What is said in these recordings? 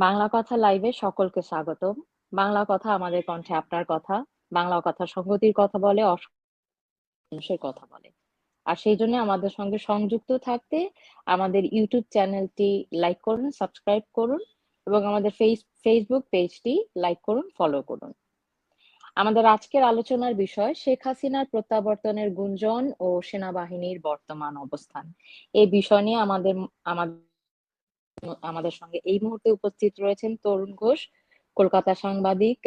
বাংলা কথা লাইভে সকলকে স্বাগতম। বাংলা কথা আমাদের কণ্ঠে আপনার কথা। বাংলা কথা সংহতির কথা বলে, মানুষের কথা বলে। আর সেইজন্য আমাদের সঙ্গে সংযুক্ত থাকতে আমাদের ইউটিউব চ্যানেলটি লাইক করুন, সাবস্ক্রাইব করুন এবং আমাদের ফেসবুক পেজটি লাইক করুন, ফলো করুন। আমাদের আজকের আলোচনার বিষয় শেখ হাসিনার প্রত্যাবর্তনের গুঞ্জন ও সেনাবাহিনীর বর্তমান অবস্থান। এই বিষয় নিয়ে আমাদের সঙ্গে এই মুহূর্তে উপস্থিত রয়েছেন তরুণ ঘোষ, কলকাতা সাংবাদিক।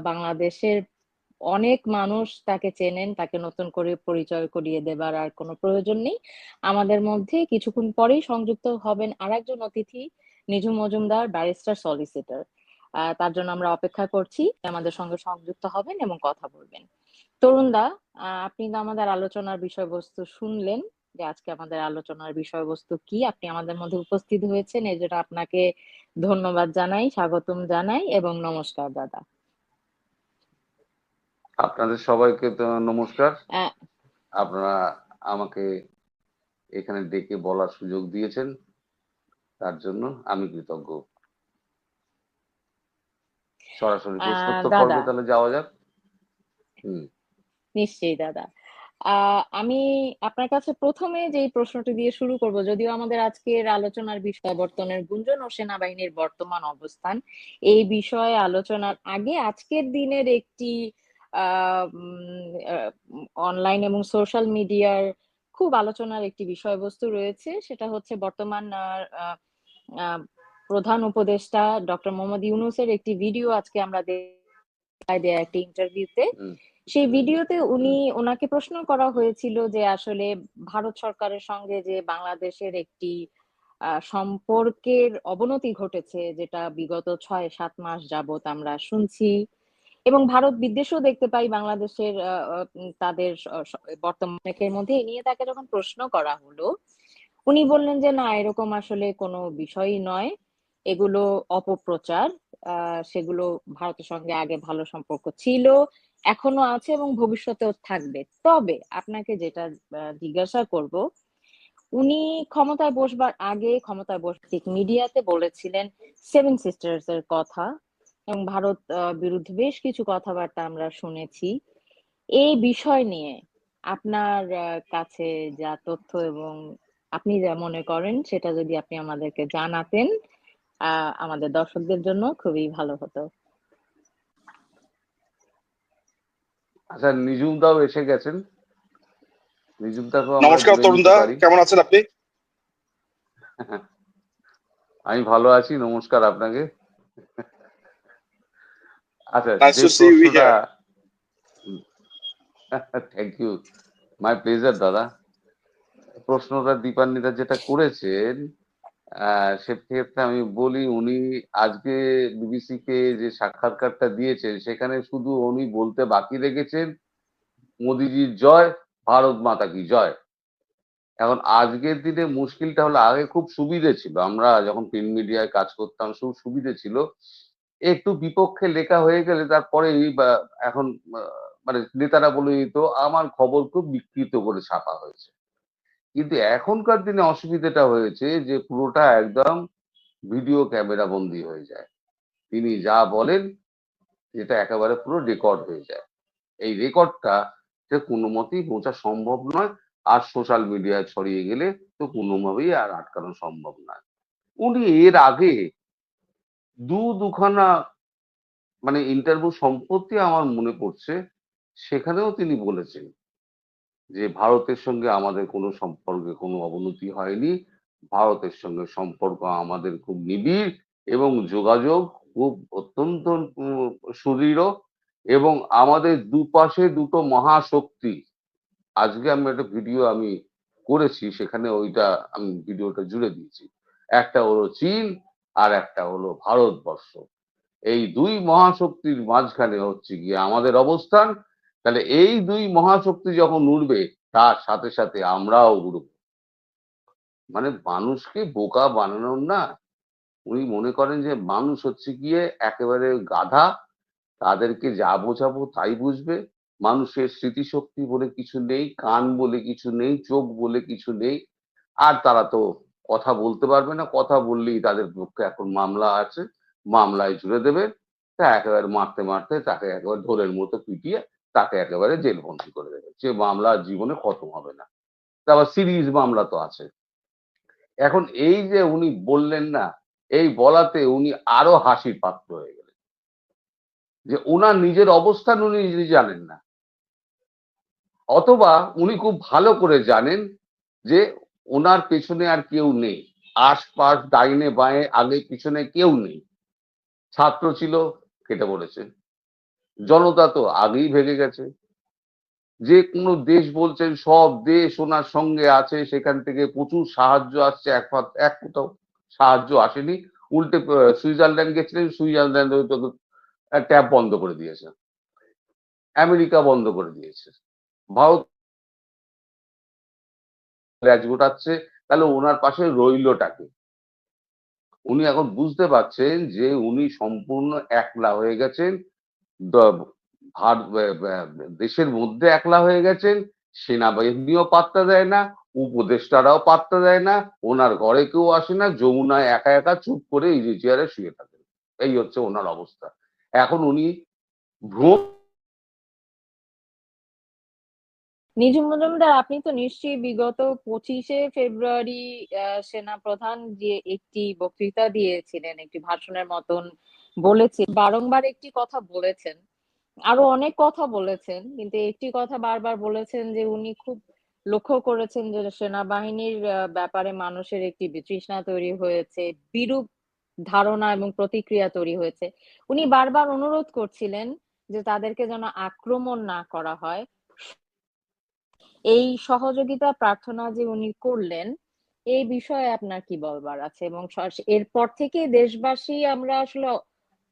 বাংলাদেশের অনেক মানুষ তাকে চেনেন, তাকে নতুন করে পরিচয় করিয়ে দেবার আর কোনো প্রয়োজন নেই। আমাদের মধ্যে কিছুক্ষণ পরেই সংযুক্ত হবেন আরেকজন অতিথি, নিঝুম মজুমদার, ব্যারিস্টার সলিসিটর। তার জন্য আমরা অপেক্ষা করছি, আমাদের সঙ্গে সংযুক্ত হবেন এবং কথা বলবেন। তরুণদা, আপনি তো আমাদের আলোচনার বিষয়বস্তু শুনলেন, যে আজকে আমাদের আলোচনার বিষয়বস্তু কি। আপনি আমাদের মধ্যে উপস্থিত হয়েছেন, এই জন্য আপনাকে ধন্যবাদ জানাই, স্বাগতম জানাই এবং নমস্কার দাদা। আপনাদের সবাইকে তো নমস্কার। আহ, আপনারা আমাকে এখানে ডেকে বলার সুযোগ দিয়েছেন, তার জন্য আমি কৃতজ্ঞ। সরাসরি প্রশ্নোত্তর দাদা, পর্বে তাহলে যাওয়া যাক। নিশ্চয়ই দাদা। আমি আপনার কাছে প্রথমে যে প্রশ্নটি দিয়ে শুরু করব, যদিও আমাদের আজকের আলোচনার বিষয় বর্তমানের গুঞ্জন ও সেনাবাহিনীর বর্তমান অবস্থান, এই বিষয়ে আলোচনার আগে আজকের দিনের একটি অনলাইন এবং সোশ্যাল মিডিয়ার খুব আলোচনার একটি বিষয়বস্তু রয়েছে, সেটা হচ্ছে বর্তমান আহ, প্রধান উপদেষ্টা ডক্টর মোহাম্মদ ইউনূসের একটি ভিডিও আজকে আমরা দেয়া একটি ইন্টারভিউতে। সেই ভিডিওতে ওনাকে প্রশ্ন করা হয়েছিল যে আসলে ভারত সরকারের সঙ্গে যে বাংলাদেশের একটি সম্পর্কের অবনতি ঘটেছে, যেটা বিগত 6-7 মাস যাবত আমরা শুনছি এবং ভারত বিদ্বেষও দেখতে পাই বাংলাদেশের তাদের বর্তমানের মধ্যে। এ নিয়ে তাকে যখন প্রশ্ন করা হলো, উনি বললেন যে না, এরকম আসলে কোনো বিষয়ই নয়, এগুলো অপপ্রচার। সেগুলো ভারতের সঙ্গে আগে ভালো সম্পর্ক ছিল, এখনো আছে এবং ভবিষ্যতেও থাকবে। তবে আপনাকে যেটা জিজ্ঞাসা করব, উনি ক্ষমতায় বসবার আগে ক্ষমতায় বসতে মিডিয়াতে বলেছিলেন সেভেন সিস্টার্স এর কথা এবং ভারত বিরুদ্ধে বেশ কিছু কথাবার্তা আমরা শুনেছি। এই বিষয় নিয়ে আপনার কাছে যা তথ্য এবং আপনি যা মনে করেন, সেটা যদি আপনি আমাদেরকে জানাতেন, আমাদের দর্শকদের জন্য খুবই ভালো হতো। আচ্ছা, নিজুম দাও এসে গেছেন। নিজুম দাকে আমরা নমস্কার ধরে তরুণ নিতে দা, পারি। কেমন আছেন আপনি? আমি ভালো আছি, নমস্কার আপনাকে। আচ্ছা, Nice যে to see you প্রশ্নটা, here. Thank you, my pleasure দাদা। প্রশ্নটা দীপান্বিতা যেটা করেছেন, সেক্ষেত্রে আমি বলি, উনি আজকে বিবিসি কে যে সাক্ষাৎকারটা দিয়েছেন, সেখানে শুধু উনি বলতে বাকি রেখেছেন মোদিজির জয়, ভারত মাতা কি জয়। এখন আজকের দিনে মুশকিলটা হলো, আগে খুব সুবিধে ছিল, আমরা যখন প্রিন্ট মিডিয়ায় কাজ করতাম খুব সুবিধে ছিল, একটু বিপক্ষে লেখা হয়ে গেলে তারপরেই এখন মানে নেতারা বলে দিত আমার খবর খুব বিকৃত করে ছাপা হয়েছে। কিন্তু এখনকার দিনে অসুবিধাটা হয়েছে যে পুরোটা একদম ভিডিও ক্যামেরা বন্দি হয়ে যায়। তিনি যা বলেন এটা একেবারে পুরো রেকর্ড হয়ে যায়। এই রেকর্ডটা কোনো মতেই বোঝা সম্ভব নয়, আর সোশ্যাল মিডিয়ায় ছড়িয়ে গেলে তো কোনোভাবেই আর আটকানো সম্ভব নয়। উনি এর আগে দুখানা মানে ইন্টারভিউ সম্পত্তি আমার মনে পড়ছে, সেখানেও তিনি বলেছেন যে ভারতের সঙ্গে আমাদের কোনো সম্পর্কে কোনো অবনতি হয়নি, ভারতের সঙ্গে সম্পর্ক আমাদের খুব নিবিড় এবং যোগাযোগ খুব অত্যন্ত সুদৃঢ়, এবং আমাদের দুপাশে দুটো মহাশক্তি। আজকে আমি একটা ভিডিও আমি করেছি, সেখানে ওইটা আমি ভিডিওটা জুড়ে দিয়েছি। একটা হলো চীন আর একটা হলো ভারতবর্ষ। এই দুই মহাশক্তির মাঝখানে হচ্ছে গিয়ে আমাদের অবস্থান। তাহলে এই দুই মহাশক্তি যখন উঠবে, তার সাথে সাথে আমরাও উঠব। মানে মানুষকে বোকা বানানোর না, উনি মনে করেন যে মানুষ হচ্ছে গিয়ে একেবারে গাধা, তাদেরকে যা বোঝাবো তাই বুঝবে। মানুষের স্মৃতিশক্তি বলে কিছু নেই, কান বলে কিছু নেই, চোখ বলে কিছু নেই, আর তারা তো কথা বলতে পারবে না, কথা বললেই তাদের পক্ষে এখন মামলা আছে। মামলায় জুড়ে দেবে, তা একেবারে মারতে মারতে তাকে একেবারে ঢোলের মতো পিটিয়ে তাকে একেবারে জেলবন্দি করে দেবে, যে মামলা জীবনে খতম হবে না। তারপর সিরিজ মামলা তো আছে। এখন এই যে উনি বললেন না, এই বলাতে উনি আরো হাসির পাত্র হয়ে গেলেন, যে উনার নিজের অবস্থান উনি নিজে জানেন না, অথবা উনি খুব ভালো করে জানেন যে ওনার পেছনে আর কেউ নেই, আশপাশ ডাইনে বাঁয়ে আগে পিছনে কেউ নেই। ছাত্র ছিল, কেটে পড়েছে, জনতা তো আগেই ভেঙে গেছে, যে কোনো দেশ বলছেন সব দেশ ওনার সঙ্গে আছে, সেখান থেকে প্রচুর সাহায্য আসছে, এক কোথাও সাহায্য আসেনি, উল্টে সুইজারল্যান্ড গেছিলেন, সুইজারল্যান্ড ট্যাপ বন্ধ করে দিয়েছে, আমেরিকা বন্ধ করে দিয়েছে, ভারত ল্যাজ গোটাচ্ছে, তাহলে ওনার পাশে রইলটাকে। উনি এখন বুঝতে পারছেন যে উনি সম্পূর্ণ একলা হয়ে গেছেন, দেশের মধ্যে একলা হয়ে গেছেন, সেনাবাহিনীও পাত্তা দেয় না, উপদেষ্টারাও পাত্তা দেয় না, ওনার ঘরে কেউ আসে না, যমুনায় একা একা চুপ করে ইজি চেয়ারে শুয়ে থাকেন। এই হচ্ছে ওনার অবস্থা। এখন উনি ভ্রম নিজুম মজুমদার, আপনি তো নিশ্চয়ই বিগত 25শে ফেব্রুয়ারি সেনাপ্রধান যে একটি বক্তৃতা দিয়েছিলেন, একটি ভাষণের মতন বলেছেন, বারংবার একটি কথা বলেছেন, আরো অনেক কথা বলেছেন, কিন্তু একটি কথা বারবার বলেছেন যে উনি খুব লক্ষ্য করেছেন যে সেনাবাহিনীর ব্যাপারে মানুষের একটি বিতৃষ্ণা তৈরি হয়েছে, বিরূপ ধারণা এবং প্রতিক্রিয়া তৈরি হয়েছে। উনি বারবার অনুরোধ করছিলেন যে তাদেরকে যেন আক্রমণ না করা হয়। এই সহযোগিতা প্রার্থনা যে উনি করলেন, এই বিষয়ে আপনার কি বলবার আছে? এবং এরপর থেকে দেশবাসী আমরা আসলে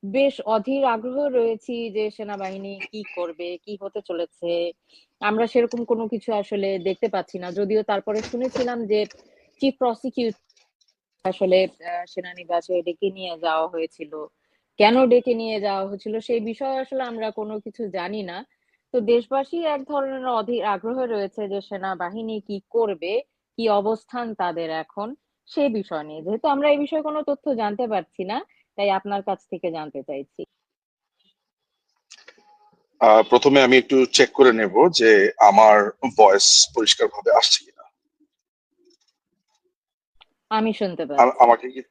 বেশ অধীর আগ্রহ রয়েছি যে সেনাবাহিনী কি করবে, কি হতে চলেছে। আমরা সেরকম কোনো কিছু আসলে দেখতে পাচ্ছি না, যদিও তারপরে শুনেছিলাম যে চিফ প্রসিকিউটর আসলে সেনানিবাসে ডেকে নিয়ে যাওয়া হয়েছিল। কেন ডেকে নিয়ে যাওয়া হয়েছিল সেই বিষয়ে আসলে আমরা কোনো কিছু জানি না। তো দেশবাসী এক ধরনের অধীর আগ্রহে রয়েছে যে সেনাবাহিনী কি করবে, কি অবস্থান তাদের এখন, সে বিষয় নিয়ে। যেহেতু আমরা এই বিষয়ে কোনো তথ্য জানতে পারছি না, তাই আপনার কাছ থেকে জানতে চাইছি। প্রথমে আমি একটু চেক করে নেব যে আমার ভয়েস পরিষ্কারভাবে আসছে কিনা। আমি শুনতে পাচ্ছি। আমাকে কি?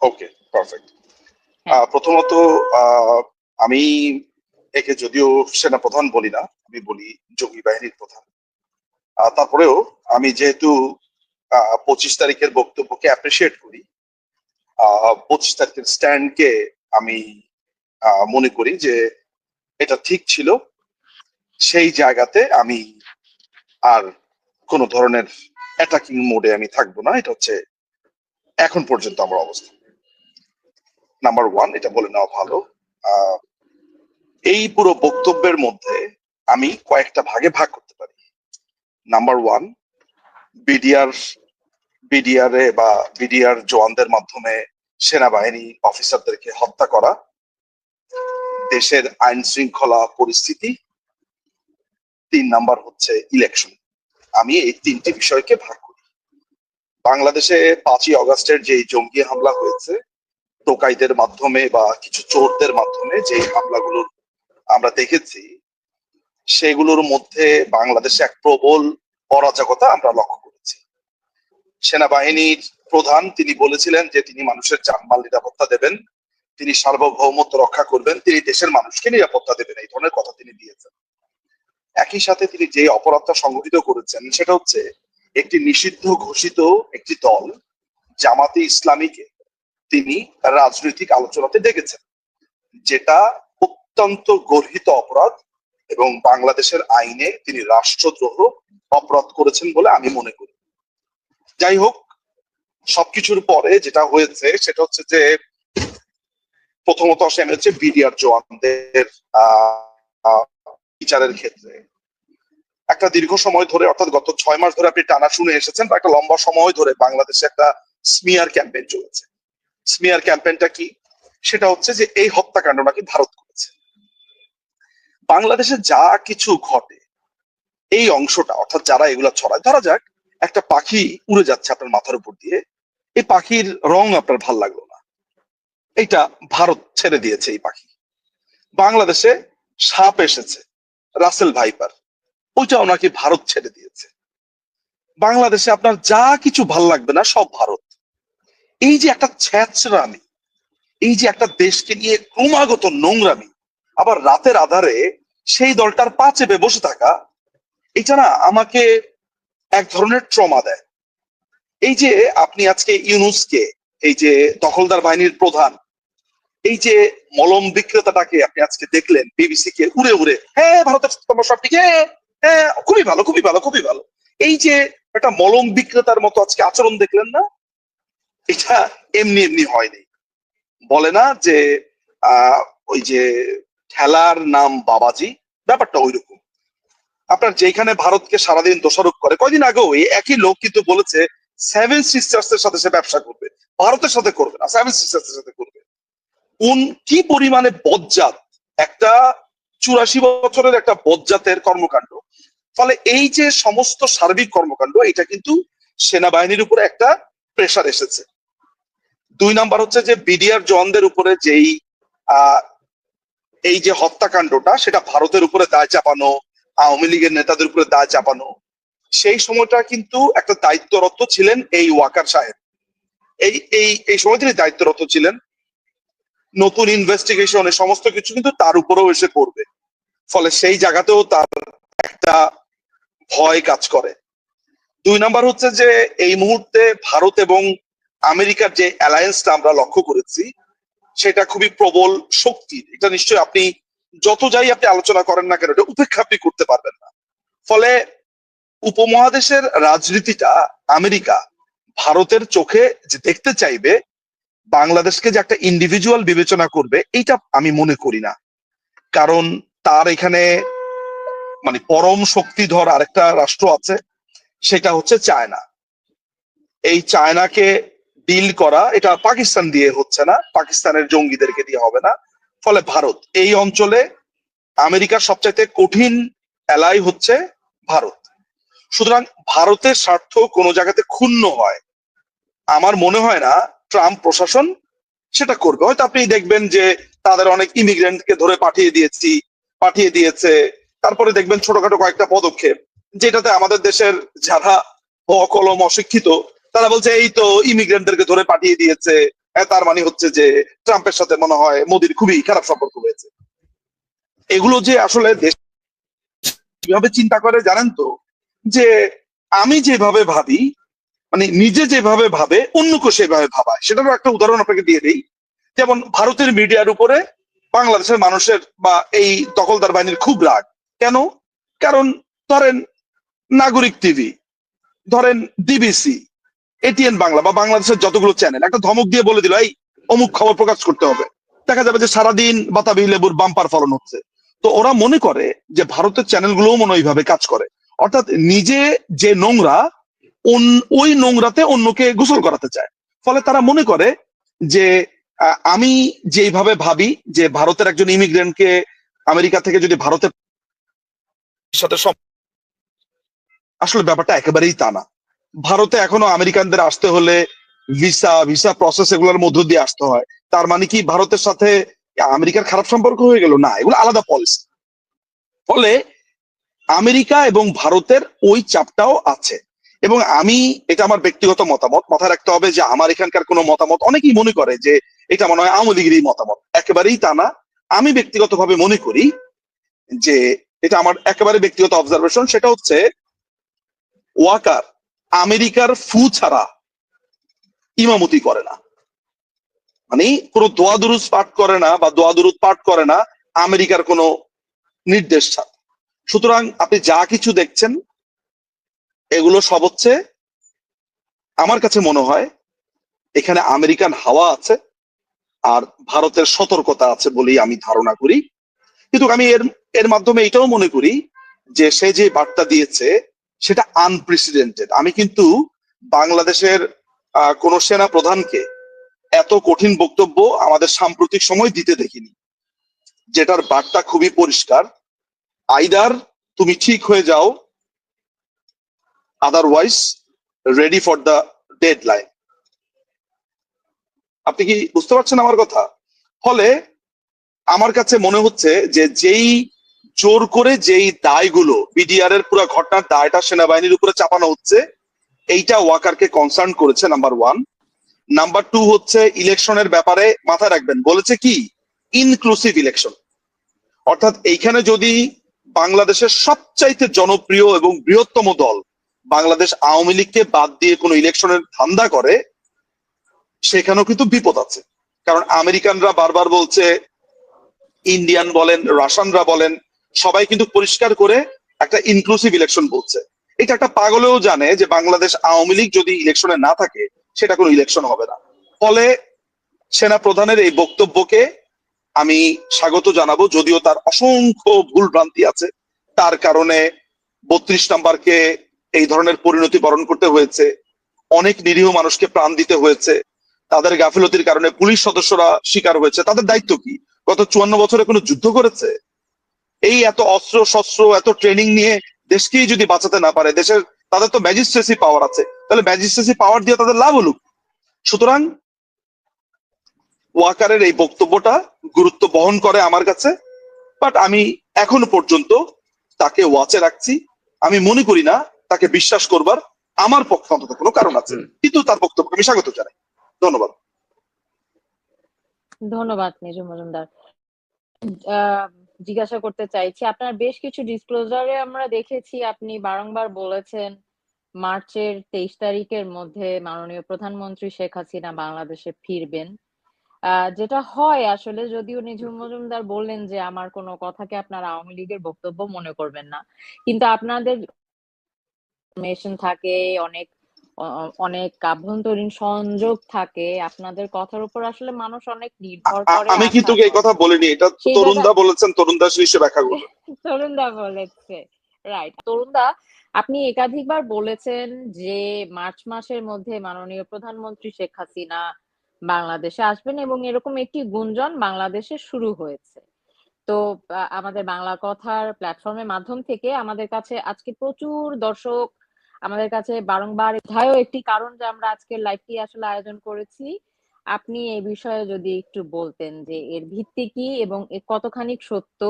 ওকে, পারফেক্ট। হ্যাঁ। প্রথমত আমি একে যদিও সেনাপ্রধান বলি না, আমি বলি জঙ্গি বাহিনীর প্রধান। তারপরেও আমি যেহেতু 25 তারিখের বক্তব্যকে অ্যাপ্রিসিয়েট করি, 25 তারিখের স্ট্যান্ডকে আমি মনে করি যে এটা ঠিক ছিল, সেই জায়গাতে আমি আর কোন ধরনের অ্যাটাকিং মোডে আমি থাকবো না। এটা হচ্ছে এখন পর্যন্ত আমার অবস্থা। নাম্বার ওয়ান, এটা বলে নেওয়া ভালো। এই পুরো বক্তব্যের মধ্যে আমি কয়েকটা ভাগে ভাগ করতে পারি। নাম্বার ওয়ান, বিডিআর বিডিআর এ বা বিডিআর জওয়ানদের মাধ্যমে সেনাবাহিনী অফিসারদেরকে হত্যা করা, দেশের আইন শৃঙ্খলা পরিস্থিতি, 3 নাম্বার হচ্ছে ইলেকশন। আমি এই 3টি বিষয়কে ভাগ করি। বাংলাদেশে 5ই অগাস্টের যে জঙ্গি হামলা হয়েছে, টোকাইদের মাধ্যমে বা কিছু চোরদের মাধ্যমে যে হামলাগুলোর আমরা দেখেছি, সেগুলোর মধ্যে বাংলাদেশে এক প্রবল অরাজকতা আমরা লক্ষ্য করেছি। সেনাবাহিনীর প্রধান তিনি বলেছিলেন যে তিনি মানুষের জানমাল নিরাপত্তা দেবেন, তিনি সার্বভৌমত্ব রক্ষা করবেন, তিনি দেশের মানুষকে নিরাপত্তা দেবেন, এই ধরনের কথা তিনি দিয়েছেন। একই সাথে তিনি যে অপরাধটা সংঘটিত করেছেন সেটা হচ্ছে একটি নিষিদ্ধ ঘোষিত একটি দল জামাতে ইসলামীকে তিনি রাজনৈতিক আলোচনাতে ডেকেছেন, যেটা অত্যন্ত গর্হিত অপরাধ এবং বাংলাদেশের আইনে তিনি রাষ্ট্রদ্রোহ অপরাধ করেছেন বলে আমি মনে করি। যাই হোক, সবকিছুর পরে যেটা হয়েছে সেটা হচ্ছে যে প্রথমত আসে আমি হচ্ছে বিডিআর জওয়ানদের বিচারের ক্ষেত্রে একটা দীর্ঘ সময় ধরে, অর্থাৎ গত 6 মাস ধরে আপনি টানা শুনে এসেছেন, বা একটা লম্বা সময় ধরে বাংলাদেশে একটা স্মিয়ার ক্যাম্পেইন চলেছে। স্মিয়ার ক্যাম্পেইনটা কি? সেটা হচ্ছে যে এই হত্যাকাণ্ড নাকি ভারত করেছে। বাংলাদেশে যা কিছু ঘটে এই অংশটা, অর্থাৎ যারা এগুলা ছড়ায়, ধরা যাক একটা পাখি উড়ে যাচ্ছে আপনার মাথার উপর দিয়ে, এই পাখির রং আপনার ভাল লাগলো না, এইটা ভারত ছেড়ে দিয়েছে এই পাখি। বাংলাদেশে সাপ এসেছে, রাসেল ভাইপার, ওইটাও নাকি ভারত ছেড়ে দিয়েছে। বাংলাদেশে আপনার যা কিছু ভাল লাগবে না সব ভারত। এই যে একটা ছ্যাঁচড়ামি, এই যে একটা দেশকে নিয়ে ক্রমাগত নোংরামি, আবার রাতের আধারে সেই দলটার পা চেপে বসে থাকা, এটা না আমাকে এক ধরনের ট্রমা দেয়। এই যে আপনি আজকে ইউনূসকে, এই যে দখলদার বাহিনীর প্রধান, এই যে মলম বিক্রেতাটাকে আপনি আজকে দেখলেন বিবিসি কে উড়ে উড়ে, হ্যাঁ ভারতের সমস্যা ঠিক, হ্যাঁ হ্যাঁ খুবই ভালো খুবই ভালো খুবই ভালো, এই যে একটা মলম বিক্রেতার মতো আজকে আচরণ দেখলেন না, এটা এমনি এমনি হয়নি। বলে না যে আহ ওই যে ঠেলার নাম বাবাজি, ব্যাপারটা ওইরকম। আপনার যেখানে ভারতকে সারাদিন দোষারোপ করে, কয়দিন আগেও এই একই লোক কিন্তু বলেছে সেভেন সিস্টার্স এর সাথে সে ব্যবসা করবে, ভারতের সাথে করবে না, সেভেন সিস্টার্স এর সাথে করবে। কোন কি পরিমাণে বজ্জাত একটা 84 বছরের একটা বজ্জাতের কর্মকাণ্ড। ফলে এই যে সমস্ত সার্বিক কর্মকাণ্ড, এটা কিন্তু সেনাবাহিনীর উপরে একটা প্রেসার এসেছে। 2 নাম্বার হচ্ছে যে বিডিআর জওয়ানদের উপরে যেই এই যে হত্যাকাণ্ডটা, সেটা ভারতের উপরে দায় চাপানো, আওয়ামী লীগের নেতাদের উপরে দায় চাপানো, সেই সময়টা কিন্তু একটা দায়িত্বরত ছিলেন এই ওয়াকার সাহেব। এই এই এই সময় তিনি দায়িত্বরত ছিলেন। নতুন ইনভেস্টিগেশন সমস্ত কিছু কিন্তু তার উপরেও এসে পড়বে। ফলে সেই জায়গাতেও তার একটা ভয় কাজ করে। 2 নাম্বার হচ্ছে যে এই মুহূর্তে ভারত এবং আমেরিকার যে অ্যালায়েন্সটা আমরা লক্ষ্য করেছি, সেটা খুবই প্রবল শক্তির। এটা নিশ্চয়ই আপনি যত যাই আপনি আলোচনা করেন না কেন, এটা উপেক্ষা আপনি করতে পারবেন না। ফলে উপমহাদেশের রাজনীতিটা আমেরিকা ভারতের চোখে যে দেখতে চাইবে, বাংলাদেশকে যে একটা ইন্ডিভিজুয়াল বিবেচনা করবে, এইটা আমি মনে করি না। কারণ তার এখানে মানে পরম শক্তিধর আরেকটা রাষ্ট্র আছে, সেটা হচ্ছে চায়না। এই চায়নাকে ডিল করা এটা পাকিস্তান দিয়ে হচ্ছে না, পাকিস্তানের জঙ্গিদেরকে দিয়ে হবে না। ফলে ভারত এই অঞ্চলে আমেরিকার সবচাইতে কঠিন অ্যালাই হচ্ছে ভারত। সুতরাং ভারতের স্বার্থ কোনো জায়গাতে ক্ষুণ্ণ হয়, আমার মনে হয় না ট্রাম্প প্রশাসন সেটা করবে। হয়তো আপনি দেখবেন যে তাদের অনেক ইমিগ্রেন্টকে ধরে পাঠিয়ে দিয়েছে। তারপরে দেখবেন ছোটখাটো কয়েকটা পদক্ষেপ, যেটাতে আমাদের দেশের যারা অকলম অশিক্ষিত তারা বলছে এই তো ইমিগ্রেন্টদেরকে ধরে পাঠিয়ে দিয়েছে, তার মানে হচ্ছে যে ট্রাম্পের সাথে মনে হয় মোদির খুবই খারাপ সম্পর্ক হয়েছে। এগুলো যে আসলে দেশ কিভাবে চিন্তা করে জানেন তো, যে আমি যেভাবে ভাবি, মানে নিজে যেভাবে ভাবে অন্যকে সেভাবে ভাবায়। সেটারও একটা উদাহরণ আপনাকে দিয়ে দিই। যেমন ভারতের মিডিয়ার উপরে বাংলাদেশের মানুষের বা এই দখলদার বাহিনীর খুব রাগ। কেন? কারণ ধরেন নাগরিক টিভি, ধরেন ডিবিসি, এটিএন বাংলা বা বাংলাদেশের যতগুলো চ্যানেল একটা ধমক দিয়ে বলে দিল এই অমুক খবর প্রকাশ করতে হবে, দেখা যাবে যে সারাদিন বাতাবি লেবুর বাম্পার ফলন হচ্ছে। তো ওরা মনে করে যে ভারতের চ্যানেলগুলোও মনে এইভাবে কাজ করে, অর্থাৎ নিজে যে নোংরা ওই নোংরাতে অন্যকে গোসল করাতে চায়। ফলে তারা মনে করে যে আমি যেইভাবে ভাবি যে ভারতের একজন ইমিগ্রেন্টকে আমেরিকা থেকে যদি ভারতের সাথে আসলে ব্যাপারটা একেবারেই তা না। ভারতে এখনো আমেরিকানদের আসতে হলে ভিসা প্রসেস এগুলোর মধ্য দিয়ে আসতে হয়। তার মানে কি ভারতের সাথে আমেরিকার খারাপ সম্পর্ক হয়ে গেল? না, এগুলো আলাদা পলিসি। ফলে আমেরিকা এবং ভারতের ওই চাপটাও আছে। এবং আমি, এটা আমার ব্যক্তিগত মতামত, মাথায় রাখতে হবে যে আমার এখানকার কোনো মতামত অনেকেই মনে করে যে এটা মনে হয় আওয়ামী লীগেরই মতামত, একেবারেই তা না। আমি ব্যক্তিগতভাবে মনে করি যে এটা আমার একেবারে ব্যক্তিগত অবজারভেশন, সেটা হচ্ছে ওয়াকার আমেরিকার ফু ছাড়া ইমামতি করে না, মানে কোনো দোয়া দুরুদ পাঠ করে না বা দোয়া দুরুদ পাঠ করে না আমেরিকার কোনো নির্দেশ ছাড়া। সুতরাং আপনি যা কিছু দেখছেন এগুলো সব হচ্ছে, আমার কাছে মনে হয় এখানে আমেরিকান হাওয়া আছে আর ভারতের সতর্কতা আছে বলেই আমি ধারণা করি। কিন্তু আমি এর মাধ্যমে এটাও মনে করি যে সে যে বার্তা দিয়েছে সেটা আনপ্রেসিডেন্টেড। আমি কিন্তু বাংলাদেশের কোন সেনা প্রধানকে এত কঠিন বক্তব্য আমাদের সাম্প্রতিক সময় দিতে দেখিনি, যেটার বার্তা খুবই পরিষ্কার, আইদার তুমি ঠিক হয়ে যাও, otherwise ready for the deadline. আপনি কি বুঝতে পারছেন আমার কথা? ফলে আমার কাছে মনে হচ্ছে যে যেই জোর করে যেই দায়গুলো বিডিআর এর পুরো ঘটনার দায়টা সেনাবাহিনীর উপরে চাপানো হচ্ছে, এইটা ওয়াকারকে কনসার্ন করেছে, নাম্বার ওয়ান। নাম্বার টু হচ্ছে ইলেকশনের ব্যাপারে মাথায় রাখবেন, বলেছে কি ইনক্লুসিভ ইলেকশন। অর্থাৎ এইখানে যদি বাংলাদেশের সবচাইতে জনপ্রিয় এবং বৃহত্তম দল বাংলাদেশ আওয়ামী লীগকে বাদ দিয়ে কোনো ইলেকশনের ধান্দা করে, সেখানেও কিন্তু বিপদ আছে। কারণ আমেরিকানরা বারবার বলছে, ইন্ডিয়ান বলেন, রাশিয়ানরা বলেন, সবাই কিন্তু পরিষ্কার করে একটা ইনক্লুসিভ ইলেকশন বলছে। এটা একটা পাগলেও জানে যে বাংলাদেশ আওয়ামী লীগ যদি ইলেকশনে না থাকে সেটা কোনো ইলেকশন হবে না। ফলে সেনা প্রধানের এই বক্তব্যকে আমি স্বাগত জানাবো, যদিও তার অসংখ্য ভুল ভ্রান্তি আছে। তার কারণে 32 নাম্বারকে এই ধরনের পরিণতি বরণ করতে হয়েছে, অনেক নিরীহ মানুষকে প্রাণ দিতে হয়েছে, তাদের গাফিলতির কারণে পুলিশ সদস্যরা শিকার হয়েছে। তাদের দায়িত্ব কি? গত 54 বছরে কোনো যুদ্ধ করেছে? এই এত অস্ত্র শস্ত্র এত ট্রেনিং নিয়ে দেশকেই যদি বাঁচাতে না পারে, দেশের তাদের তো ম্যাজিস্ট্রেসি পাওয়ার আছে, তাহলে ম্যাজিস্ট্রেসি পাওয়ার দিয়ে তাদের লাভ হলো। সুতরাং ওয়াকারের এই বক্তব্যটা গুরুত্ব বহন করে আমার কাছে, বাট আমি এখনো পর্যন্ত তাকে ওয়াচে রাখছি। আমি মনে করি না তাকে বিশ্বাস করবার আমার পক্ষে অন্তত কোনো কারণ আছে, কিন্তু তার বক্তব্য আমি স্বাগত জানাই। ধন্যবাদ। ধন্যবাদ নিজু মজুমদার। জিজ্ঞাসা করতে চাইছি, আপনার বেশ কিছু ডিসক্লোজারে আমরা দেখেছি আপনি বারংবার বলেছেন মার্চের 23 তারিখের মধ্যে মাননীয় প্রধানমন্ত্রী শেখ হাসিনা বাংলাদেশে ফিরবেন। যেটা হয় আসলে, যদিও নিঝুম মজুমদার বললেন যে আমার কোনো কথাকে আপনার আওয়ামী লীগের বক্তব্য মনে করবেন না, কিন্তু আপনাদের ইনফরমেশন থাকে, অনেক অনেক আভ্যন্তরীণ সংযোগ থাকে, আপনাদের কথার উপর আসলে মানুষ অনেক নির্ভর করে, আমি আস্থা কিন্তু এই কথা বলিনি, এটা সেই তরুণদা বলেছেন, তরুণদা নিশ্চয়ই ব্যাখ্যা করবেন। তরুণদা বলেছে, রাইট। তরুণদা, আপনি একাধিকবার বলেছেন যে মার্চ মাসের মধ্যে মাননীয় প্রধানমন্ত্রী শেখ হাসিনা বাংলাদেশে আসবেন এবং এরকম একটি গুঞ্জন বাংলাদেশে শুরু হয়েছে। তো আমাদের বাংলা কথার প্ল্যাটফর্মের মাধ্যম থেকে আমাদের কাছে আজকে প্রচুর দর্শক আমাদের কাছে বারংবার এটাও একটি কারণ যে আমরা আজকের লাইভটি আসলে আয়োজন করেছি। আপনি এই বিষয়ে যদি একটু বলতেন যে এর ভিত্তি কি এবং এ কতখানি সত্য,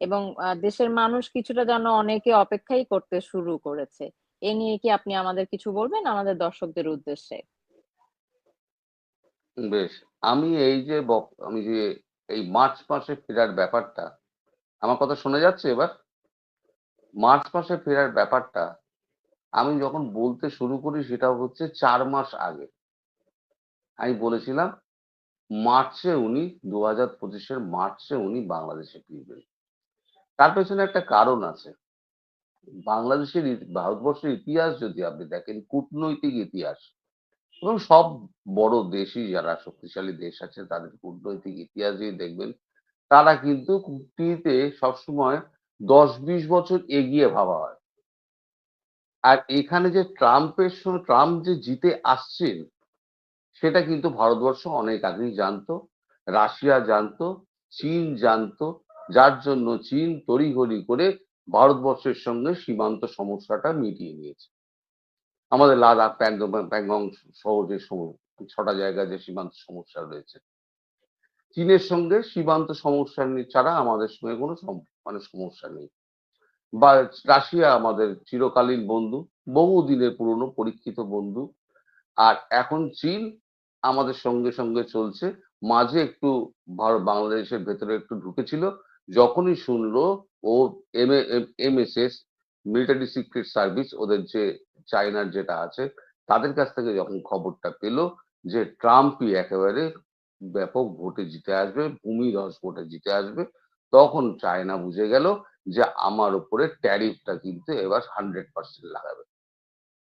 এবং দেশের মানুষ কিছুটা যেন অনেকে অপেক্ষাই করতে শুরু করেছে, এ নিয়ে কি আপনি আমাদের কিছু বলবেন আমাদের দর্শকদের উদ্দেশ্যে? বেশ। আমি এই যে আমি যে এই মার্চ মাসে ফেরার ব্যাপারটা, আমার কথা শোনা যাচ্ছে এবার? মার্চ মাসে ফেরার ব্যাপারটা আমি যখন বলতে শুরু করি সেটা হচ্ছে 4 মাস আগে। আমি বলেছিলাম মার্চে উনি 2025-এর মার্চে উনি বাংলাদেশে ফিরবেন। তার পেছনে একটা কারণ আছে। বাংলাদেশের ভারতবর্ষের ইতিহাস যদি আপনি দেখেন, কূটনৈতিক ইতিহাস, এবং সব বড় দেশই যারা শক্তিশালী দেশ আছে তাদের কূটনৈতিক ইতিহাস যদি দেখবেন, তারা কিন্তু কূটনীতিতে সবসময় 10-20 বছর এগিয়ে ভাবা হয়। আর এখানে যে ট্রাম্প যে জিতে আসছেন, সেটা কিন্তু ভারতবর্ষ অনেক আগেই জানতো, রাশিয়া জানতো, চীন জানতো, যার জন্য চীন তড়িঘড়ি করে ভারতবর্ষের সঙ্গে সীমান্ত সমস্যাটা মিটিয়ে নিয়েছে। আমাদের লাদাখ, প্যাংগং সহ যে 6টা জায়গায় যে সীমান্ত সমস্যা রয়েছে, চীনের সঙ্গে সীমান্ত সমস্যা ছাড়া আমাদের সঙ্গে কোনো সমস্যা নেই। বা রাশিয়া আমাদের চিরকালীন বন্ধু, বহুদিনের পুরনো পরীক্ষিত বন্ধু। আর এখন চীন আমাদের সঙ্গে সঙ্গে চলছে। মাঝে একটু বাংলাদেশের ভেতরে একটু ঢুকেছিল, যখনই শুনলো ও MSS মিলিটারি সিক্রেট সার্ভিস, ওদের যে চায়নার যেটা আছে, তাদের কাছ থেকে যখন খবরটা পেল যে ট্রাম্পই একেবারে ব্যাপক ভোটে জিতে আসবে, ভূমিধস ভোটে জিতে আসবে, তখন চায়না বুঝে গেল যে আমার উপরে ট্যারিফটা কিন্তু এবার 100% লাগাবে।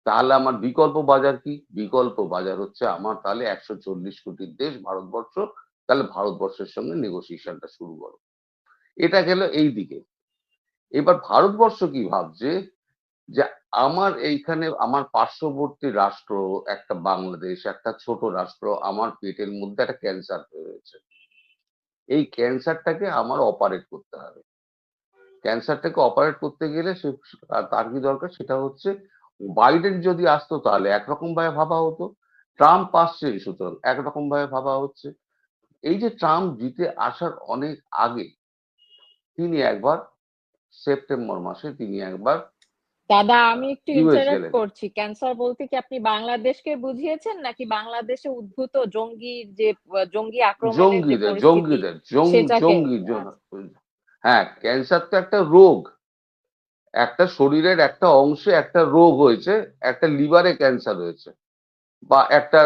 তাহলে আমার বিকল্প বাজার কি? বিকল্প বাজার হচ্ছে আমার তাহলে 140 কোটির দেশ ভারতবর্ষ, তাহলে ভারতবর্ষের সঙ্গে নেগোসিয়েশনটা শুরু করো। এটা গেল এই দিকে। এবার ভারতবর্ষ কি ভাবছে যে আমার এইখানে আমার পার্শ্ববর্তী রাষ্ট্র একটা বাংলাদেশ, একটা ছোট রাষ্ট্র, আমার পেটের মধ্যে একটা ক্যান্সার হয়েছে, এই ক্যান্সারটাকে আমার অপারেট করতে হবে। ক্যান্সারটাকে অপারেট করতে গেলে তার কি দরকার? সেটা হচ্ছে বাইডেন যদি আসতো তাহলে একরকম ভাবে ভাবা হতো, ট্রাম্প আসছে, সুতরাং একরকম ভাবে ভাবা হচ্ছে। এই যে ট্রাম্প জিতে আসার অনেক আগে তিনি একবার সেপ্টেম্বর মাসে তিনি একবার দাদা আমি একটু ইউএস ইন্টারাপ্ট গেলেন। করছি, ক্যান্সার বলতে কি আপনি বাংলাদেশকে বুঝিয়েছেন নাকি বাংলাদেশে উদ্ভূত জঙ্গি আক্রমণের যে জঙ্গিদের পরিস্থিতি জঙ্গিদের সেটাকে? জঙ্গি হ্যাঁ, ক্যান্সার তো একটা রোগ, একটা শরীরের একটা অংশে একটা রোগ হয়েছে, একটা লিভারে ক্যান্সার হয়েছে, বা একটা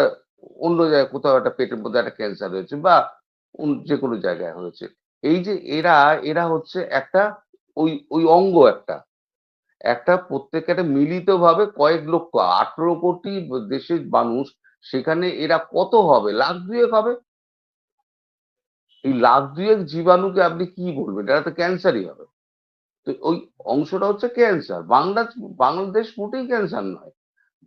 অন্য জায়গায় কোথাও একটা পেটের মধ্যে একটা ক্যান্সার হয়েছে, বা যে কোনো জায়গায় হয়েছে। এই যে এরা এরা হচ্ছে একটা ওই ওই অঙ্গ একটা একটা প্রত্যেক একটা মিলিতভাবে কয়েক লক্ষ 18 কোটি দেশের মানুষ, সেখানে এরা কত হবে, লাখ দুয়েক হবে। এই লাখ দুয়েক জীবাণুকে আপনি কি বলবেন, এরা তো ক্যান্সারই হবে। তো ওই অংশটা হচ্ছে ক্যান্সার। বাংলাদেশ মোটেই ক্যান্সার নয়।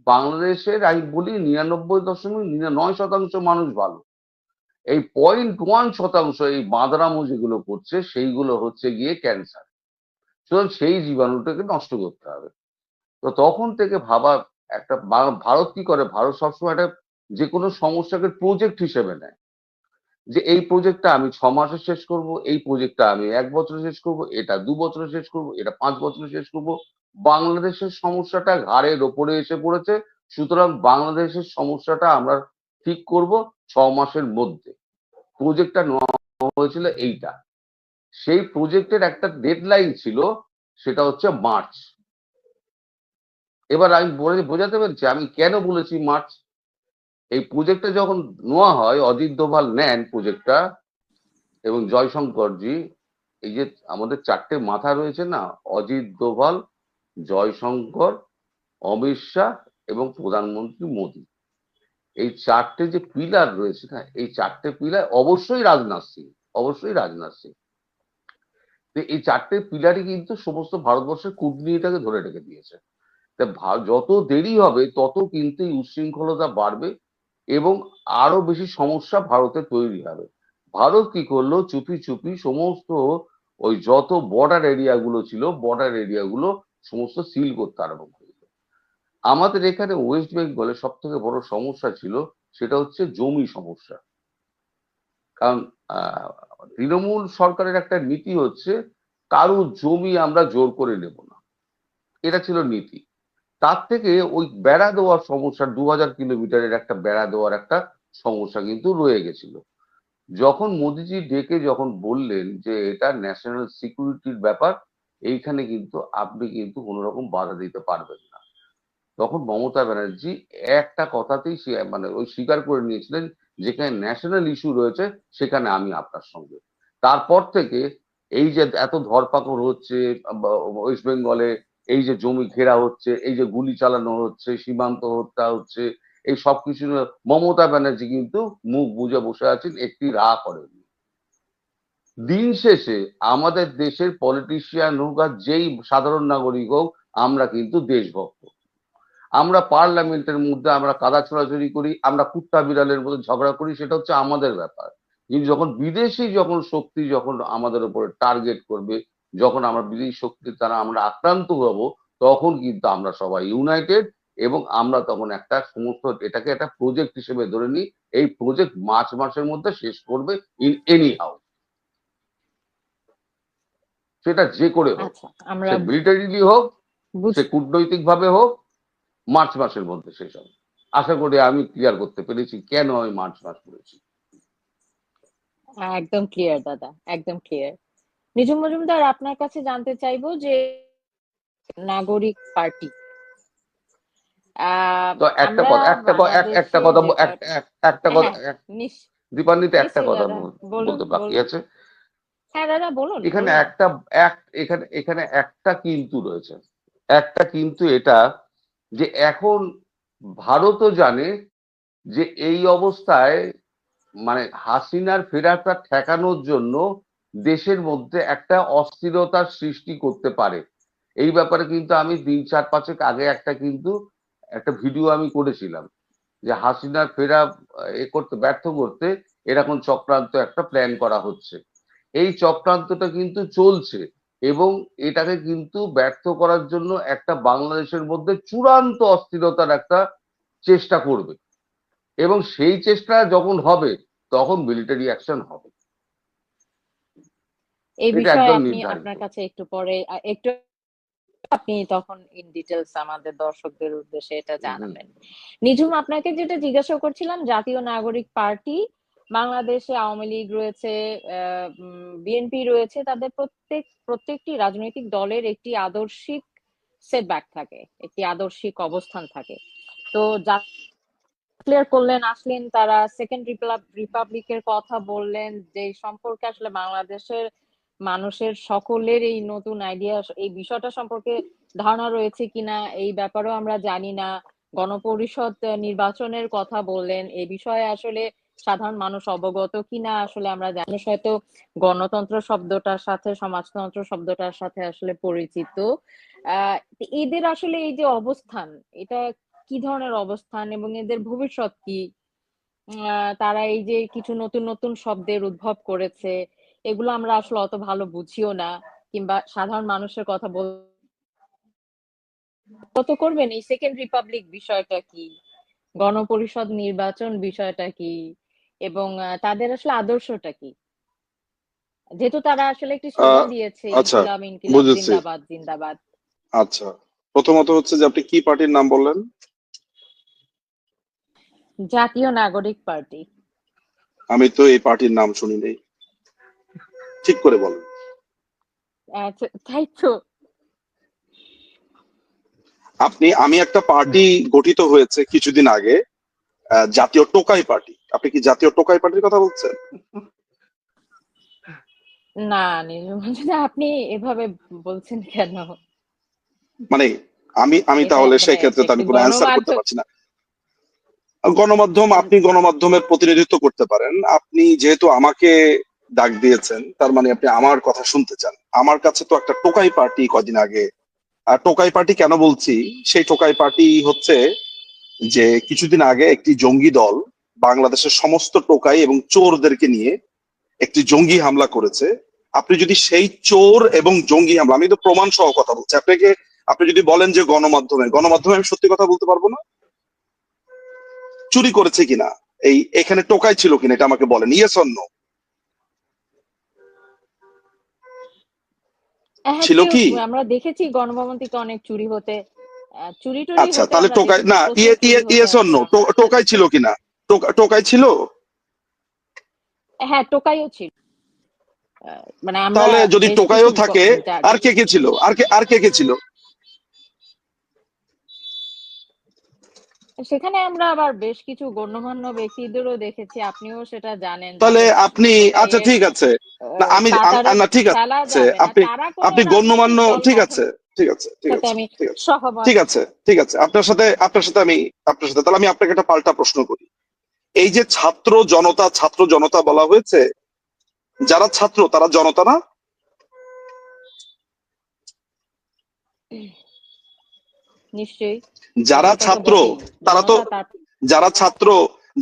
বাংলাদেশের আমি বলি 99.9% মানুষ ভালো। এই 0.1% এই বাঁদরামো যেগুলো করছে সেইগুলো হচ্ছে গিয়ে ক্যান্সার। সুতরাং সেই জীবাণুটাকে নষ্ট করতে হবে। তো তখন থেকে ভাবা একটা ভারত কি করে, ভারত সবসময় একটা যে কোনো সমস্যাকে প্রজেক্ট হিসেবে নেয়, যে এই প্রজেক্টটা আমি 6 মাসে শেষ করব, এই প্রজেক্টটা আমি 1 বছরে শেষ করব, এটা 2 বছরে শেষ করব, এটা 5 বছরে শেষ করব। বাংলাদেশের সমস্যাটা ঘাড়ের ওপরে এসে পড়েছে, সুতরাং বাংলাদেশের সমস্যাটা আমরা ঠিক করব 6 মাসের মধ্যে। প্রজেক্টটা নেওয়া হয়েছিল এইটা। সেই প্রজেক্টের একটা ডেডলাইন ছিল, সেটা হচ্ছে মার্চ। এবার আমি বোঝাতে পেরেছি আমি কেন বলেছি মার্চ। এই প্রজেক্টটা যখন নেওয়া হয়, অজিত দোভাল নেন প্রজেক্টটা, এবং জয়শঙ্করজি, এই যে আমাদের 4টে মাথা রয়েছে না, অজিত দোভাল, জয়শঙ্কর, অমিত শাহ এবং প্রধানমন্ত্রী মোদী, এই 4টে যে পিলার রয়েছে না, এই 4টে পিলার অবশ্যই রাজনাথ সিং, অবশ্যই রাজনাথ সিং। তো এই 4টে পিলারই কিন্তু সমস্ত ভারতবর্ষের কূটনীতিটাকে ধরে রেখে দিয়েছে। যত দেরি হবে তত কিন্তু এই উচ্ছৃঙ্খলতা বাড়বে এবং আরো বেশি সমস্যা ভারতে তৈরি হবে। ভারত কি করলো, চুপি চুপি সমস্ত ওই যত বর্ডার এরিয়া গুলো ছিল, বর্ডার এরিয়া গুলো সমস্ত সিল করতে আরম্ভ করলো। আমাদের এখানে ওয়েস্ট বেঙ্গলে সব থেকে বড় সমস্যা ছিল, সেটা হচ্ছে জমি সমস্যা। কারণ আহ তৃণমূল সরকারের একটা নীতি হচ্ছে, কারো জমি আমরা জোর করে নেব না, এটা ছিল নীতি। তার থেকে ওই বেড়া দেওয়ার সমস্যা, 2000 কিলোমিটারের একটা বেড়া দেওয়ার একটা সমস্যা কিন্তু রয়ে গেছিল। যখন মোদিজি ডেকে যখন বললেন যে এটা ন্যাশনাল সিকিউরিটির ব্যাপার, এইখানে কিন্তু আপনি কিন্তু কোনো রকম বাধা দিতে পারবেন না, তখন মমতা ব্যানার্জি একটা কথাতেই মানে ওই স্বীকার করে নিয়েছিলেন, যেখানে ন্যাশনাল ইস্যু রয়েছে সেখানে আমি আপনার সঙ্গে। তারপর থেকে এই যে এত ধরপাকড় হচ্ছে ওয়েস্ট বেঙ্গলে, এই যে জমি ঘেরা হচ্ছে, এই যে গুলি চালানো হচ্ছে, সীমান্ত হত্যা হচ্ছে, এই সবকিছু মমতা ব্যানার্জি কিন্তু মুখ বুজে বসে আছেন, একটি রা করেননি। দিন শেষে আমাদের দেশের পলিটিশিয়ান হোক আর যেই সাধারণ নাগরিক হোক, আমরা কিন্তু দেশভক্ত। আমরা পার্লামেন্টের মধ্যে আমরা কাদা ছোড়াছুড়ি করি, আমরা কুত্তা বিড়ালের মধ্যে ঝগড়া করি, সেটা হচ্ছে আমাদের ব্যাপার। কিন্তু যখন বিদেশি যখন শক্তি যখন আমাদের উপরে টার্গেট করবে, যখন আমরা বিদেশি শক্তির দ্বারা আমরা আক্রান্ত হব, তখন কিন্তু আমরা সবাই ইউনাইটেড, এবং আমরা তখন একটা সমস্ত এটাকে একটা প্রজেক্ট হিসেবে ধরে নিই। এই প্রজেক্ট মার্চ মাসের মধ্যে শেষ করবে ইন এনি হাউ, সেটা যে করে হোক, আচ্ছা, আমরা সে মিলিটারিলি হোক, সে বুঝ কূটনৈতিক ভাবে হোক, মার্চ মাসের মধ্যে শেষ হবে। আশা করি আমি ক্লিয়ার করতে পেরেছি কেন আমি মার্চ মাস করেছি। একদম ক্লিয়ার দাদা, একদম ক্লিয়ার। নিজুম মজুমদার, আপনার কাছে জানতে চাইবো যে নাগরিক পার্টি, তো একটা আমরা কথা একটা একটা বাংলাদেশে কথা যে পার্টি, একটা কথা হ্যাঁ দীপান্বিতা, একটা নিশ্চয়ই কথা দাদা, বলুন বলতে বাকি বলুন। আছে। হ্যাঁ দাদা, বলুন এখানে বলুন। এখানে একটা কিন্তু রয়েছে, একটা কিন্তু, এটা যে এখন ভারতও জানে যে এই অবস্থায় মানে হাসিনার ফেরাটা ঠেকানোর জন্য দেশের মধ্যে একটা অস্থিরতার সৃষ্টি করতে পারে। এই ব্যাপারে কিন্তু আমি 3-4-5 আগে একটা ভিডিও আমি করেছিলাম, যে হাসিনার ফেরা করতে ব্যর্থ করতে এরকম চক্রান্ত একটা প্ল্যান করা হচ্ছে। এই চক্রান্তটা কিন্তু চলছে, এবং এটাকে কিন্তু ব্যর্থ করার জন্য একটা বাংলাদেশের মধ্যে চূড়ান্ত অস্থিরতার একটা চেষ্টা করবে। এবং সেই চেষ্টা যখন হবে তখন মিলিটারি অ্যাকশন হবে, এই এটা বিষয়ে একদম আপনি নির্ধারিত। আপনার কাছে একটু পরে একটু আপনি তখন ইন ডিটেলস আমাদের দর্শকদের উদ্দেশ্যে এটা জানাবেন। নিঝুম, আপনাকে যেটা জিজ্ঞাসা করছিলাম, জাতীয় নাগরিক পার্টি, বাংলাদেশে আওয়ামী লীগ রয়েছে, বিএনপি রয়েছে, তাদের প্রত্যেকটি রাজনৈতিক দলের একটি আদর্শিক সেটব্যাক থাকে, একটি আদর্শিক অবস্থান থাকে। তো ক্লিয়ার করলেন, আসলেন, তারা সেকেন্ড রিপাবলিকের কথা বললেন, যে সম্পর্কে আসলে বাংলাদেশের মানুষের সকলের এই নতুন আইডিয়া, এই বিষয়টা সম্পর্কে ধারণা রয়েছে কিনা এই ব্যাপারেও আমরা জানি না। গণপরিষদ নির্বাচনের কথা বললেন, এই বিষয়ে আসলে সাধারণ মানুষ অবগত কিনা আসলে আমরা জানি। মানুষ হয়তো গণতন্ত্র শব্দটার সাথে, সমাজতন্ত্র শব্দটার সাথে আসলে পরিচিত। এদের আসলে এই যে অবস্থান, এটা কি ধরনের অবস্থান এবং এদের ভবিষ্যৎ কি? তারা এই যে কিছু নতুন নতুন শব্দের উদ্ভব করেছে, এগুলো আমরা আসলে অত ভালো বুঝিও না, কিংবা সাধারণ মানুষের কথা কত করবেন এই সেকেন্ড রিপাবলিক বিষয়টা কি, গণপরিষদ নির্বাচন বিষয়টা কি, এবং তাদের আসলে আদর্শটা কি, যেহেতু তারা আসলে একটি আহ, স্লোগান দিয়েছে, আচ্ছা, ইনকিলাব ইনকিলাব বুঝেছি। জিন্দাবাদ জিন্দাবাদ। আচ্ছা, প্রথমত হচ্ছে যে আপনি কি পার্টির নাম বললেন? জাতীয় নাগরিক পার্টি। আমি তো এই পার্টির নাম শুনি নাই, ঠিক করে বলেন। আচ্ছা, তাই তো। আমি একটা পার্টি গঠিত হয়েছে কিছুদিন আগে, জাতীয় টোকাই পার্টি। আপনি কি জাতীয় টোকাই পার্টির কথা বলছেন? না, আপনি এভাবে বলছেন কেন? মানে আমি আমি এটা তাহলে মানে সেই ক্ষেত্রে তো একটু আমি কোনো অ্যান্সার করতে গণমাধ্যম। পারছি না। গণমাধ্যম, আপনি গণমাধ্যমের প্রতিনিধিত্ব করতে পারেন। আপনি যেহেতু আমাকে ডাক দিয়েছেন, তার মানে আপনি আমার কথা শুনতে চান। আমার কাছে তো একটা টোকাই পার্টি কদিন আগে, আর টোকাই পার্টি কেন বলছি, সেই টোকাই পার্টি হচ্ছে যে কিছুদিন আগে একটি জঙ্গি দল বাংলাদেশের সমস্ত টোকাই এবং চোরদেরকে নিয়ে একটি জঙ্গি হামলা করেছে। আপনি যদি সেই চোর এবং জঙ্গি হামলা, আমি তো প্রমাণ সহ কথা বলছি আপনাকে, আপনি যদি বলেন যে গণমাধ্যমে আমি সত্যি কথা বলতে পারবো না। চুরি করেছে কিনা, এখানে টোকাই ছিল কিনা, এটা আমাকে বলেন, ইয়েস অর নো। হ্যাঁ, ছিল কি? আমরা দেখেছি গণভবন থেকে অনেক চুরি হতে, চুরি টুরি আচ্ছা, হতে তাহলে আমরা টোকাই দেখেছি, না, প্রচুর চুরি হতে ইয়েস অর নো, আমরা। টোকাই ছিল কিনা? টোকাই ছিল। হ্যাঁ, টোকাইও ছিল। মানে আমরা তাহলে যদি বেশ কিছু টোকাইও থাকে, আর কে কে ছিল? আর কে ছিল? সেখানে আমরা আবার বেশ কিছু গণ্যমান্য ব্যক্তিদেরও দেখেছি, আপনিও সেটা জানেন, তাহলে যাদের আপনি, আচ্ছা টোকাইয়ের ঠিক আছে, না কাতারে না ঠিক ফেলা আছে, যাবে না, আপনি তারা কোনো আপনি রাজনৈতিক গণ্যমান্য, দল ঠিক আছে, গঠনের ঠিক আছে, ঠিক সাথে আছে, আমি ঠিক আছে, সহমত। ঠিক আছে, ঠিক আছে, আপনার সাথে তাহলে আমি আপনাকে একটা পাল্টা প্রশ্ন করি। এই যে ছাত্র জনতা বলা হয়েছে, যারা ছাত্র তারা জনতা না? নিশ্চয়ই। যারা জনতা তো ছাত্র বটেই। তারা তো, জনতা তার যারা ছাত্র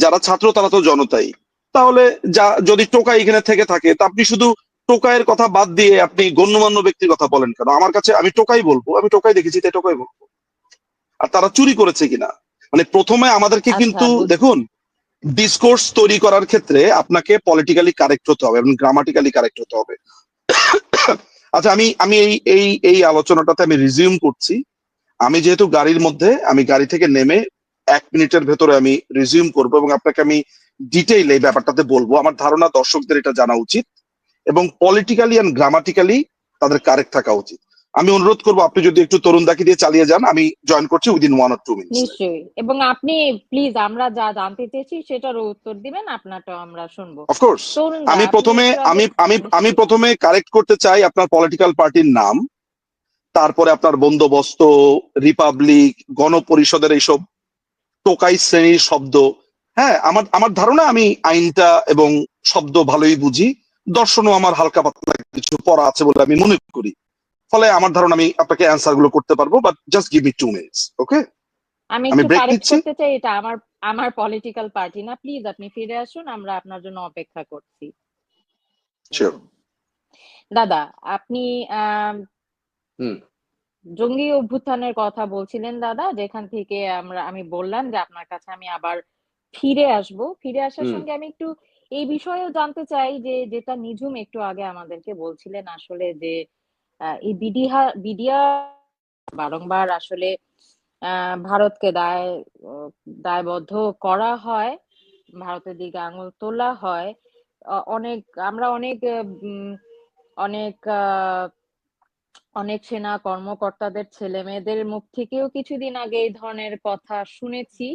যারা ছাত্র তারা তো জনতাই। তাহলে যদি টোকাই এখানে থেকে থাকে, তা আপনি শুধু টোকাইয়ের কথা বাদ দিয়ে আপনি গণ্যমান্য ব্যক্তির কথা বলেন কেন? আমার কাছে, আমি টোকাই বলবো, আমি টোকাই দেখেছি তাই টোকাই বলবো। আর তারা চুরি করেছে কিনা, মানে প্রথমে আমাদেরকে আচ্ছা কিন্তু দেখুন, ডিসকোর্স তৈরি করার ক্ষেত্রে আপনাকে পলিটিক্যালি কারেক্ট হতে হবে এবং গ্রামাটিক্যালি কারেক্ট হতে হবে। আচ্ছা, আমি এই আলোচনাটাতে আমি রিজিউম করছি। আমি যেহেতু গাড়ির মধ্যে, আমি গাড়ি থেকে নেমে 1 মিনিটের ভেতরে আমি রিজিউম করব এবং আপনাকে আমি ডিটেইল এই ব্যাপারটাতে বলবো। আমার ধারণা দর্শকদের এটা জানা উচিত এবং পলিটিক্যালি এন্ড গ্রামাটিক্যালি তাদের কারেক্ট থাকা উচিত। আমি অনুরোধ করবো আপনি যদি একটু তরুণ দাকে দিয়ে চালিয়ে যান, আমি জয়েন করছি উইদিন 1 or 2 মিনিটস। নিশ্চয়ই, এবং আপনি প্লিজ আমরা যা জানতে চেয়েছি সেটারও উত্তর দিবেন, আপনারটাও আমরা শুনবো। অফকোর্স। তরুণ দা, আমি আপনি প্রথমে একটু আগে আমি প্রথমে কারেক্ট করতে চাই আপনার পলিটিক্যাল পার্টির নাম, তারপরে আপনার বন্দোবস্ত, রিপাবলিক, গণপরিষদের এইসব টোকাই শ্রেণীর শব্দ। হ্যাঁ, আমার আমার ধারণা আমি আইনটা এবং শব্দ ভালোই বুঝি, দর্শনও আমার হালকা পাতলা কিছু পড়া আছে বলে আমি মনে করি। ফলে আমার ধারণা আমি আপনাকে অ্যান্সার গুলো করতে পারবো, but just give me 2 minutes, okay? আমি আমি একটু ব্রেক কারেক্ট নিচ্ছি। করতে চাই, এটা আমার আমার পলিটিক্যাল পার্টি না, প্লিজ আপনি ফিরে আসুন, আমরা আপনার জন্য অপেক্ষা করছি। শিওর। দাদা, আপনি হুম। জঙ্গি অভ্যুত্থানের কথা বলছিলেন দাদা, যেখান থেকে আমি বললাম যে আপনার কাছে আমি আবার ফিরে আসার হুম সঙ্গে আমি একটু এই বিষয়েও জানতে চাই যে যেটা নিঝুম একটু আগে আমাদেরকে বলছিলেন আসলে যে এই বিডিআর বারংবার আসলে ভারতকে দায়বদ্ধ করা হয়, ভারতের দিকে আঙুল তোলা হয়। অনেক আমরা অনেক অনেক অনেক সেনা কর্মকর্তাদের ছেলেমেয়েদের মুখ থেকেও কিছুদিন আগে এই ধরনের কথা শুনেছি।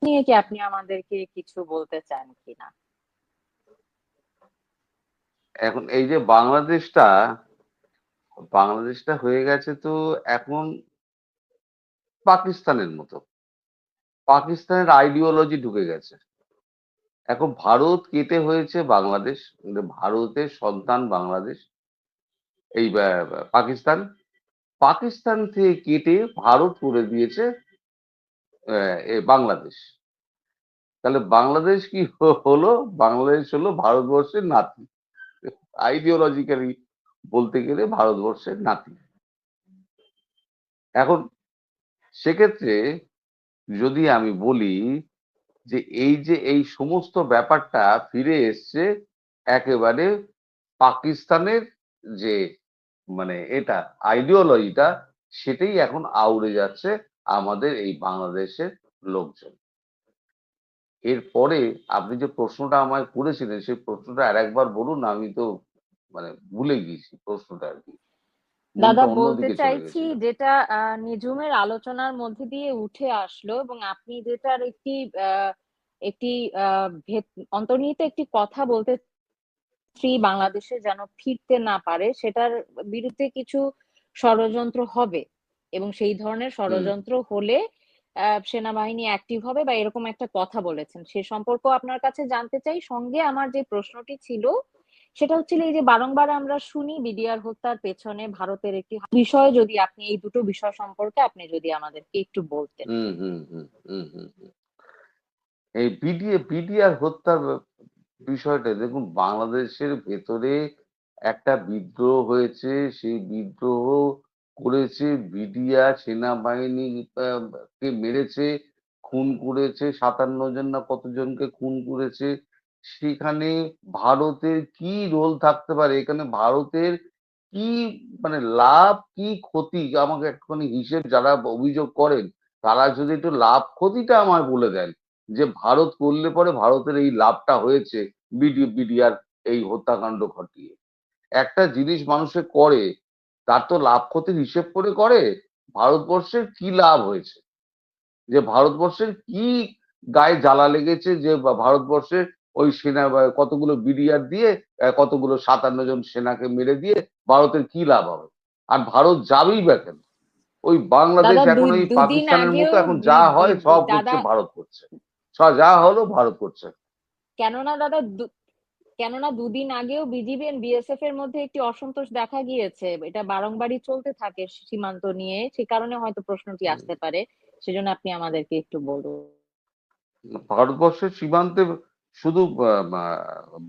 নিয়ে কি আপনি আমাদেরকে কিছু বলতে চান কিনা? এখন এই যে বাংলাদেশটা হয়ে গেছে তো এখন পাকিস্তানের মতো। পাকিস্তানের আইডিওলজি ঢুকে গেছে। এখন ভারত কেটে হয়েছে বাংলাদেশ, মানে ভারতের সন্তান বাংলাদেশ, এই পাকিস্তান। পাকিস্তান থেকে কেটে ভারত করে দিয়েছে বাংলাদেশ। তাহলে বাংলাদেশ কি হলো? বাংলাদেশ হলো ভারতবর্ষের নাতি। আইডিওলজিক্যালি বলতে গেলে ভারতবর্ষের নাতি। এখন সেক্ষেত্রে যদি আমি বলি যে এই সমস্ত ব্যাপারটা ফিরে এসছে একেবারে পাকিস্তানের যে মানে এটা আইডিওলজিটা, সেটাই এখন আউড়ে যাচ্ছে আমাদের এই বাংলাদেশের লোকজন। এরপরে আপনি যে প্রশ্নটা আমায় করেছিলেন সেই প্রশ্নটা আরেকবার বলুন, আমি তো মানে ভুলে গিয়েছি প্রশ্নটা আর কি, দাদা মনটা বলতে অন্যদিকে চলে চাইছি গেছিল। যেটা নিঝুমের আলোচনার মধ্যে দিয়ে উঠে আসলো এবং আপনি যেটার একটি অন্তর্নিহিত একটি কথা বলতে বাংলাদেশে যেন ফিরতে না পারে সেটার বিরুদ্ধে কিছু ষড়যন্ত্র হবে এবং সেই ধরনের হুম ষড়যন্ত্র হলে সেনাবাহিনী অ্যাক্টিভ হবে বা এরকম একটা কথা বলেছেন। সে সম্পর্ক আপনার কাছে জানতে চাই। সঙ্গে আমার যে প্রশ্নটি ছিল সেটা হচ্ছিল এই যে বারংবার আমরা শুনি বিডিআর হত্যার পেছনে ভারতের একটি বিষয়, যদি আপনি এই দুটো বিষয় সম্পর্কে আপনি যদি আমাদেরকে একটু বলতেন। হুম হুম হুম হুম হুম হুম। এই বিডিআর হত্যার বিষয়টা দেখুন, বাংলাদেশের ভেতরে একটা বিদ্রোহ হয়েছে। সেই বিদ্রোহ করেছে বিডিআর, সেনাবাহিনী কে মেরেছে, খুন করেছে, ৫৭ জন না কতজনকে খুন করেছে। সেখানে ভারতের কি রোল থাকতে পারে? এখানে ভারতের কি মানে লাভ কি ক্ষতি? আমাকে একটুখানি হিসেব, যারা অভিযোগ করেন তারা যদি একটু লাভ ক্ষতিটা আমায় বলে দেন, যে ভারত করলে পরে ভারতের এই লাভটা হয়েছে বিডিআর এই হত্যাকাণ্ড ঘটিয়ে। একটা জিনিস মানুষে করে, তার তো লাভ ক্ষতির হিসেব করে করে। ভারতবর্ষের কি লাভ হয়েছে, যে ভারতবর্ষের কি গায়ে জ্বালা লেগেছে, যে ভারতবর্ষের ওই সেনা কতগুলো বিডিআর দিয়ে কতগুলো ৫৭ জন সেনাকে মেরে দিয়ে ভারতের কি লাভ হবে? আর ভারত যাবেই বা কেন? ওই বাংলাদেশ দাদা এখন ওই দুদিন পাকিস্তানের আগেও মতো এখন যা হয় সব করছে দাদা ভারত করছে। যা হলো ভারত করছে। কেননা দাদা কেননা দুদিন আগেও বিজিবি এন্ড বিএসএফ এর মধ্যে একটি অসন্তোষ দেখা গিয়েছে, এটা বারংবারই চলতে থাকে সীমান্ত নিয়ে, সে কারণে হয়তো প্রশ্নটি আসতে পারে, সেজন্য আপনি আমাদেরকে একটু বলুন। ভারতবর্ষের সীমান্তে শুধু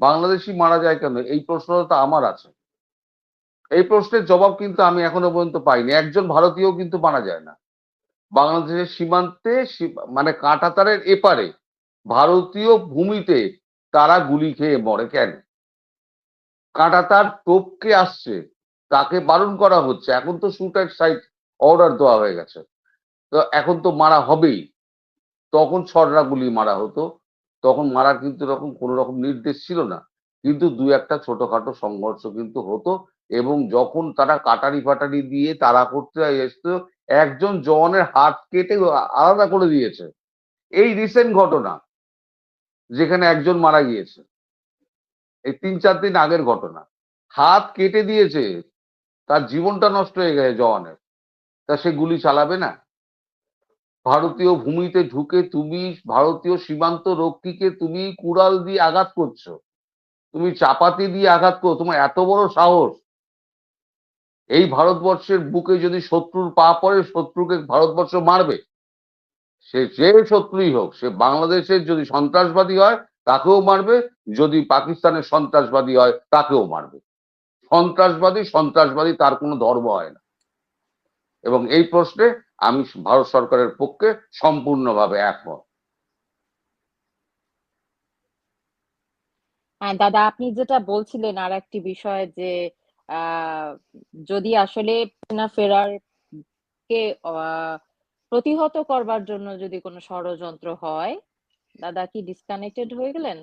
বাংলাদেশি মারা যায় কেন, এই প্রশ্নটা তো আমার আছে। এই প্রশ্নের জবাব কিন্তু আমি এখনো পর্যন্ত পাইনি। একজন ভারতীয় কিন্তু মারা যায় না বাংলাদেশের সীমান্তে। মানে কাঁটাতারের এপারে ভারতীয় ভূমিতে তারা গুলি খেয়ে মরে কেন? কাঁটাতার টপকে আসছে, তাকে বারণ করা হচ্ছে। এখন তো শুট অ্যাট সাইট অর্ডার দেওয়া হয়ে গেছে, তো এখন তো মারা হবেই। তখন ছড়রা গুলি মারা হতো, তখন মারার কিন্তু এরকম কোনো রকম নির্দেশ ছিল না। কিন্তু দু একটা ছোটখাটো সংঘর্ষ কিন্তু হতো। এবং যখন তারা কাটারি ফাটারি দিয়ে তাড়া করতে এসতো, একজন জওয়ানের হাত কেটে আলাদা করে দিয়েছে। এই রিসেন্ট ঘটনা, যেখানে একজন মারা গিয়েছে, এই ৩-৪ দিন আগের ঘটনা। হাত কেটে দিয়েছে, তার জীবনটা নষ্ট হয়ে গেছে জওয়ানের। তা সে গুলি চালাবে না? ভারতীয় ভূমিতে ঢুকে তুমি ভারতীয় সীমান্ত রক্ষীকে তুমি কুড়াল দিয়ে আঘাত করছো, তুমি চাপাতি দিয়ে আঘাত করো, তোমার এত বড় সাহস! এই ভারতবর্ষের বুকে যদি শত্রুর পা পড়ে, শত্রুকে ভারতবর্ষ মারবে। সে যে শত্রুই হোক, সে বাংলাদেশের যদি সন্ত্রাসবাদী হয় তাকেও মারবে, যদি পাকিস্তানের সন্ত্রাসবাদী হয় তাকেও মারবে। সন্ত্রাসবাদী সন্ত্রাসবাদী, তার কোনো ধর্ম হয় না। এবং এই প্রশ্নে আমি ভারত সরকারের পক্ষে সম্পূর্ণভাবে একমত। হ্যাঁ দাদা, আপনি যেটা বলছিলেন আর একটি বিষয় যে আহ, যদি আসলে না ফেরার কে প্রতিহত করবার জন্য যদি কোনো ষড়যন্ত্র হয়, দাদা কি ডিসকানেক্টেড হয়ে গেলেন?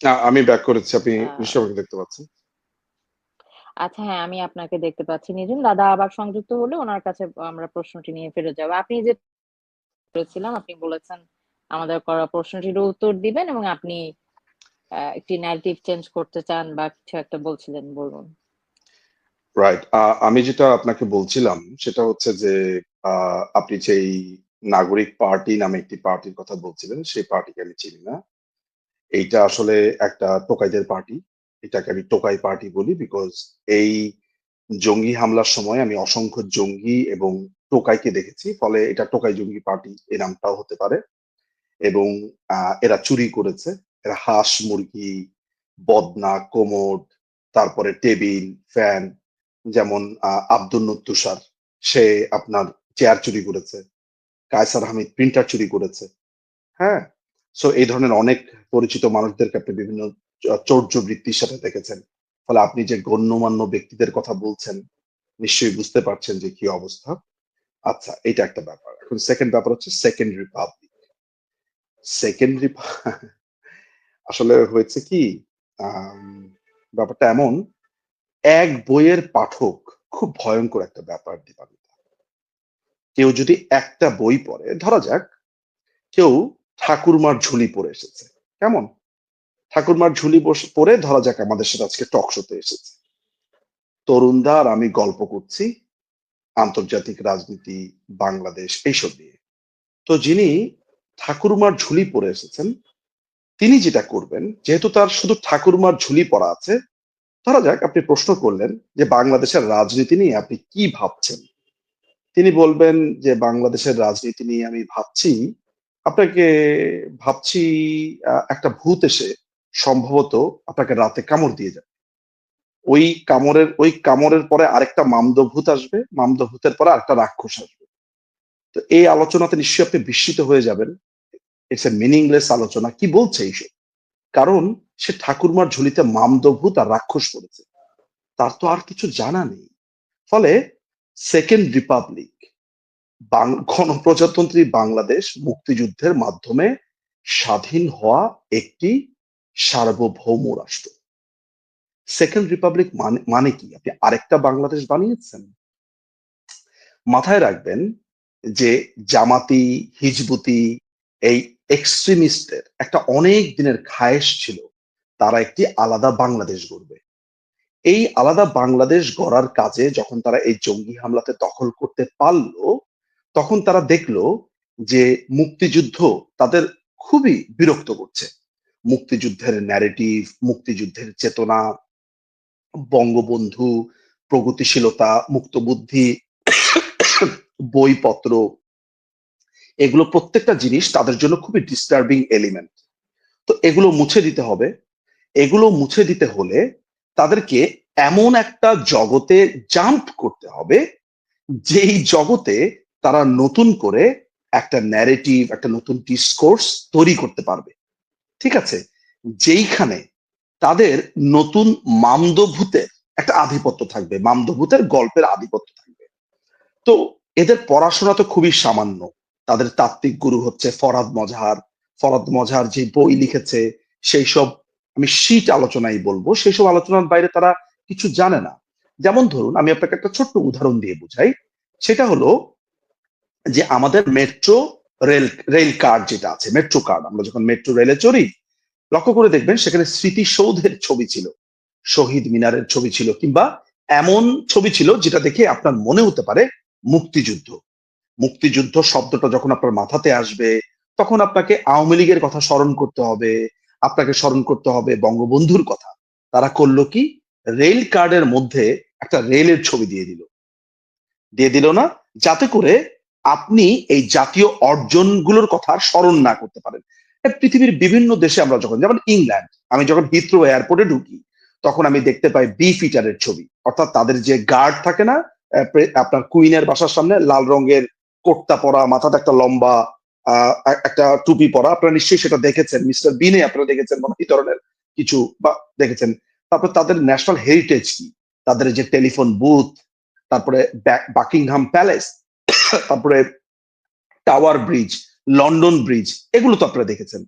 না, আমি ব্যাক করেছি, আপনি আহ, নিশ্চয়ই আমাকে দেখতে পাচ্ছেন। আচ্ছা, হ্যাঁ আমি আপনাকে দেখতে পাচ্ছি নিজুম দাদা। আবার সংযুক্ত হলে ওনার কাছে আমরা প্রশ্নটি নিয়ে ফেরত যাবো। আপনি যে করেছিলাম, আপনি বলেছেন আমাদের করা প্রশ্নটির উত্তর দিবেন, এবং আপনি একটি ন্যারেটিভ চেঞ্জ করতে চান বা কিছু একটা বলছিলেন, বলুন। রাইট, আমি যেটা আপনাকে বলছিলাম সেটা হচ্ছে যে আপনি যেই নাগরিক পার্টি নামে একটি পার্টির কথা বলছিলেন, সেই পার্টিকে আমি চিনি না। এইটা আসলে একটা টোকাইদের পার্টি। এটাকে আমি টোকাই পার্টি বলি, বিকজ এই জঙ্গি হামলার সময় আমি অসংখ্য জঙ্গি এবং টোকাইকে দেখেছি, ফলে এটা টোকাই জঙ্গি পার্টি এই নামটাও হতে পারে। এবং এরা চুরি করেছে, এরা হাঁস মুরগি, বদনা, কোমোড, তারপরে টেবিল, ফ্যান, যেমন আব্দুল তুষার, সে আপনার চেয়ার চুরি করেছে, কায়সার হামিদ প্রিন্টার চুরি করেছে। হ্যাঁ, সো এই ধরনের অনেক পরিচিত মানুষদেরকে আপনি বিভিন্ন চৌর্য বৃত্তির সাথে দেখেছেন। ফলে আপনি যে গণ্যমান্য ব্যক্তিদের কথা বলছেন, নিশ্চয়ই বুঝতে পারছেন যে কি অবস্থা। আচ্ছা, এটা একটা ব্যাপার। এখন সেকেন্ড ব্যাপার হচ্ছে সেকেন্ড রিপাবলিক। সেকেন্ড আসলে হয়েছে কি, আম, ব্যাপারটা এমন, এক বইয়ের পাঠক খুব ভয়ঙ্কর একটা ব্যাপার দীপান্বিতা। কেউ যদি একটা বই পড়ে, ধরা যাক কেউ ঠাকুরমার ঝুলি পড়ে এসেছে, কেমন, ঠাকুরমার ঝুলি পড়ে ধরা যাক আমাদের সাথে আজকে টক শোতে এসেছে। তরুণদা আর আমি গল্প করছি আন্তর্জাতিক রাজনীতি, বাংলাদেশ, এইসব নিয়ে। তো যিনি ঠাকুরমার ঝুলি পরে এসেছেন, তিনি যেটা করবেন, যেহেতু তার শুধু ঠাকুরমার ঝুলি পরা আছে, ধরা যাক আপনি প্রশ্ন করলেন যে বাংলাদেশের রাজনীতি নিয়ে আপনি কি ভাবছেন, তিনি বলবেন যে বাংলাদেশের রাজনীতি নিয়ে আমি ভাবছি, আপনাকে ভাবছি একটা ভূত এসে সম্ভবত আপনাকে রাতে কামড় দিয়ে যাবে। ওই কামড়ের পরে আরেকটা মামদভূত আসবে, মামদভূতের পরে আরেকটা রাক্ষস আসবে। তো এই আলোচনাতে নিশ্চয়ই আপনি বিস্মিত হয়ে যাবেন। ইটস এ মিনিংলেস আলোচনা, কি বলছে এইসব? কারণ সে ঠাকুরমার ঝুলিতে মামদভূত আর রাক্ষস পড়েছে, তার তো আর কিছু জানা নেই। ফলে সেকেন্ড রিপাবলিক, গণপ্রজাতন্ত্রী বাংলাদেশ মুক্তিযুদ্ধের মাধ্যমে স্বাধীন হওয়া একটি সার্বভৌম রাষ্ট্র। সেকেন্ড রিপাবলিক মানে মানে কি? আপনি আরেকটা বাংলাদেশ বানিয়েছেন। মাথায় রাখবেন যে জামাতি, হিজবুতি, এই এক্সট্রিমিস্টের একটা অনেক দিনের খায়েশ ছিল তারা একটি আলাদা বাংলাদেশ গড়বে। এই আলাদা বাংলাদেশ গড়ার কাজে যখন তারা এই জঙ্গি হামলাতে দখল করতে পারলো, তখন তারা দেখলো যে মুক্তিযুদ্ধ তাদের খুবই বিরক্ত করছে। মুক্তিযুদ্ধের ন্যারেটিভ, মুক্তিযুদ্ধের চেতনা, বঙ্গবন্ধু, প্রগতিশীলতা, মুক্তবুদ্ধি, বইপত্র, এগুলো প্রত্যেকটা জিনিস তাদের জন্য খুবই ডিস্টার্বিং এলিমেন্ট। তো এগুলো মুছে দিতে হবে। এগুলো মুছে দিতে হলে তাদেরকে এমন একটা জগতে জাম্প করতে হবে, যেই জগতে তারা নতুন করে একটা ন্যারেটিভ, একটা নতুন ডিসকোর্স তৈরি করতে পারবে। ঠিক আছে, যেইখানে তাদের নতুন মামদভূতের একটা আধিপত্য থাকবে, মামদভূতের গল্পের আধিপত্য থাকবে। তো এদের পড়াশোনা তো খুবই সামান্য। তাদের তাত্ত্বিক গুরু হচ্ছে ফরহাদ মজহার। ফরহাদ মজহার যে বই লিখেছে, সেই সব আমি শীট আলোচনায় বলবো, সেই সব আলোচনার বাইরে তারা কিছু জানে না। যেমন ধরুন, আমি আপনাকে একটা ছোট্ট উদাহরণ দিয়ে বুঝাই। সেটা হলো যে আমাদের মেট্রো রেল রেল কার্ড যেটা আছে, মেট্রো কার্ড, আমরা যখন মেট্রো রেলে চড়ি, লক্ষ্য করে দেখবেন সেখানে স্মৃতিসৌধের ছবি ছিল, শহীদ মিনারের ছবি ছিল, কিংবা এমন ছবি ছিল যেটা দেখে আপনার মনে হতে পারে মুক্তিযুদ্ধ। মুক্তিযুদ্ধ শব্দটা যখন আপনার মাথাতে আসবে, তখন আপনাকে আওয়ামী লীগের কথা স্মরণ করতে হবে, আপনাকে স্মরণ করতে হবে বঙ্গবন্ধুর কথা। তারা করলো কি, রেল কার্ডের মধ্যে একটা রেলের ছবি দিয়ে দিল না, যাতে করে আপনি এই জাতীয় অর্জনগুলোর কথা স্মরণ না করতে পারেন। পৃথিবীর বিভিন্ন দেশে আমরা যখন, যেমন ইংল্যান্ড, আমি যখন হিথ্রো এয়ারপোর্টে ঢুকি, তখন আমি দেখতে পাই বি ফিটারের ছবি, অর্থাৎ তাদের যে গার্ড থাকে না, আপনার কুইনের বাসার সামনে লাল রঙের কোটটা পরা, মাথাতে একটা লম্বা একটা টুপি পরা, আপনারা নিশ্চয়ই সেটা দেখেছেন, মিস্টার বিনে আপনারা দেখেছেন মানে এই ধরনের কিছু বা দেখেছেন। তারপর তাদের ন্যাশনাল হেরিটেজ কি, তাদের যে টেলিফোন বুথ, তারপরে বাকিংহাম প্যালেস, তারপরে টাওয়ার ব্রিজ, লন্ডন ব্রিজ, এগুলো তো আপনারা দেখেছেন।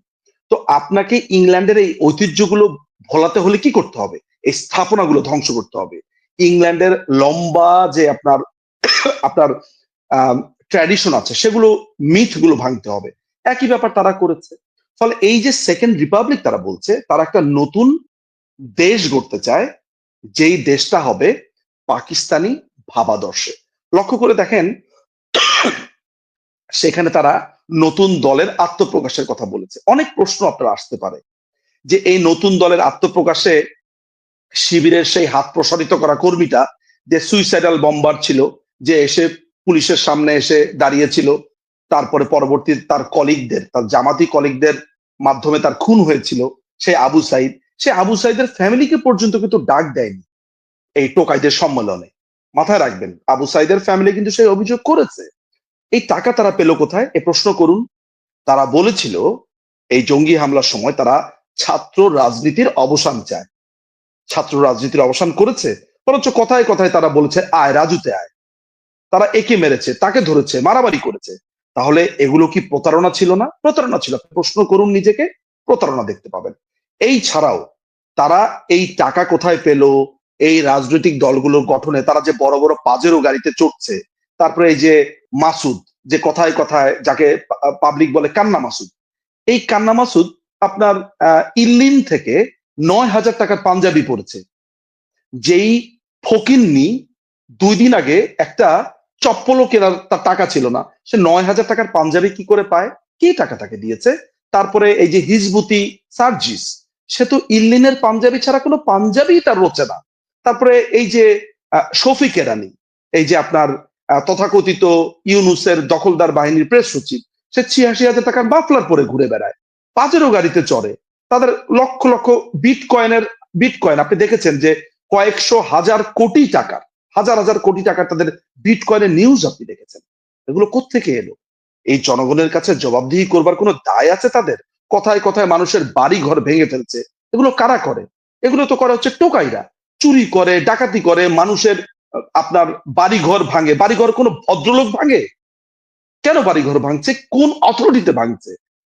তো আপনাকে ইংল্যান্ডের এই ঐতিহ্যগুলো ভোলাতে হলে কি করতে হবে? এই স্থাপনাগুলো ধ্বংস করতে হবে। ইংল্যান্ডের লম্বা যে আপনার আপনার ট্র্যাডিশন আছে, সেগুলো মিথ গুলো ভাঙতে হবে। একই ব্যাপার তারা করেছে। ফলে এই যে সেকেন্ড রিপাবলিক তারা বলছে, তারা একটা নতুন দেশ গড়তে চায়, যেই দেশটা হবে পাকিস্তানি ভাবাদর্শে। লক্ষ্য করে দেখেন, সেখানে তারা নতুন দলের আত্মপ্রকাশের কথা বলেছে। অনেক প্রশ্ন আপনার আসতে পারে যে এই নতুন দলের আত্মপ্রকাশে শিবিরের সেই হাত প্রসারিত করা কর্মীটা যে সুইসাইডাল বম্বার ছিল, যে এসে পুলিশের সামনে এসে দাঁড়িয়েছিল, তারপরে পরবর্তী তার কলিগদের, তার জামাতি কলিগদের মাধ্যমে তার খুন হয়েছিল, সেই আবু সাইদ, সে আবু সাইদের ফ্যামিলিকে পর্যন্ত কিন্তু ডাক দেয়নি এই টোকাইদের সম্মেলনে। মাথায় রাখবেন, আবু সাইদের ফ্যামিলি কিন্তু সেই অভিযোগ করেছে। এই টাকা তারা পেল কোথায়, এ প্রশ্ন করুন। তারা বলেছিল এই জঙ্গি হামলার সময় তারা ছাত্র রাজনীতির অবসান চায়। ছাত্র রাজনীতির অবসান করেছে, বরঞ্চ কথায় কথায় তারা বলেছে আয় রাজুতে আয়। তারা একে মেরেছে, তাকে ধরেছে, মারামারি করেছে। তাহলে এগুলো কি প্রতারণা ছিল না? প্রতারণা ছিল। প্রশ্ন করুন নিজেকে, প্রতারণা দেখতে পাবেন। এই ছাড়াও তারা এই টাকা কোথায় পেল, এই রাজনৈতিক দলগুলোর গঠনে তারা যে বড় বড় পাজেরো গাড়িতে চড়ছে, তারপরে এই যে মাসুদ, যে কথায় কথায় যাকে পাবলিক বলে কান্না মাসুদ, এই কান্না মাসুদ আপনার ইল্লিন থেকে 9,000 টাকার পাঞ্জাবি পড়েছে। যেই ফকিন্নি 2 দিন আগে একটা চপ্পলও কেনার তার টাকা ছিল না, সে 9,000 টাকার পাঞ্জাবি কি করে পায়? কি টাকা তাকে দিয়েছে? তারপরে এই যে হিজবুতি সার্জিস, সে তো ইল্লিনের পাঞ্জাবি ছাড়া কোনো পাঞ্জাবি তার রোচে না। তারপরে এই যে শফিক এরানি, এই যে আপনার তথাকথিত ইউনুসের দখলদার বাহিনীর প্রেস সচিব, সে 86,000 টাকার বাফলার পরে ঘুরে বেড়ায়, পাজেরো গাড়িতে চড়ে। তাদের লক্ষ লক্ষ বিটকয়েন আপনি দেখেছেন যে কয়েকশো হাজার কোটি টাকার, হাজার হাজার কোটি টাকার তাদের বিটকয়েনের নিউজ আপনি দেখেছেন। এগুলো কোত্থেকে এলো? এই জনগণের কাছে জবাবদিহি করবার কোনো দায় আছে তাদের? কথায় কথায় মানুষের বাড়ি ঘর ভেঙে ফেলছে, এগুলো কারা করে? এগুলো তো করা হচ্ছে টোকাইরা, চুরি করে, ডাকাতি করে, মানুষের আপনার বাড়িঘর ভাঙে। বাড়িঘর কোনো ভদ্রলোক ভাঙে? কেন বাড়িঘর ভাঙছে? কোন অথরিটিতে ভাঙছে?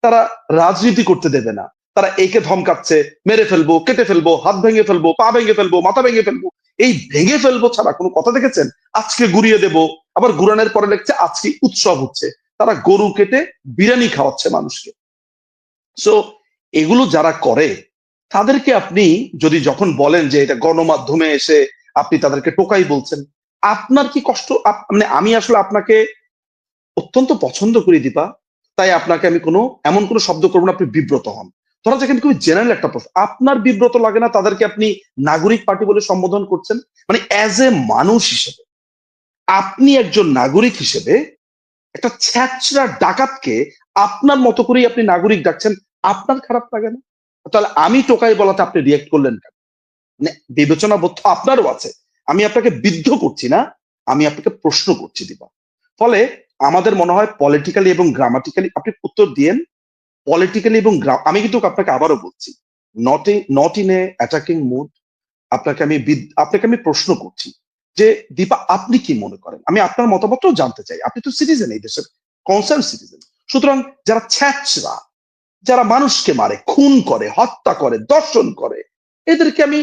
তারা রাজনীতি করতে দেবে না। তারা একে ধমকাচ্ছে, মেরে ফেলবো, কেটে ফেলবো, হাত ভেঙে ফেলবো, পা ভেঙে ফেলবো, মাথা ভেঙে ফেলবো। এই ভেঙে ফেলবো ছাড়া কোনো কথা দেখেছেন? আজকে গুড়িয়ে দেবো, আবার গুড়ানোর পরে লিখছে আজকে উৎসব হচ্ছে। তারা গরু কেটে বিরিয়ানি খাওয়াচ্ছে মানুষকে। সো এগুলো যারা করে তাদেরকে আপনি যদি যখন বলেন যে এটা গণমাধ্যমে এসে আপনি তাদেরকে টোকাই বলছেন, আপনার কি কষ্ট? মানে আমি আসলে আপনাকে অত্যন্ত পছন্দ করি দীপা, তাই আপনাকে আমি এমন কোনো শব্দ করবো না আপনি বিব্রত হন। ধরা যাক আমি খুবই জেনারেল একটা প্রশ্ন, আপনার বিব্রত লাগে না তাদেরকে আপনি নাগরিক পার্টি বলে সম্বোধন করছেন? মানে অ্যাজ এ মানুষ হিসেবে, আপনি একজন নাগরিক হিসেবে একটা ছ্যাচরা ডাকাতকে আপনার মতো করেই আপনি নাগরিক ডাকছেন, আপনার খারাপ লাগে না? তাহলে আমি টোকাই বলাতে আপনি রিয়েক্ট করলেন কেন? মানে বিবেচনা বোধ আপনারও আছে। আমি আপনাকে বিদ্ধ করছি না, আমি আপনাকে প্রশ্ন করছি দীপা। ফলে আমাদের মনে হয় পলিটিক্যালি এবং গ্রামাটিক্যালি, আপনি উত্তর দিয়েন পলিটিক্যালি এবং আমি কিন্তু আপনাকে আবারও বলছি, not in a attacking mood. আপনাকে আমি প্রশ্ন করছি যে দীপা আপনি কি মনে করেন? আমি আপনার মতামতও জানতে চাই। আপনি তো সিটিজেন, এই দেশের কনসার্ন সিটিজেন। সুতরাং যারা ছ্যাচরা, যারা মানুষকে মারে, খুন করে, হত্যা করে, দর্শন করে, এদেরকে আমি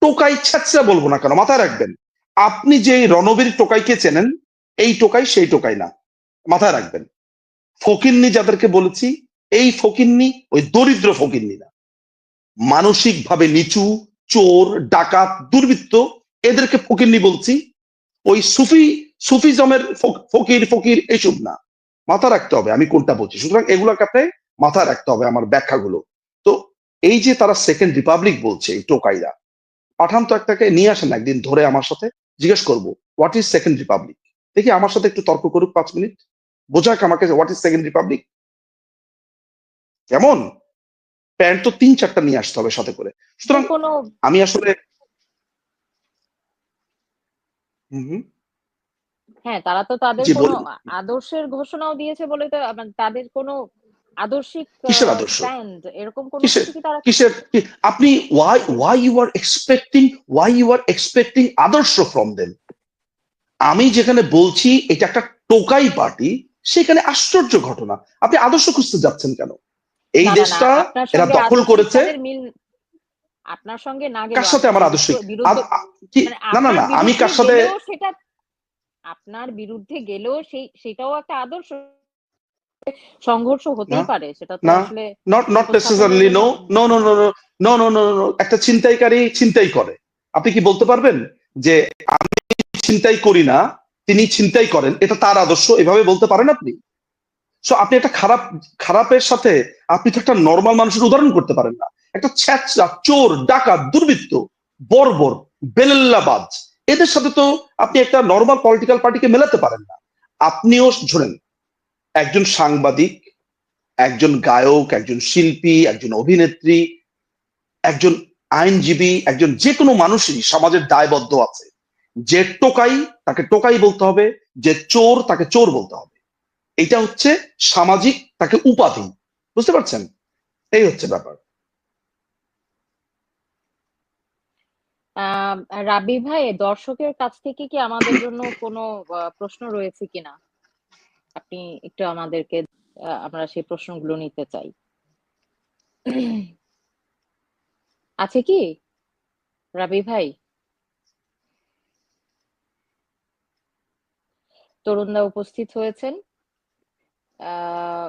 টোকাই ছ্যাচরা বলবো না কেন? মাথায় রাখবেন, আপনি যে রণবীর টোকাইকে চেনেন, এই টোকাই সেই টোকাই না। মাথায় রাখবেন, ফকিন্নি যাদেরকে বলেছি, এই ফকিন্নি ওই দরিদ্র ফকিন্নি না, মানসিকভাবে নিচু, চোর, ডাকাত, দুর্বৃত্ত, এদেরকে ফকিন্নি বলছি। ওই সুফিজমের ফকির ফকির এইসব না। মাথা রাখতে হবে আমি কোনটা বলছি। সুতরাং এগুলোকে আপনি মাথায় রাখতে হবে আমার ব্যাখ্যাগুলো। তো এই যে তারা সেকেন্ড রিপাবলিক বলছে, এই টোকাইরা, পাঠান তো একটাকে নিয়ে আসেন একদিন ধরে আমার সাথে, জিজ্ঞেস করবো হোয়াট ইজ সেকেন্ড রিপাবলিক। দেখি আমার সাথে একটু তর্ক করুক 5 মিনিট, বোঝাক আমাকে হোয়াট ইজ সেকেন্ড রিপাবলিক। কেমন? প্যান্ট তো 3-4টা নিয়ে আসতে হবে সাথে করে। সুতরাং আমি আসলে হ্যাঁ, তারা তো তাদের জি কোনো বলুন। আদর্শের ঘোষণাও দিয়েছে বলে তো তাদের কোনো আদর্শিক কিসের আদর্শ? স্ট্যান্ড এরকম কোনো কিসের কিছু কি তারা কিসের আপনি why you are expecting আদর্শ from them? আমি যেখানে বলছি এটা একটা টোকাই পার্টি, সেখানে আশ্চর্য ঘটনা। আপনি আদর্শ খুঁজতে যাচ্ছেন কেন? এই না না না দেশটা আপনার এরা সঙ্গে দখল আদর্শিক করেছে। তাদের মিল আপনার সঙ্গে না কার গেলেও সাথে আপনার আমার আদর্শিক বিরুদ্ধে কি? মানে না না আপনার না, আমি বিরুদ্ধে কার সাথে গেলেও সেটা আপনার বিরুদ্ধে গেলেও সেটাও একটা আদর্শ সংঘর্ষ না হতেই পারে, সেটা তো না, আসলে নট উপস্থাপনের নেসেসারলি, জন্য। No no no no no no no no. একটা ছিনতাইকারী ছিনতাই করে, আপনি কি বলতে পারবেন যে ছিনতাই করি না, তিনি ছিনতাই করেন, এটা তার আদর্শ? এভাবে বলতে পারেন আপনি? সো আপনি একটা খারাপের সাথে আপনি তো একটা নর্মাল মানুষের উদাহরণ করতে পারেন না। একটা ছ্যাচরা, চোর, ডাকাত, দুর্বৃত্ত, বর্বর, বেলেল্লাবাজ, এদের সাথে তো আপনি একটা নর্মাল পলিটিক্যাল পার্টিকে মেলাতে পারেন না। আপনিও ঝরেন, একজন সাংবাদিক, একজন গায়ক, একজন শিল্পী, একজন অভিনেত্রী, একজন আইনজীবী, একজন যে কোনো মানুষই সমাজের দায়বদ্ধ আছে। যে টোকাই তাকে টোকাই বলতে হবে, যে চোর তাকে চোর বলতে হবে। এটা হচ্ছে সামাজিক তাকে উপাধি, বুঝতে পারছেন? এই হচ্ছে ব্যাপার। আহ রাবি ভাই, দর্শকের কাছ থেকে কি আমাদের জন্য কোনো প্রশ্ন রয়েছে কিনা আপনি একটু আমাদেরকে আমরা সেই প্রশ্নগুলো নিতে চাই। আছে কি রাবি ভাই? তরুণদা উপস্থিত হয়েছেন। আহ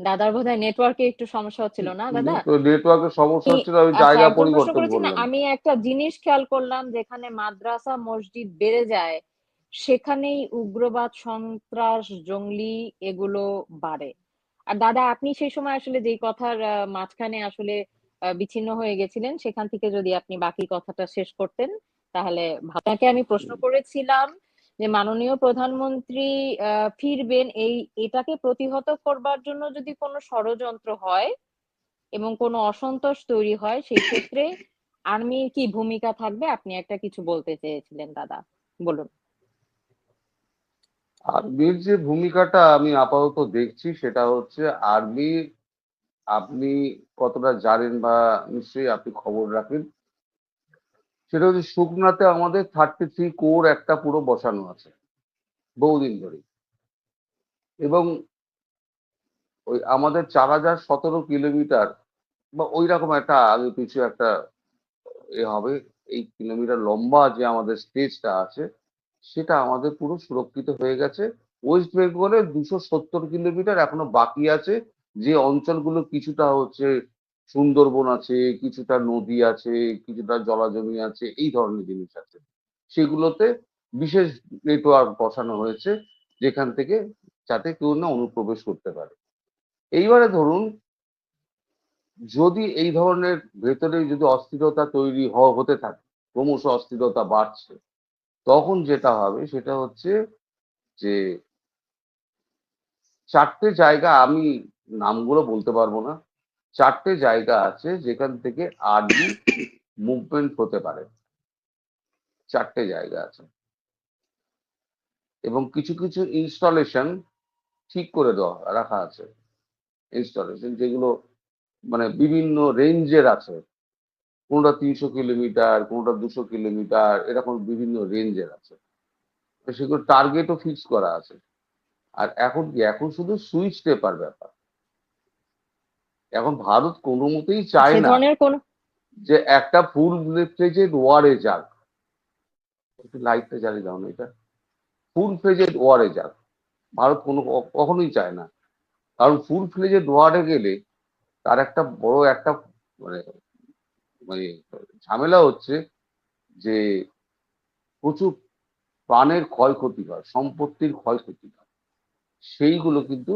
দাদার বোধহয় নেটওয়ার্কে একটু সমস্যা হচ্ছিল না দাদা? নেটওয়ার্কের সমস্যা হচ্ছিল, আমি আচ্ছা, জায়গা একজন প্রশ্ন পরিবর্তন করেছেন। করলাম। আমি একটা জিনিস খেয়াল করলাম, যেখানে মাদ্রাসা মসজিদ বেড়ে যায় সেখানেই উগ্রবাদ, সন্ত্রাস, জঙ্গলি এগুলো বাড়ে। আর দাদা, আপনি সেই সময় আসলে যেই কথার মাঝখানে আসলে বিচ্ছিন্ন হয়ে গেছিলেন, সেখান থেকে যদি আপনি বাকি কথাটা শেষ করতেন তাহলে আপনাকে আমি প্রশ্ন করেছিলাম যে মাননীয় প্রধানমন্ত্রী ফিরবেন, এটাকে প্রতিহত করবার জন্য যদি কোনো ষড়যন্ত্র হয় এবং কোনো অসন্তোষ তৈরি হয়, সেই ক্ষেত্রে আর্মির কি ভূমিকা থাকবে, আপনি একটা কিছু বলতে চেয়েছিলেন দাদা, বলুন। আর্মির যে ভূমিকাটা আমি আপাতত দেখছি সেটা হচ্ছে আর্মি, আপনি কতটা জানেন বা নিশ্চয়ই আপনি খবর রাখেন, সেটা হচ্ছে সুকনাতে আমাদের 33 কোর একটা পুরো বসানো আছে বহুদিন ধরে। এবং ওই আমাদের 4017 কিলোমিটার বা ওই রকম একটা আগে পিছু একটা হবে, এই কিলোমিটার লম্বা যে আমাদের স্টেজটা আছে সেটা আমাদের পুরো সুরক্ষিত হয়ে গেছে। ওয়েস্ট বেঙ্গলে 270 কিলোমিটার এখনো বাকি আছে, যে অঞ্চলগুলো কিছুটা হচ্ছে সুন্দরবন আছে, কিছুটা নদী আছে, কিছুটা জলাজমি আছে, এই ধরনের জিনিস আছে, সেগুলোতে বিশেষ নেটওয়ার্ক বসানো হয়েছে যেখান থেকে যাতে কেউ না অনুপ্রবেশ করতে পারে। এইবারে ধরুন, যদি এই ধরনের ভেতরে যদি অস্থিরতা তৈরি হতে থাকে, ক্রমশ অস্থিরতা বাড়ছে, তখন যেটা হবে সেটা হচ্ছে যে 4টে জায়গা, আমি নামগুলো বলতে পারবো না, 4টে জায়গা আছে যেখান থেকে আর্মি মুভমেন্ট হতে পারে। 4টে জায়গা আছে এবং কিছু কিছু ইনস্টলেশন ঠিক করে দেওয়া রাখা আছে। ইনস্টলেশন যেগুলো মানে বিভিন্ন রেঞ্জের আছে, কোনোটা 300 কিলোমিটার, কোনোটা 200 কিলোমিটার, এরকম বিভিন্ন রেঞ্জের আছে। তো সেগুলো টার্গেটও ফিক্স করা আছে। আর এখন কি, এখন শুধু সুইচ টেপার ব্যাপার। এখন ভারত কোনো মতেই চায় সে না ধরনের কোন যে একটা ফুল ফ্লেজেড ওয়ারে যাক। একটু লাইটটা জ্বালিয়ে দাও না, এটা ফুল ফ্লেজেড ওয়ারে যাক ভারত কখনোই চায় না। কারণ ফুল ফ্লেজেড ওয়ারে গেলে তার একটা বড় একটা মানে মানে ঝামেলা হচ্ছে যে প্রচুর প্রাণের ক্ষয়ক্ষতি হয়, সম্পত্তির ক্ষয়ক্ষতি হয়, সেইগুলো কিন্তু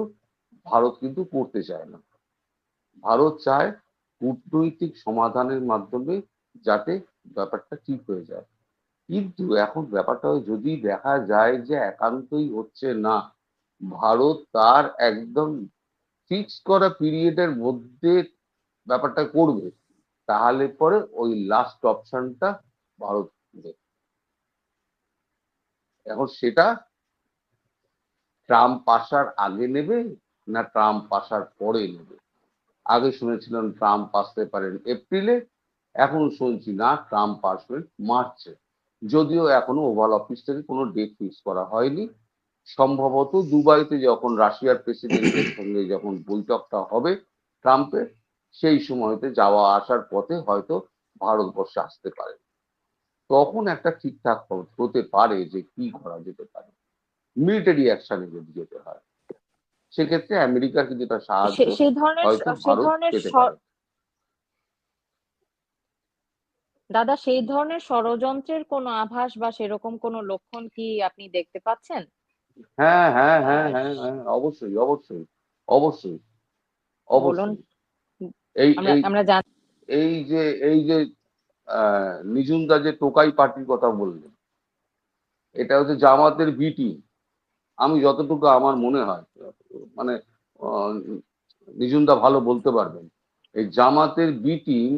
ভারত কিন্তু করতে চায় না। ভারত চায় কূটনৈতিক সমাধানের মাধ্যমে যাতে ব্যাপারটা ঠিক হয়ে যায়। কিন্তু এখন ব্যাপারটা যদি দেখা যায় যে একান্তই হচ্ছে না, ভারত তার একদম ফিক্স করা পিরিয়ডের মধ্যে ব্যাপারটা করবে, তাহলে পরে ওই লাস্ট অপশনটা ভারত নেবে। এখন সেটা ট্রাম্প আসার আগে নেবে না ট্রাম্প আসার পরে নেবে। আগে শুনেছিলাম ট্রাম্প আসতে পারেন এপ্রিলে, এখন শুনছি না ট্রাম্প আসবেন মার্চে, যদিও এখনো ওভাল অফিস থেকে কোনো ডেট ফিক্স করা হয়নি। সম্ভবত দুবাইতে যখন রাশিয়ার প্রেসিডেন্টের সঙ্গে যখন বৈঠকটা হবে ট্রাম্পের, সেই সময়তে যাওয়া আসার পথে হয়তো ভারতবর্ষে আসতে পারে, তখন একটা ঠিকঠাক হতে পারে যে কি করা যেতে পারে। মিলিটারি অ্যাকশনে যদি যেতে হয় সেক্ষেত্রে আমেরিকার কিছুটা সাহায্য সেই ধরনের হয়তো সেই ভারত ধরনের পেতে পারে। দাদা, সেই ধরনের ষড়যন্ত্রের কোনো আভাস বা সেরকম কোনো লক্ষণ কি আপনি দেখতে পাচ্ছেন? হ্যাঁ হ্যাঁ হ্যাঁ আহ, হ্যাঁ হ্যাঁ, অবশ্যই অবশ্যই অবশ্যই বলুন। অবশ্যই। এই আমরা এই আমরা জান এই যে নিজুমদা যে টোকাই পার্টির কথা বললেন, এটা হচ্ছে জামাতের বি টিম। আমি যতটুকু আমার মনে হয়, মানে আহ, নিজুমদা ভালো বলতে পারবেন, এই জামাতের বি টিম,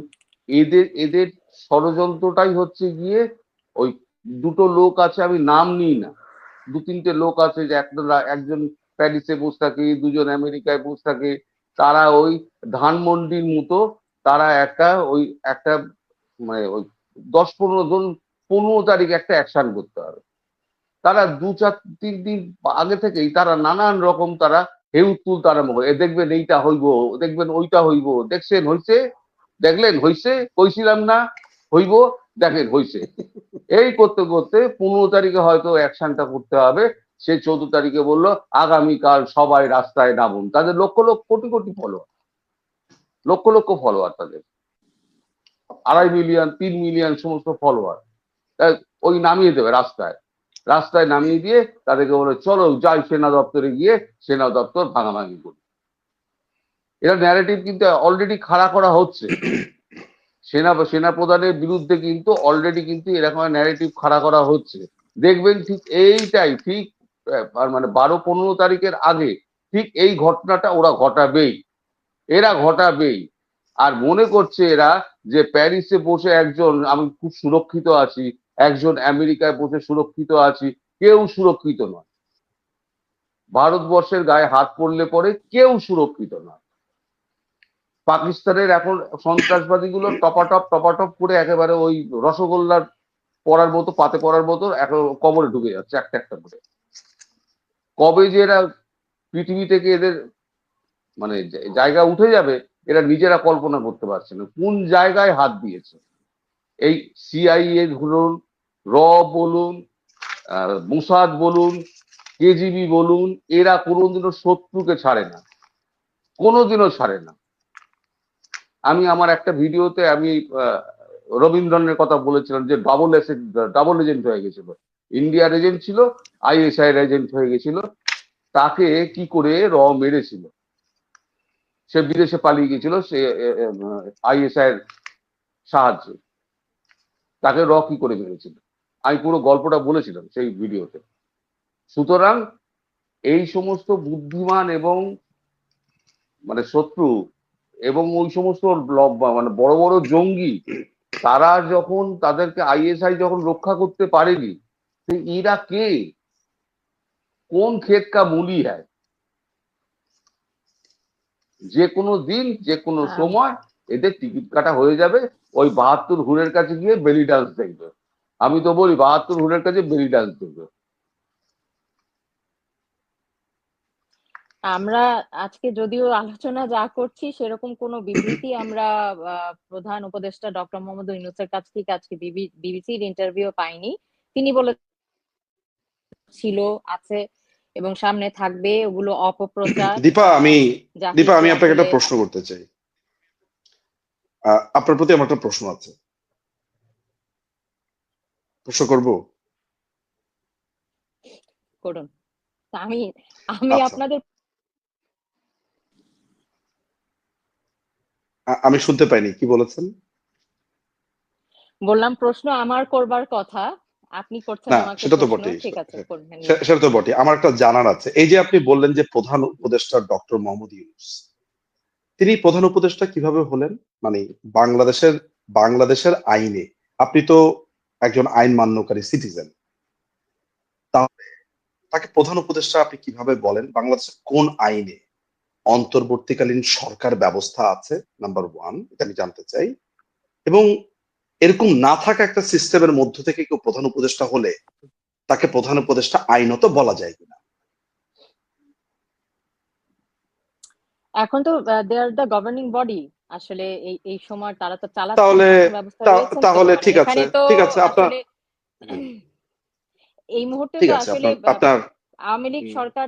এদের এদের ষড়যন্ত্রটাই হচ্ছে গিয়ে ওই দুটো লোক আছে, আমি নাম নিই না, দু তিনটে লোক আছে যে একজন প্যারিসে বসে থাকে, দুজন আমেরিকায় বসে থাকে, তারা ওই ধানমন্ডির মতো, তারা একটা মানে ওই 10-15 জন 15 তারিখ একটা অ্যাকশন করতে হবে। তারা 2-4-3 দিন আগে থেকেই তারা নানান রকম তারা হেউতুল তারা এ দেখবেন এইটা হইব, দেখবেন ওইটা হইব, দেখছেন হইছে, দেখলেন হইছে, কইছিলাম না হইব, দেখেন হইছে, এই করতে করতে 15 তারিখে হয়তো অ্যাকশনটা করতে হবে। সে 14 তারিখে বললো আগামীকাল সবাই রাস্তায় নামুন। তাদের লক্ষ লক্ষ কোটি কোটি ফলোয়ার, লক্ষ লক্ষ ফলোয়ার, তাদের 2.5 মিলিয়ন 3 মিলিয়ন সমস্ত ফলোয়ার, ওই নামিয়ে দেবে রাস্তায়, রাস্তায় নামিয়ে দিয়ে তাদেরকে বলে চলো যাই সেনা দপ্তরে গিয়ে সেনা দপ্তর ভাঙাভাঙি করি। এটা ন্যারেটিভ কিন্তু অলরেডি খাড়া করা হচ্ছে, সেনা প্রধানের বিরুদ্ধে কিন্তু অলরেডি কিন্তু এরকম ন্যারেটিভ খাড়া করা হচ্ছে। দেখবেন ঠিক এইটাই, ঠিক মানে 12-15 তারিখের আগে ঠিক এই ঘটনাটা ওরা ঘটাবেই, এরা ঘটাবেই। আর মনে করছে এরা যে প্যারিসে বসে একজন আমি খুব সুরক্ষিত আছি, একজন আমেরিকায় বসে সুরক্ষিত আছি, কেউ সুরক্ষিত নয়। ভারতবর্ষের গায়ে হাত পড়লে পরে কেউ সুরক্ষিত নয়। পাকিস্তানের এখন সন্ত্রাসবাদীগুলো টপাটপ করে একেবারে ওই রসগোল্লার পড়ার মতো, পাতে পড়ার মতো কবরে ঢুকে যাচ্ছে একটা একটা করে। কবে যে এরা পৃথিবী থেকে এদের মানে জায়গা উঠে যাবে এরা নিজেরা কল্পনা করতে পারছে না কোন জায়গায় হাত দিয়েছে। এই সিআইএ বলুন, র বলুন, মোসাদ বলুন, কেজিবি বলুন, এরা কোনোদিনও শত্রুকে ছাড়ে না, কোনোদিনও ছাড়ে না। আমি আমার একটা ভিডিওতে আমি রবীন্দ্রনের কথা বলেছিলাম যে ডাবল এজেন্ট হয়ে গেছিল, ইন্ডিয়ার এজেন্ট ছিল, আইএসআই এর এজেন্ট হয়ে গেছিল, তাকে কি করে মেরেছিল, সে বিদেশে পালিয়ে গেছিল, সে আইএসআই এর সাহায্যে, তাকে কি করে মেরেছিল, আমি পুরো গল্পটা বলেছিলাম সেই ভিডিওতে। সুতরাং এই সমস্ত বুদ্ধিমান এবং মানে শত্রু এবং ওই সমস্ত মানে বড় বড় জঙ্গি, তারা যখন তাদেরকে আইএসআই যখন রক্ষা করতে পারেনি, এরা কে, কোন ক্ষেত কা মুলি হ্যায়, যে কোনো দিন যে কোনো সময় এদের টিকিট কাটা হয়ে যাবে, ওই 72 হুরের কাছে গিয়ে বেলি ডান্স দেখবে। আমি তো বলি 72 হুরের কাছে বেলি ডান্স দেখবে। আমরা আজকে যদিও আলোচনা যা করছি সেরকম কোনো বিবৃতি আমরা প্রধান উপদেষ্টা ডক্টর মোহাম্মদ ইউনূসের কাছ থেকে আজকে বিবিসির ইন্টারভিউ পাইনি। তিনি বলেছিল আছে এবং সামনে থাকবে, ওগুলো অপপ্রচার। দীপা আমি কিছু আপনাকে একটা আসলে প্রশ্ন করতে চাই, আপনার প্রতি আমার একটা প্রশ্ন আছে, প্রশ্ন করব? করুন। আমি আচ্ছা, আপনাদের আমি শুনতে পাইনি, কি বলেছেন? বললাম প্রশ্ন আমার করবার কথা, আপনি করছেন না, আমাকে সেটা তো প্রশ্ন। বটেই, ঠিক আছে, করবেন। সেটা তো বটেই। আমার একটা জানার আছে, এই যে আপনি বললেন যে প্রধান উপদেষ্টা ডক্টর মোহাম্মদ ইউনূস, তিনি প্রধান উপদেষ্টা কিভাবে হলেন? মানে বাংলাদেশের আইনে, আপনি তো একজন আইন মান্যকারী সিটিজেন, তাহলে তাকে প্রধান উপদেষ্টা আপনি কিভাবে বলেন? বাংলাদেশের কোন আইনে অন্তর্বর্তীকালীন সরকার ব্যবস্থা আছে? নাম্বার ওয়ান, এটা আমি জানতে চাই। এবং এরকম না থাকা একটা সিস্টেমের মধ্য থেকে কেউ প্রধান উপদেষ্টা হলে তাকে প্রধান উপদেষ্টা আইনত বলা যায় কিনা? এখন তো দে আর দ্য গভর্নিং বডি। আসলে এই সময় তারা তো চালাচ্ছেন, তাহলে শাসন ব্যবস্থা রয়েছেন। তো তাহলে মানে ঠিক আছে, এখানে তো ঠিক আছে আপনার আসলে এই মুহূর্তে ঠিক তো আছে আসলে আপনার আওয়ামী লীগ হুম, সরকার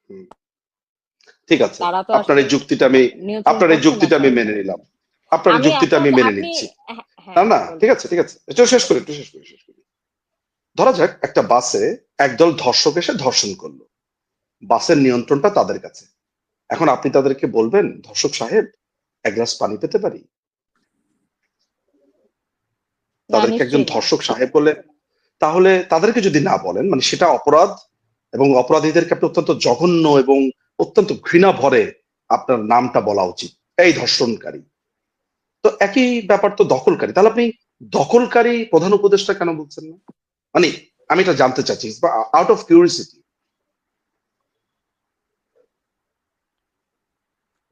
হুম, ঠিক আছে। তারা তো আপনার আসলে এই যুক্তিটা আমি নিয়ন্ত্রণ আপনার এই করছে না যুক্তিটা আমি মেনে সরকার। নিলাম। আপনার এই আমি যুক্তিটা আপনার আমি মেনে আপনি নিচ্ছি। হ্যাঁ না হ্যাঁ, না, ঠিক বলুন। আছে, ঠিক আছে, এটা শেষ করি, একটু শেষ করি। ধরা যাক একটা বাসে একদল ধর্ষক এসে ধর্ষণ করলো, বাসের নিয়ন্ত্রণটা তাদের কাছে। এখন আপনি তাদেরকে বলবেন, ধর্ষক সাহেব এক গ্লাস পানি পেতে পারি? না, তাদেরকে একজন নিশ্চয়ই না। ধর্ষক সাহেব বলে? তাহলে তাদেরকে যদি না বলেন, মানে সেটা অপরাধ, এবং অপরাধীদেরকে আপনি অত্যন্ত জঘন্য এবং অত্যন্ত ঘৃণা ভরে আপনার নামটা বলা উচিত, এই ধর্ষণকারী। তো একই ব্যাপার তো দখলকারী। তাহলে আপনি দখলকারী প্রধান উপদেষ্টা কেন বলছেন না? মানে আমি এটা জানতে চাচ্ছি, আউট অফ কিউরিসিটি।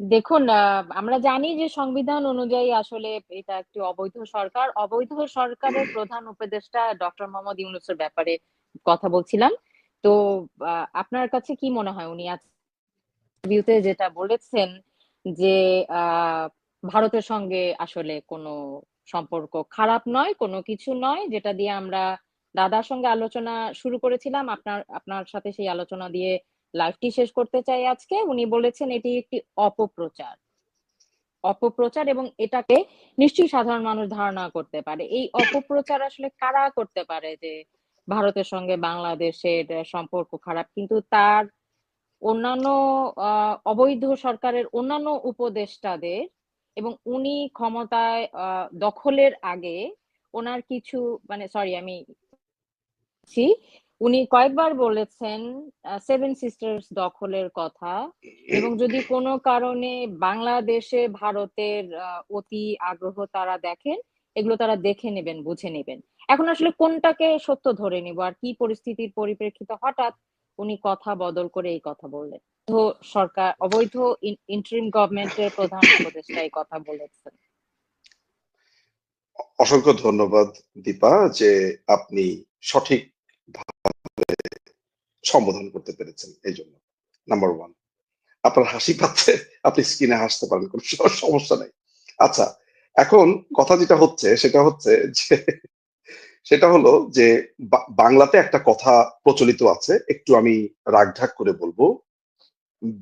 দেখুন, আমরা জানি যে সংবিধান অনুযায়ী আসলে এটা একটি অবৈধ সরকার। অবৈধ সরকারের প্রধান উপদেষ্টা ডক্টর মোহাম্মদ ইউনূসের ব্যাপারে কথা বলছিলাম। তো আপনার কাছে কি মনে হয় উনি ইন্টারভিউতে যেটা বলেছেন যে ভারতের সঙ্গে আসলে কোনো সম্পর্ক খারাপ নয়, কোনো কিছু নয়, যেটা দিয়ে আমরা দাদার সঙ্গে আলোচনা শুরু করেছিলাম, আপনার আপনার সাথে সেই আলোচনা দিয়ে লাইভটি শেষ করতে চাই আজকে। উনি বলেছেন এটি একটি অপপ্রচার। অপপ্রচার, এবং এটাকে নিশ্চয়ই সাধারণ মানুষ ধারণা করতে পারে। এই অপপ্রচার আসলে কারা করতে পারে যে ভারতের সঙ্গে বাংলাদেশের সম্পর্ক খারাপ, কিন্তু তার অন্যান্য অবৈধ সরকারের অন্যান্য উপদেষ্টাদের, এবং উনি ক্ষমতায় দখলের আগে ওনার কিছু, মানে সরি আমি উনি কয়েকবার বলেছেন সেভেন সিস্টার্স দখলের কথা, এবং যদি কোনো কারণে বাংলাদেশে ভারতের অতি আগ্রহ তারা দেখেন, এগুলো তারা দেখে নেবেন, বুঝে নেবেন। এখন আসলে কোনটাকে সত্য ধরে নিব, আর কি পরিস্থিতির পরিপ্রেক্ষিতে হঠাৎ উনি কথা বদল করে এই কথা বললেন? তো সরকার অবৈধ ইন্টারিম গভর্নমেন্টের প্রধান উপদেষ্টা এই কথা বলেছেন। অসংখ্য ধন্যবাদ দীপা, যে আপনি সঠিক সম্বোধন করতে পেরেছেন, এই জন্য নাম্বার ওয়ান। আপনার হাসি পাচ্ছে, আপনি স্ক্রিনে হাসতে পারেন, কোনো সমস্যা নেই। আচ্ছা, এখন কথা যেটা হচ্ছে সেটা হচ্ছে যে সেটা হলো যে বাংলাতে একটা কথা প্রচলিত আছে, একটু আমি রাগঢাক করে বলবো,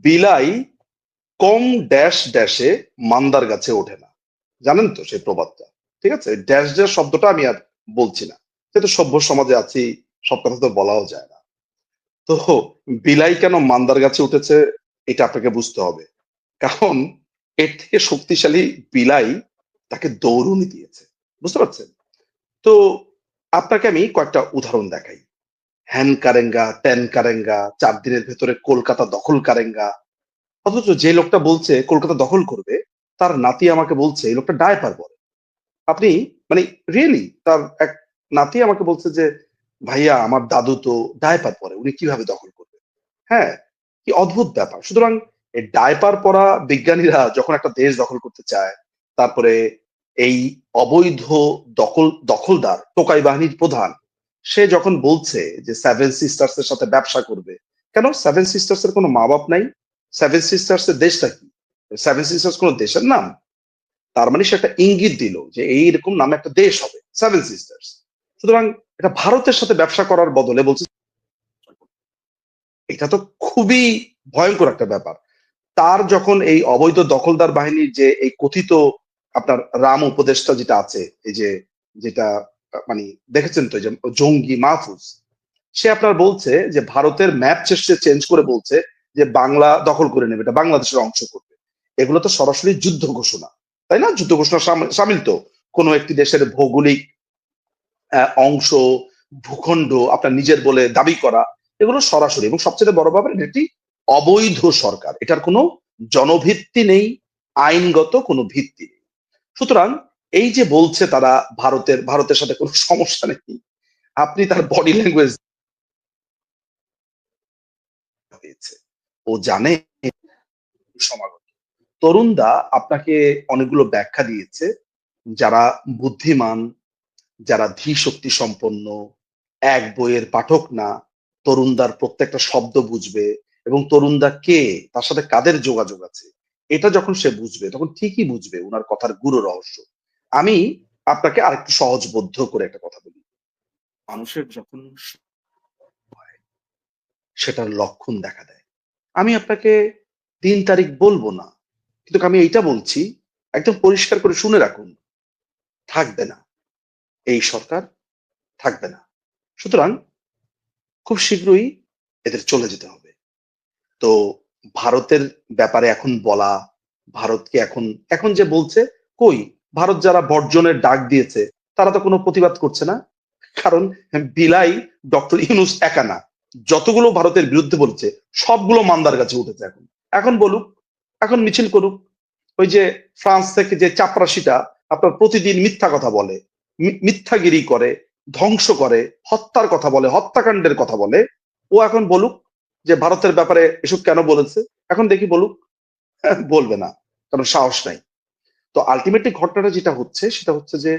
বিলাই কম ড্যাশ ড্যাশে মান্দার গাছে ওঠে না। জানেন তো সেই প্রবাদটা? ঠিক আছে, ড্যাশ ড্যাশ শব্দটা আমি আর বলছি না, যেহেতু সভ্য সমাজে আছি, সব কথা তো বলাও যায় না। তো বিলাই কেন মান্দার গাছে উঠেছে এটা আপনাকে বুঝতে হবে, কারণ এর থেকে শক্তিশালী বিলাই তাকে দৌড়ুনি দিয়েছে। বুঝতে পারছেন? তো আপনাকে আমি কয়েকটা উদাহরণ দেখাই। হ্যান কারেঙ্গা, ত্যান কারেঙ্গা, 4 দিনের ভেতরে কলকাতা দখল কারেঙ্গা। অথচ যে লোকটা বলছে কলকাতা দখল করবে, তার নাতি আমাকে বলছে এই লোকটা ডায়পার পরে। আপনি মানে রিয়েলি তার এক নাতি আমাকে বলছে যে ভাইয়া আমার দাদু তো ডায়পার পরে, উনি কিভাবে দখল করবে? হ্যাঁ, কি অদ্ভুত ব্যাপার। সুতরাং এই ডায়পার পরা বিজ্ঞানীরা যখন একটা দেশ দখল করতে চায়, তারপরে এই অবৈধ দখলদার টোকাই বাহিনীর প্রধান, সে যখন বলছে যে সেভেন সিস্টার্স এর সাথে ব্যবসা করবে, কেন সেভেন সিস্টার্স এর কোনো মা বাপ নাই? সেভেন সিস্টার্স এর দেশটা কি? সেভেন সিস্টার্স কোনো দেশের নাম? তার মানে সে একটা ইঙ্গিত দিল যে এইরকম নামে একটা দেশ হবে, সেভেন সিস্টার্স। সুতরাং এটা ভারতের সাথে ব্যবসা করার বদলে বলছে, এটা তো খুবই ভয়ঙ্কর একটা ব্যাপার। তার যখন এই অবৈধ দখলদার বাহিনীর যে এই কথিত আপনার রাম উপদেষ্টা যেটা আছে, এই যে যেটা মানে দেখেছেন তো, এই যে জঙ্গি মাহফুজ, সে আপনার বলছে যে ভারতের ম্যাপ সে চেঞ্জ করে বলছে যে বাংলা দখল করে নেবে, এটা বাংলাদেশের অংশ করবে। এগুলো তো সরাসরি যুদ্ধ ঘোষণা, তাই না? যুদ্ধ ঘোষণা সামিল তো কোনো একটি দেশের ভৌগোলিক অংশ, ভূখণ্ড আপনার নিজের বলে দাবি করা, এগুলো সরাসরি। এবং সবচেয়ে বড় ব্যাপার, এটি অবৈধ সরকার, এটার কোনো জনভিত্তি নেই, আইনগত কোনো ভিত্তি নেই। সুতরাং এই যে বলছে তারা ভারতের সাথে কোনো সমস্যা নেই, আপনি তার বডি ল্যাঙ্গুয়েজ ও জানে সমাগত। তরুণদা আপনাকে অনেকগুলো ব্যাখ্যা দিয়েছে, যারা বুদ্ধিমান, যারা ধী শক্তি সম্পন্ন, এক বইয়ের পাঠক না, তরুণদার প্রত্যেকটা শব্দ বুঝবে এবং তরুণদা কে, তার সাথে কাদের যোগাযোগ আছে, এটা যখন সে বুঝবে তখন ঠিকই বুঝবে ওনার কথার গুরু রহস্য। আমি আপনাকে আরেকটু সহজবোধ্য করে একটা কথা বলি। মানুষের যখন সেটার লক্ষণ দেখা দেয়, আমি আপনাকে দিন তারিখ বলবো না, কিন্তু আমি এইটা বলছি, একদম পরিষ্কার করে শুনে রাখুন, থাকবে না, এই সরকার থাকবে না। সুতরাং খুব শীঘ্রই এদের চলে যেতে হবে। তো ভারতের ব্যাপারে এখন বলা, ভারতকে এখন এখন যে বলছে, কই ভারত যারা বর্জনের ডাক দিয়েছে তারা তো কোনো প্রতিবাদ করছে না। কারণ বিলাই ডক্টর ইউনূস একা না, যতগুলো ভারতের বিরুদ্ধে বলছে সবগুলো মান্দার কাছে উঠেছে। এখন এখন বলুক, এখন মিছিল করুক। ওই যে ফ্রান্স থেকে যে চাপরাশিটা আপনার প্রতিদিন মিথ্যা কথা বলে, মিথ্যাগিরি করে, ধ্বংস করে, হত্যার কথা বলে, হত্যাকাণ্ডের কথা বলে, ও এখন বলুক যে ভারতের ব্যাপারে এসব কেন বলেছে। এখন দেখি বলুক। বলবে না, কারণ সাহস নাই। তো আলটিমেটলি ঘটনাটা যেটা হচ্ছে সেটা হচ্ছে যে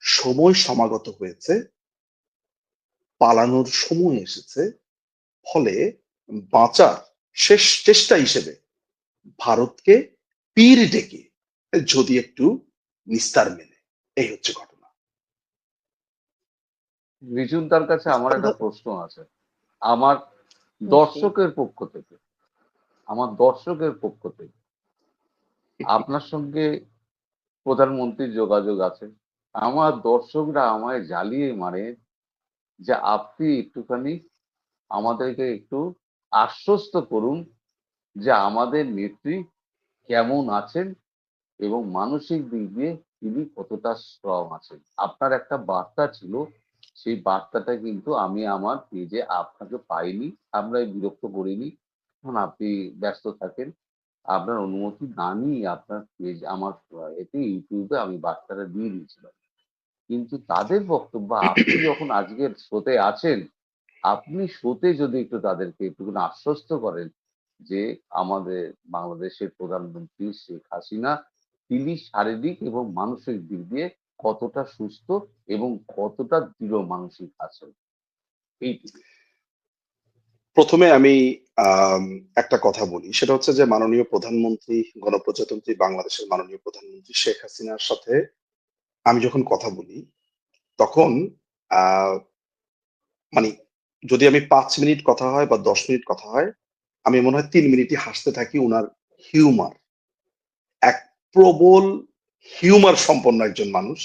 সময় সমাগত হয়েছে, পালানোর সময় এসেছে। ফলে বাঁচার শেষ চেষ্টা হিসেবে ভারতকে পীর ডেকে যদি একটু নিস্তার মেলে, এই হচ্ছে ঘটনা। রিজুন, তার কাছে আমার একটা প্রশ্ন আছে। আমার দর্শকের পক্ষ থেকে, আপনার সঙ্গে প্রধানমন্ত্রীর যোগাযোগ আছে। আমার দর্শকরা আমায় জ্বালিয়ে মারে যে আপনি একটুখানি আমাদেরকে একটু আশ্বস্ত করুন যে আমাদের নেত্রী কেমন আছেন এবং মানসিক দিক দিয়ে তিনি কতটা স্ট্রং আছেন। আপনার একটা বার্তা ছিল, সেই বার্তাটা কিন্তু আমি আমার পেজে আপনাকে পাইনি, আমরা বিরক্ত করিনি, কারণ আপনি ব্যস্ত থাকেন। আপনার অনুমতি না নিয়ে আপনার পেজ আমার এতে ইউটিউবে আমি বার্তাটা দিয়ে দিয়েছিলাম। কিন্তু তাদের বক্তব্য, আপনি যখন আজকের শোতে আছেন, আপনি শোতে যদি একটু তাদেরকে একটুখানি আশ্বস্ত করেন যে আমাদের বাংলাদেশের প্রধানমন্ত্রী শেখ হাসিনা, তিনি শারীরিক এবং মানসিক দিক দিয়ে কতটা সুস্থ এবং কতটা দৃঢ় মানসিক আছেন, এইটুকু। প্রথমে আমি একটা কথা বলি, সেটা হচ্ছে যে মাননীয় প্রধানমন্ত্রী, গণপ্রজাতন্ত্রী বাংলাদেশের মাননীয় প্রধানমন্ত্রী শেখ হাসিনার সাথে আমি যখন কথা বলি তখন আহ মানে যদি আমি 5 মিনিট কথা হয় বা 10 মিনিট কথা হয়, আমি মনে হয় 3 মিনিটই হাসতে থাকি। ওনার হিউমার, এক প্রবল হিউমার সম্পন্ন একজন মানুষ।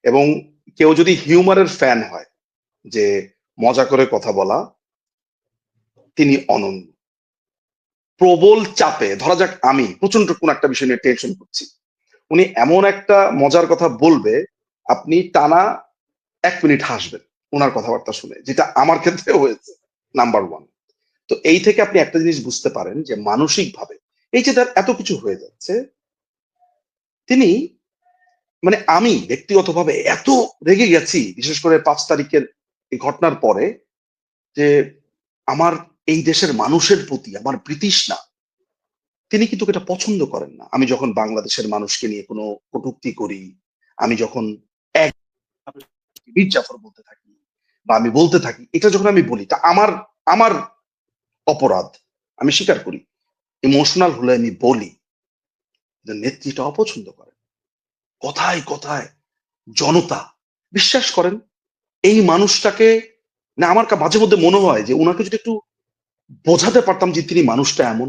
এবং কেউ যদি হিউমারের ফ্যান হয়, যে মজা করে কথা বলা, তিনি অনন্য। প্রবল চাপে, ধরা যাক আমি প্রচন্ড কোন একটা বিষয় নিয়ে টেনশন করছি, উনি এমন একটা মজার কথা বলবে, আপনি টানা 1 মিনিট হাসবেন ওনার কথাবার্তা শুনে, যেটা আমার ক্ষেত্রে হয়েছে। Number one. তো এই থেকে আপনি একটা জিনিস বুঝতে পারেন যে মানসিক ভাবে এই যে তার এত কিছু হয়ে যাচ্ছে, তিনি আমি ব্যক্তিগতভাবে এত রেগে গেছি, বিশেষ করে 5 তারিখের এই ঘটনার পরে, যে আমার এই দেশের মানুষের প্রতি আমার বিতৃষ্ণা, তিনি কিন্তু এটা পছন্দ করেন না। আমি যখন বাংলাদেশের মানুষকে নিয়ে কোনো কটূক্তি করি, আমি যখন এক বীর জাফর বলতে থাকি বা আমি বলতে থাকি, এটা যখন আমি বলি, তা আমার আমার অপরাধ, আমি স্বীকার করি। ইমোশনাল হলে আমি বলি, নেত্রীটা অপছন্দ করেন। কথায় কথায় জনতা, বিশ্বাস করেন এই মানুষটাকে, না আমার মাঝে মধ্যে মনে হয় যে ওনাকে যদি একটু বোঝাতে পারতাম যে তিনি মানুষটা এমন,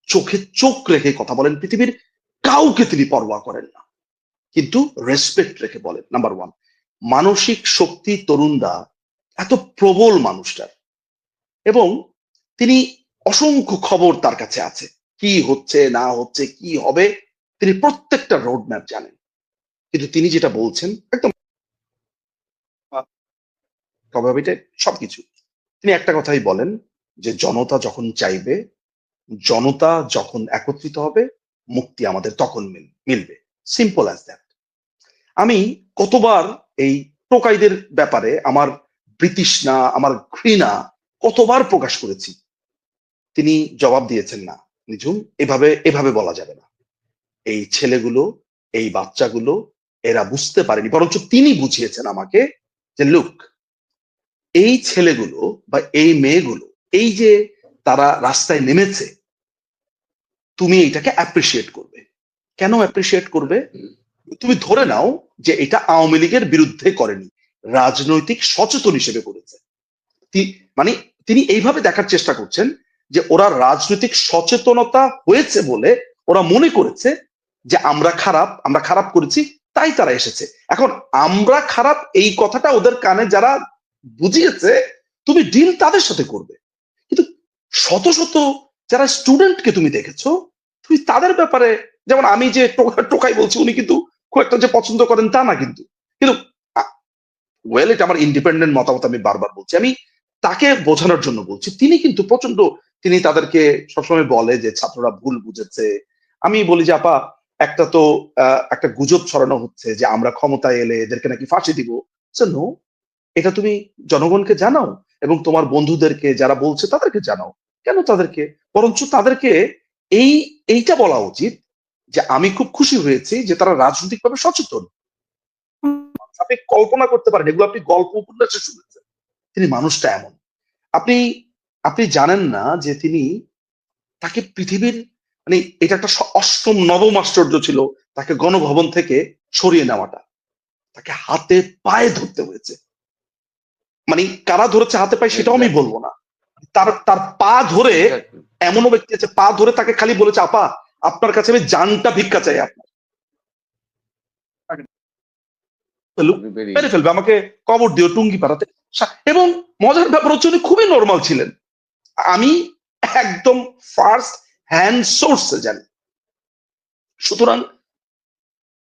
চোখে চোখ রেখে কথা বলেন, পৃথিবীর কাউকে তিনি পরোয়া করেন না, কিন্তু রেসপেক্ট রেখে বলেন। Number one. মানসিক শক্তি তরুণদা এত প্রবল মানুষটার, এবং তিনি অসংখ্য খবর তার কাছে আছে, কি হচ্ছে না হচ্ছে, কি হবে, তিনি প্রত্যেকটা রোড ম্যাপ জানেন। কিন্তু তিনি যেটা বলছেন একদম প্রভাবিত সবকিছু, তিনি একটা কথাই বলেন যে জনতা যখন চাইবে, জনতা যখন একত্রিত হবে, মুক্তি আমাদের তখন মিলবে। Simple as that. আমি কতবার এই টোকাইদের ব্যাপারে আমার বিতৃষ্ণা, আমার ঘৃণা কতবার প্রকাশ করেছি। তিনি জবাব দিয়েছেন, না নিঝুম, এভাবে এভাবে বলা যাবে না। এই ছেলেগুলো, এই বাচ্চাগুলো এরা বুঝতে পারেনি, বরঞ্চ তিনি বুঝিয়েছেন আমাকে যে লুক, এই ছেলেগুলো বা এই মেয়েগুলো, এই যে তারা রাস্তায় নেমেছে, তুমি এটাকে অ্যাপ্রিসিয়েট করবে। কেন অ্যাপ্রিসিয়েট করবে? তুমি ধরে নাও যে এটা আওয়ামী লীগের বিরুদ্ধে করেনি, রাজনৈতিক সচেতন হিসেবে করেছে। মানে তিনি এইভাবে দেখার চেষ্টা করছেন যে ওরা রাজনৈতিক সচেতনতা হয়েছে বলে ওরা মনে করেছে যে আমরা খারাপ করেছি, তাই তারা এসেছে। এখন আমরা খারাপ এই কথাটা ওদের কানে যারা বুঝিয়েছে, তুমি ডিল তাদের সাথে করবে। কিন্তু শত শত যারা স্টুডেন্টকে তুমি দেখেছো, তুমি তাদের ব্যাপারে, যেমন আমি যে টোকাই বলছি, উনি কিন্তু খুব একটা যে পছন্দ করেন তা না, কিন্তু কিন্তু ওয়েল, এটা আমার ইন্ডিপেন্ডেন্ট মতামত, আমি বারবার বলছি, আমি তাকে বোঝানোর জন্য বলছি। তিনি কিন্তু প্রচন্ড, তিনি তাদেরকে সবসময় বলে যে ছাত্ররা ভুল বুঝেছে। আমি বলি যে আপা, একটা গুজব ছড়ানো হচ্ছে যে আমরা ক্ষমতায় এলে এদেরকে নাকি ফাঁসি দিব। নো, এটা তুমি জনগণকে জানাও এবং তোমার বন্ধুদেরকে যারা বলছে তাদেরকে জানাও। কেন তাদেরকে? বরঞ্চ তাদেরকে এইটা বলা উচিত যে আমি খুব খুশি হয়েছি যে তারা রাজনৈতিকভাবে সচেতন। আপনি কল্পনা করতে পারেন, এগুলো আপনি গল্প উপন্যাসে শুনেছেন। তিনি মানুষটা এমন। আপনি আপনি জানেন না যে তাকে পৃথিবীর, মানে এটা একটা অষ্টম নবম আশ্চর্য ছিল তাকে গণভবন থেকে সরিয়ে নেওয়াটা। তাকে হাতে পায়ে ধরতে হয়েছে। মানে কারা ধরেছে হাতে পায়ে সেটাও আমি বলবো না, তার তার পা ধরে, এমনও ব্যক্তি আছে পা ধরে তাকে খালি বলেছে, আপা আপনার কাছে আমি জানটা ভিক্ষা চাই, আপনার মেরে ফেলবে, আমাকে কবর দিও টুঙ্গি পাড়াতে। এবং মজার ব্যাপার হচ্ছে উনি খুবই নর্মাল ছিলেন। আমি একদম ফার্স্ট হ্যান্ড সোর্সে জানি। সুতরাং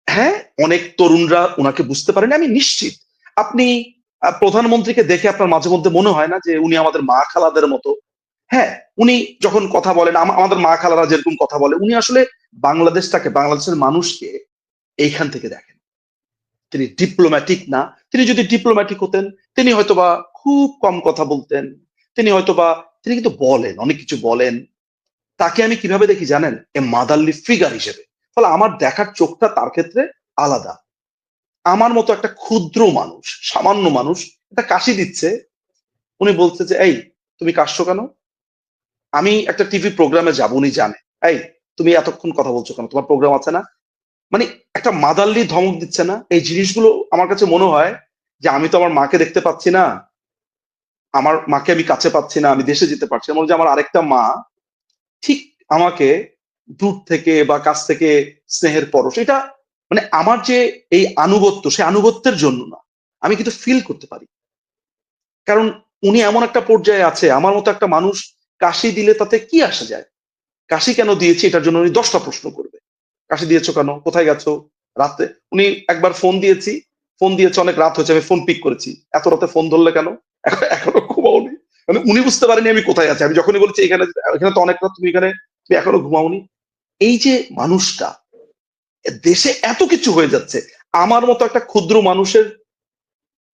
হ্যাঁ, অনেক তরুণরা ওনাকে বুঝতে পারেন, আমি নিশ্চিত। আপনি প্রধানমন্ত্রীকে দেখে আপনার মাঝে মধ্যে মনে হয় না যে উনি আমাদের মা খালাদের মতো? হ্যাঁ, উনি যখন কথা বলেন, আমাদের মা খালারা যেরকম কথা বলে, উনি আসলে বাংলাদেশটাকে, বাংলাদেশের মানুষকে এইখান থেকে দেখেন। তিনি ডিপ্লোম্যাটিক না। তিনি যদি ডিপ্লোম্যাটিক হতেন, তিনি হয়তোবা খুব কম কথা বলতেন। তিনি কিন্তু বলেন, অনেক কিছু বলেন। তাকে আমি কিভাবে দেখি জানেন? এ মাদারলি ফিগার হিসেবে। ফলে আমার দেখার চোখটা তার ক্ষেত্রে আলাদা। আমার মতো একটা ক্ষুদ্র মানুষ, সামান্য মানুষ, একটা কাশি দিচ্ছে, উনি বলছে যে এই তুমি কাশছো কেন? আমি একটা টিভি প্রোগ্রামে যাবো, উনি জানে, এই তুমি এতক্ষণ কথা বলছো কেন, তোমার প্রোগ্রাম আছে না? মানে একটা মাদারলি ধমক দিচ্ছে না? এই জিনিসগুলো আমার কাছে মনে হয় যে আমি তো আমার মাকে দেখতে পাচ্ছি না, আমার মাকে আমি কাছে পাচ্ছি না, আমি দেশে যেতে পারছি না, মনে হচ্ছে আমার আরেকটা মা ঠিক আমাকে দূর থেকে বা কাছ থেকে স্নেহের পরশ, এটা মানে আমার যে এই আনুগত্য, সে আনুগত্যের জন্য না, আমি কিন্তু ফিল করতে পারি। কারণ উনি এমন একটা পর্যায়ে আছে, আমার মতো একটা মানুষ কাশি দিলে তাতে কি আসে যায়? কাশি কেন দিয়েছি এটার জন্য উনি 10টা প্রশ্ন করবে। কাশি দিয়েছো কেন, কোথায় গেছো, রাতে উনি একবার ফোন দিয়েছে, অনেক রাত হয়েছে, আমি ফোন পিক করেছি, এত রাতে ফোন ধরলে কেন, এখনো ঘুমাওনি? মানে উনি বুঝতে পারেনি আমি কোথায় আছি। আমি যখনই বলেছি এখানে, এখানে তো অনেক রাত, তুমি এখানে, তুমি এখনো ঘুমাওনি। এই যে মানুষটা, দেশে এত কিছু হয়ে যাচ্ছে, আমার মতো একটা ক্ষুদ্র মানুষের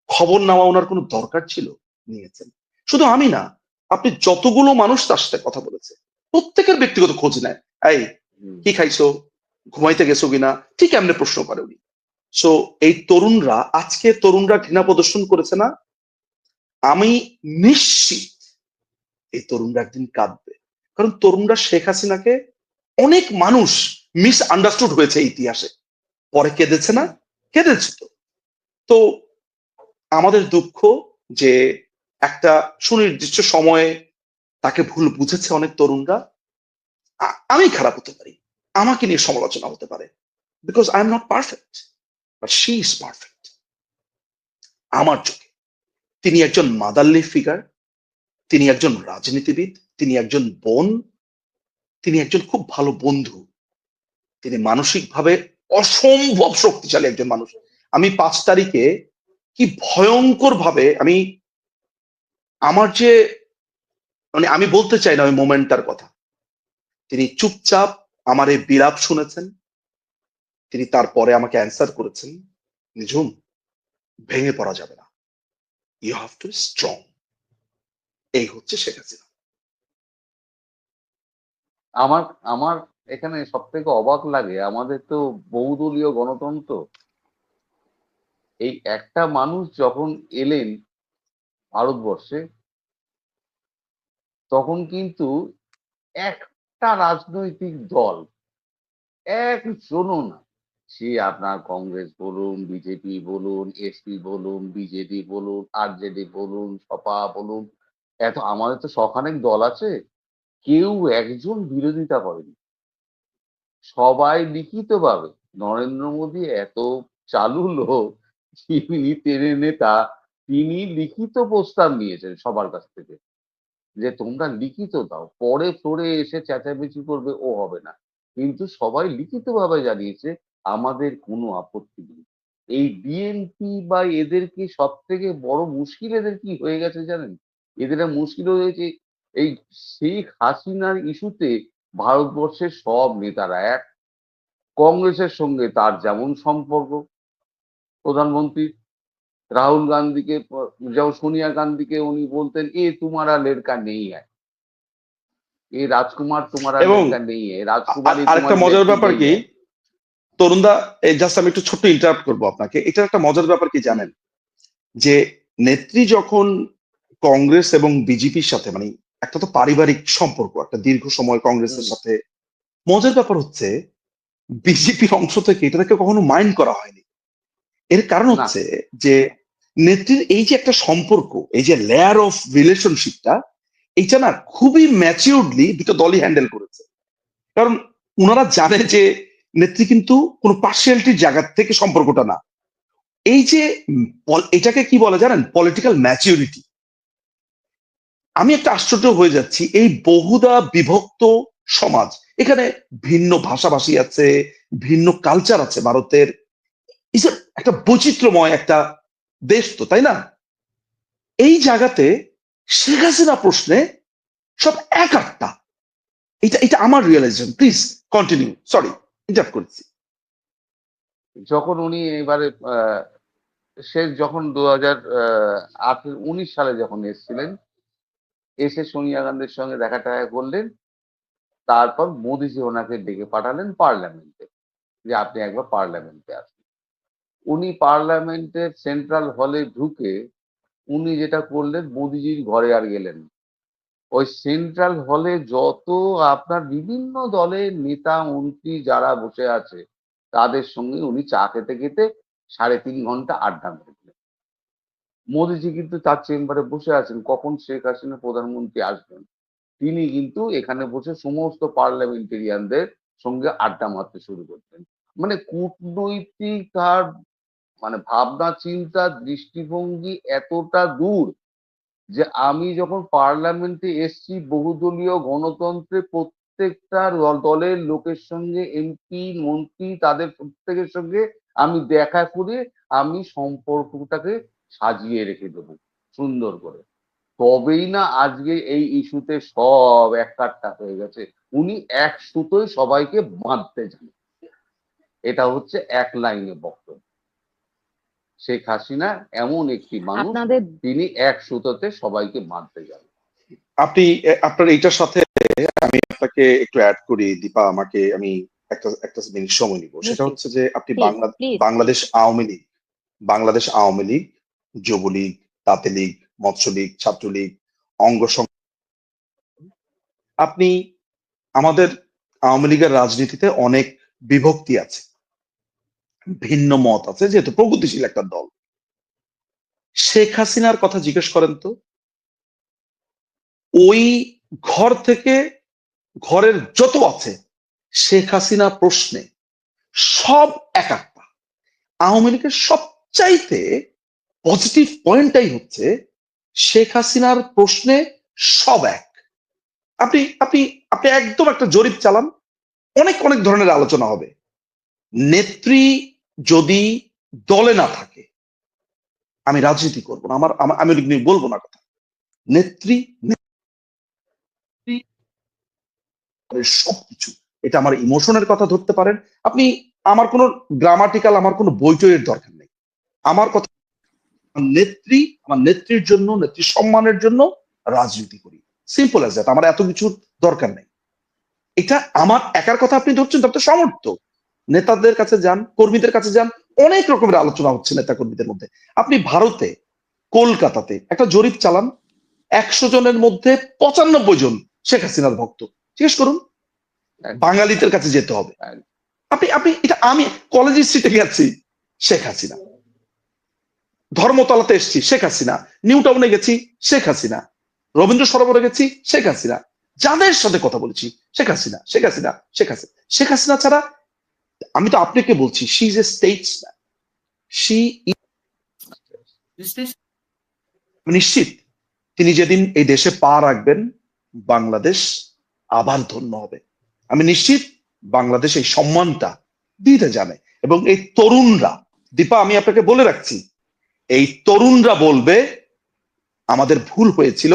খবর নেওয়া ওনার কোনো দরকার ছিল? নিয়েছেন। শুধু আমি না, আপনি যতগুলো মানুষ তার সাথে কথা বলেছে, প্রত্যেকের ব্যক্তিগত খোঁজ নেয়। এই কি খাইছো, ঘুমাইতে গেছো কিনা, ঠিক এমনি প্রশ্ন করে উনি। সো এই তরুণরা, আজকে তরুণরা ঘৃণা প্রদর্শন করেছে না, আমি নিশ্চিত এই তরুণরা একদিন কাঁদবে। কারণ তরুণরা শেখ হাসিনাকে, অনেক মানুষ মিস আন্ডারস্টুড হয়েছে ইতিহাসে, পরে কেঁদেছে না? কেঁদেছে তো। তো আমাদের দুঃখ যে একটা সুনির্দিষ্ট সময়ে তাকে ভুল বুঝেছে অনেক তরুণরা। আমি খারাপ হতে পারি, আমাকে নিয়ে সমালোচনা হতে পারে, because I am not perfect, but she is perfect আমার চোখে। তিনি একজন মাদারলি ফিগার, তিনি একজন রাজনীতিবিদ, তিনি একজন বোন, তিনি একজন খুব ভালো বন্ধু, তিনি মানসিকভাবে অসম্ভব শক্তিশালী একজন মানুষ। আমি 5 তারিখে কি ভয়ঙ্কর ভাবে, আমার যে, মানে আমি বলতে চাই না ওই মোমেন্টটার কথা। তিনি চুপচাপ আমার এই বিলাপ শুনেছেন, তিনি তারপরে আমাকে অ্যান্সার করেছেন, নিঝুম, ভেঙে পড়া যাবে না, ইউ হ্যাভ টু স্ট্রং। এই হচ্ছে শেখ হাসিনা। আমার আমার এখানে সব থেকে অবাক লাগে, আমাদের তো বহুদলীয় গণতন্ত্র, এই একটা মানুষ যখন এলেন ভারতবর্ষে, তখন কিন্তু একটা রাজনৈতিক দল, একজনও না, সে আপনার কংগ্রেস বলুন, বিজেপি বলুন, এসপি বলুন, বিজেডি বলুন, আরজেডি বলুন, সপা বলুন, এত আমাদের তো শখানেক দল আছে, কেউ একজন বিরোধিতা করেনি। সবাই লিখিতভাবে, নরেন্দ্র মোদী এত চালু লোক, যিনি টেনে নেতা, তিনি লিখিত প্রস্তাব নিয়েছেন সবার কাছ থেকে যে তোমরা লিখিত দাও, পরে ফ্লোরে এসে চেঁচামেচি করবে ও হবে না। কিন্তু সবাই লিখিতভাবে জানিয়েছে আমাদের কোনো আপত্তি নেই। এই বিএনপি বা এদেরকে সব থেকে বড় মুশকিল এদের কি হয়ে গেছে জানেন? এদের মুশকিল হয়েছে এই শেখ হাসিনার ইস্যুতে ভারতবর্ষের সব নেতারা এক। কংগ্রেসের সঙ্গে তার যেমন সম্পর্ক, প্রধানমন্ত্রী রাহুল গান্ধীকে, যেমন সোনিয়া গান্ধীকে উনি বলতেন এ তোমারা লেড়কা নেই হ্যায়, এ রাজকুমার তোমারা এবং লেড়কা নেই হ্যায়, রাজকুমারী আরেকটা তোমার মজার লড়কি ব্যাপার নেই কি হ্যায়। তরুণদা, জাস্ট আমি একটু ছোট্ট ইন্টারাপ্ট করবো আপনাকে, এটা একটা মজার ব্যাপার কি জানেন, যে নেত্রী যখন কংগ্রেস এবং বিজেপির সাথে, মানে একটা তো পারিবারিক সম্পর্ক, একটা দীর্ঘ সময় কংগ্রেসের হুম, সাথে, মজার ব্যাপার হচ্ছে বিজেপির অংশ থেকে এটাকে কখনো মাইন্ড করা হয়নি। এর কারণ না, হচ্ছে যে নেত্রীর এই যে একটা সম্পর্ক, এই যে লেয়ার অফ রিলেশনশিপটা, এইটা না খুবই ম্যাচিউরলি দুটো দলই হ্যান্ডেল করেছে। কারণ ওনারা জানে যে নেত্রী কিন্তু কোনো পার্সিয়ালিটির জায়গা থেকে সম্পর্কটা না, এই যে এটাকে কি বলে জানেন, পলিটিক্যাল ম্যাচিউরিটি। আমি একটা আশ্চর্য হয়ে যাচ্ছি, এই বহুদা বিভক্ত সমাজ, এখানে ভিন্ন ভাষাভাষী আছে, ভিন্ন কালচার আছে ভারতের, একটা বৈচিত্র্যময় একটা দেশ তো, তাই না? এই জায়গাতে শেখ হাসিনা প্রশ্নে সব এক আটটা। এটা এটা আমার realisation. Please continue, sorry interrupt করছি। যখন উনি এবারে সে যখন 2019 সালে যখন এসেছিলেন, এসে সোনিয়া গান্ধীর সঙ্গে দেখা টাকা করলেন, তারপর মোদিজি ওনাকে ডেকে পাঠালেন পার্লামেন্টে, যে আপনি একবার পার্লামেন্টে আসুন। উনি পার্লামেন্টের সেন্ট্রাল হলে ঢুকে উনি যেটা করলেন, মোদিজির ঘরে আর গেলেন না। ওই সেন্ট্রাল হলে যত আপনার বিভিন্ন দলের নেতা মন্ত্রী যারা বসে আছে, তাদের সঙ্গে উনি চা খেতে খেতে 3.5 ঘন্টা আড্ডা মেরেছিলেন। মোদিজি কিন্তু তার চেম্বারে বসে আছেন, কখন শেখ হাসিনা প্রধানমন্ত্রী আসবেন। তিনি কিন্তু এখানে বসে সমস্ত পার্লামেন্টেরিয়ানদের সঙ্গে আড্ডা মারতে শুরু করতেন। মানে কূটনৈতিক আর মানে ভাবনা চিন্তা দৃষ্টিভঙ্গি এতটা দূর, যে আমি যখন পার্লামেন্টে এসছি বহুদলীয় গণতন্ত্রে, প্রত্যেকটা দলের লোকের সঙ্গে, এমপি মন্ত্রী তাদের প্রত্যেকের সঙ্গে আমি দেখা করে আমি সম্পর্কটাকে সাজিয়ে রেখে দেবো সুন্দর করে। তবেই না আজকে এই ইস্যুতে সব এক কাট্টা হয়ে গেছে। উনি এক সুতোয় সবাইকে বাঁধতে চান, এটা হচ্ছে এক লাইনে বক্তব্য। শেখ হাসিনা এমন একটি মানুষ, আপনাদের তিনি এক সুতোতে সবাইকে বাঁধতে যান। আপনি আপনার এইটার সাথে আমি আপনাকে একটু অ্যাড করি দীপা, আমাকে আমি একটা একটা মিনিট সময় নিব। সেটা নিশ্চিত, হচ্ছে যে আপনি please please please. Bangladesh Awami League, Jubo League, তাঁতি লীগ, মৎস্য লীগ, ছাত্রলীগ, অঙ্গ আপনি আমাদের আওয়ামী লীগের রাজনীতিতে অনেক বিভক্তি আছে, ভিন্ন মত আছে, যেহেতু প্রগতিশীল একটা দল। শেখ হাসিনার কথা জিজ্ঞেস করেন তো, ওই ঘর থেকে ঘরের যত আছে শেখ হাসিনা প্রশ্নে সব এক একটা। আওয়ামী লীগের সবচাইতে পজিটিভ পয়েন্টটাই হচ্ছে শেখ হাসিনার প্রশ্নে সব এক। আপনি আপনি আপনি একদম একটা জরিপ চালান, অনেক অনেক ধরনের আলোচনা হবে। নেত্রী যদি দলে না থাকে, আমি রাজনীতি করবো না, আমি বলবো না কথা। নেত্রী নেত্রী সবকিছু, এটা আমার ইমোশনের কথা ধরতে পারেন আপনি। আমার কোনো গ্রামাটিক্যাল, আমার কোনো বইটইয়ের দরকার নেই। আমার কথা, নেত্রী, আমার নেত্রীর জন্য, নেত্রীর সম্মানের জন্য রাজনীতি করি, সিম্পল অ্যাজ দ্যাট। আমার এত কিছুর দরকার নেই। এটা আমার একার কথা আপনি ধরছেন, তার তো সমর্থ নেতাদের কাছে যান, কর্মীদের কাছে যান, অনেক রকমের আলোচনা হচ্ছে নেতা কর্মীদের মধ্যে। আপনি ভারতে কলকাতাতে একটা জরিপ চালান, 100 জনের মধ্যে 95 জন শেখ হাসিনার ভক্ত। জিজ্ঞেস করুন, বাঙালিদের কাছে যেতে হবে। আপনি আপনি এটা, আমি কলেজ স্ট্রিটে গেছি, শেখ হাসিনা। ধর্মতলাতে এসেছি, শেখ হাসিনা। নিউ টাউনে গেছি, শেখ হাসিনা। রবীন্দ্র সরোবরে গেছি, শেখ হাসিনা। যাদের সাথে কথা বলেছি, শেখ হাসিনা, শেখ হাসিনা, শেখ হাসিনা। শেখ হাসিনা ছাড়া, আমি তো আপনাকে বলছি, she is a Statesman. She নিশ্চিত তিনি যেদিন এই দেশে পা রাখবেন, বাংলাদেশ আবার ধন্য হবে। আমি নিশ্চিত বাংলাদেশ এই সম্মানটা দিতে জানে। এবং এই তরুণরা, দীপা আমি আপনাকে বলে রাখছি, এই তরুণরা বলবে আমাদের ভুল হয়েছিল,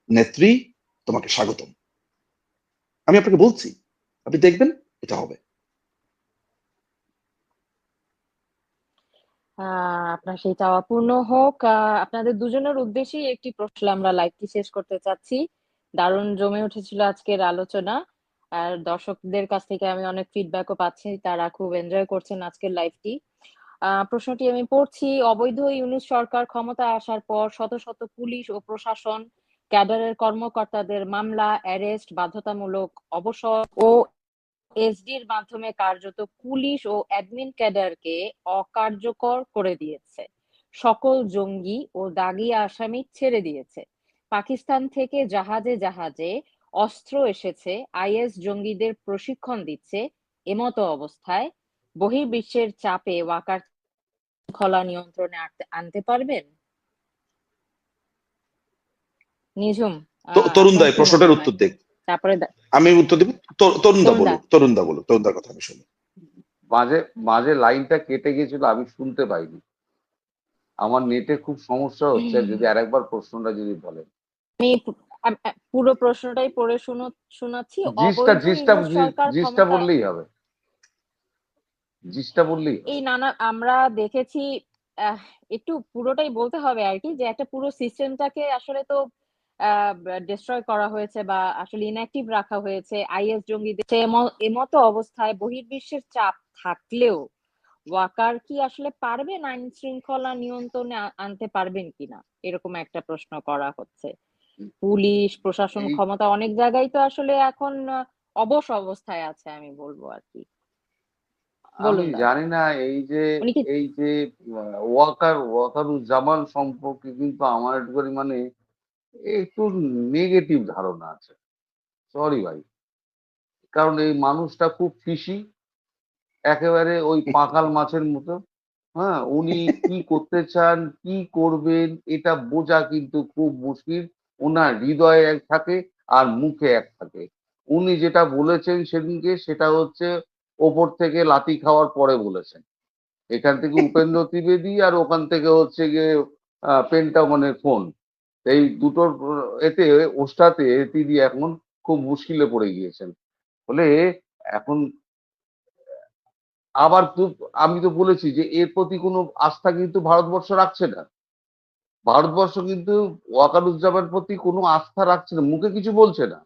নেত্রী তোমাকে স্বাগতম। আমি আপনাকে বলছি, আপনি দেখবেন এটা হবে। আপনার সেই চাওয়া পূর্ণ হোক। আপনাদের দুজনের উদ্দেশ্যেই একটি প্রশ্ন, আমরা লাইভটি শেষ করতে চাচ্ছি। দারুণ জমে উঠেছিল আজকের আলোচনা, আর দর্শকদের কাছ থেকে আমি অনেক ফিডব্যাকও পাচ্ছি, তারা খুব এনজয় করছেন আজকের লাইভটি। প্রশ্নটি আমি পড়ছি। অবৈধ ইউনূস সরকার ক্ষমতায় আসার পর শত শত পুলিশ ও প্রশাসন ক্যাডারের কর্মকর্তাদের মামলা, অ্যারেস্ট, বাধ্যতামূলক অবসর ও এসডির মাধ্যমে কার্যত পুলিশ ও অ্যাডমিন ক্যাডারকে অকার্যকর করে দিয়েছে। সকল জঙ্গি ও দাগী আসামি ছেড়ে দিয়েছে। পাকিস্তান থেকে জাহাজে জাহাজে অস্ত্র এসেছে, আইএস জঙ্গিদের প্রশিক্ষণ দিচ্ছে। এমতো অবস্থায় বহির্বিশ্বের চাপে ওয়াকার শৃঙ্খলা নিয়ন্ত্রণে আনতে পারবেন? নিঝুম, তরুণ আপনার দা কি প্রশ্নটার মনে উত্তর হয়? দেখ, তারপরে আমি উত্তর দিব। তরুণ দা তরুণ দা। বলুন, তরুণ দা বলুন, তরুণ দার কথা আমি শুনি। মাঝে মাঝে লাইনটা কেটে গেছিল, আমি শুনতে পাইনি। আমার নেটে খুব সমস্যা হচ্ছে, যদি আরেকবার প্রশ্নটা যদি বলেন। আমি পুরো প্রশ্নটাই পড়ে শোনাচ্ছি। জিসটা অবৈধ জিসটা ইউনূস সরকার জিসটা ক্ষমতা, বললেই হবে, জিসটা বললেই হবে। এই নানা আমরা দেখেছি, একটু পুরোটাই বলতে হবে আর কি, যে একটা পুরো সিস্টেমটাকে আসলে তো ডিস্ট্রয় করা হয়েছে বা আসলে ইনঅ্যাক্টিভ রাখা হয়েছে আইএস জঙ্গিদের। এমতো অবস্থায় বহির্বিশ্বের চাপ থাকলেও ওয়াকার কি আসলে পারবেন আইন শৃঙ্খলা নিয়ন্ত্রণে আনতে পারবেন কিনা, এরকম একটা প্রশ্ন করা হচ্ছে। পুলিশ প্রশাসন এই ক্ষমতা অনেক জায়গায় তো আসলে এখন অবশ অবস্থায় আছে, আমি বলবো আর কি। আমি বলুন দাদা। জানি না, উনি কি এই যে ওয়াকারুজ্জামান সম্পর্কে কিন্তু আমার একটু মানে একটু নেগেটিভ ধারণা আছে। সরি ভাই, কারণ এই মানুষটা খুব ফিশি, একেবারে ওই পাকাল মাছের মতো। হ্যাঁ, উনি কি করতে চান, কি করবেন, এটা বোঝা কিন্তু খুব মুশকিল। ওনার হৃদয়ে এক থাকে আর মুখে এক থাকে। উনি যেটা বলেছেন সেদিনকে, সেটা হচ্ছে ওপর থেকে লাথি খাওয়ার পরে বলেছেন। এখান থেকে উপেন্দ্র ত্রিবেদী, আর ওখান থেকে হচ্ছে গিয়ে পেন্টাগনের ফোন। এই দুটোর এতে ওস্তাতে তিনি এখন খুব মুশকিলে পড়ে গিয়েছেন বলে। এখন আবার তো আমি তো বলেছি যে এর প্রতি কোনো আস্থা কিন্তু ভারতবর্ষ রাখছে না। ভারতবর্ষ কিন্তু ওয়াকারুজ্জামানের প্রতি কোনো আস্থা রাখছে না, মুখে কিছু বলছে না,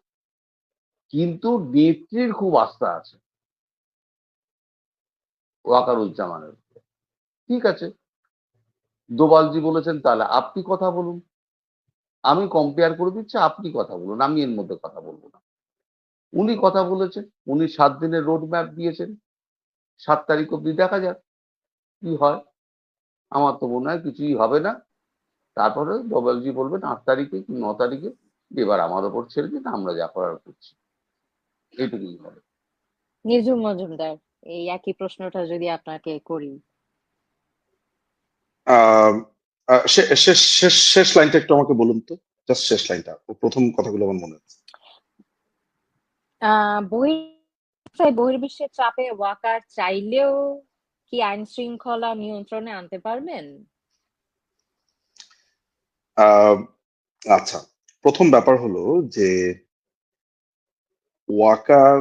কিন্তু নেত্রীর খুব আস্থা আছে ওয়াকারুজ্জামানের। ঠিক আছে, দোভালজি বলেছেন, তাহলে আপনি কথা বলুন, আমি কম্পেয়ার করে দিচ্ছি, আপনি কথা বলুন, আমি এর মধ্যে কথা বলবো না। উনি কথা বলেছেন, উনি 7 দিনের রোড ম্যাপ দিয়েছেন। 7 তারিখ অব্দি দেখা যাক কি হয়। আমার তো মনে হয় কিছুই হবে না। তারপরে দোভালজি বলবেন 8 তারিখে কি 9 তারিখে, এবার আমার ওপর ছেড়ে দিন, আমরা যা করার করছি। এইটুকুই হবে। নিঝুম মজুমদার, এই একই প্রশ্নটা যদি আপনাকে করি। আহ আহ, শেষ শেষ শেষ লাইনটা একটু আমাকে বলুন তো, জাস্ট শেষ লাইনটা, প্রথম কথাগুলো আমার মনে আছে। বহির্বিশ্বের চাপে ওয়াকার চাইলেও কি আইন শৃঙ্খলা নিয়ন্ত্রণে আনতে পারবেন? আহ আচ্ছা, প্রথম ব্যাপার হলো যে ওয়াকার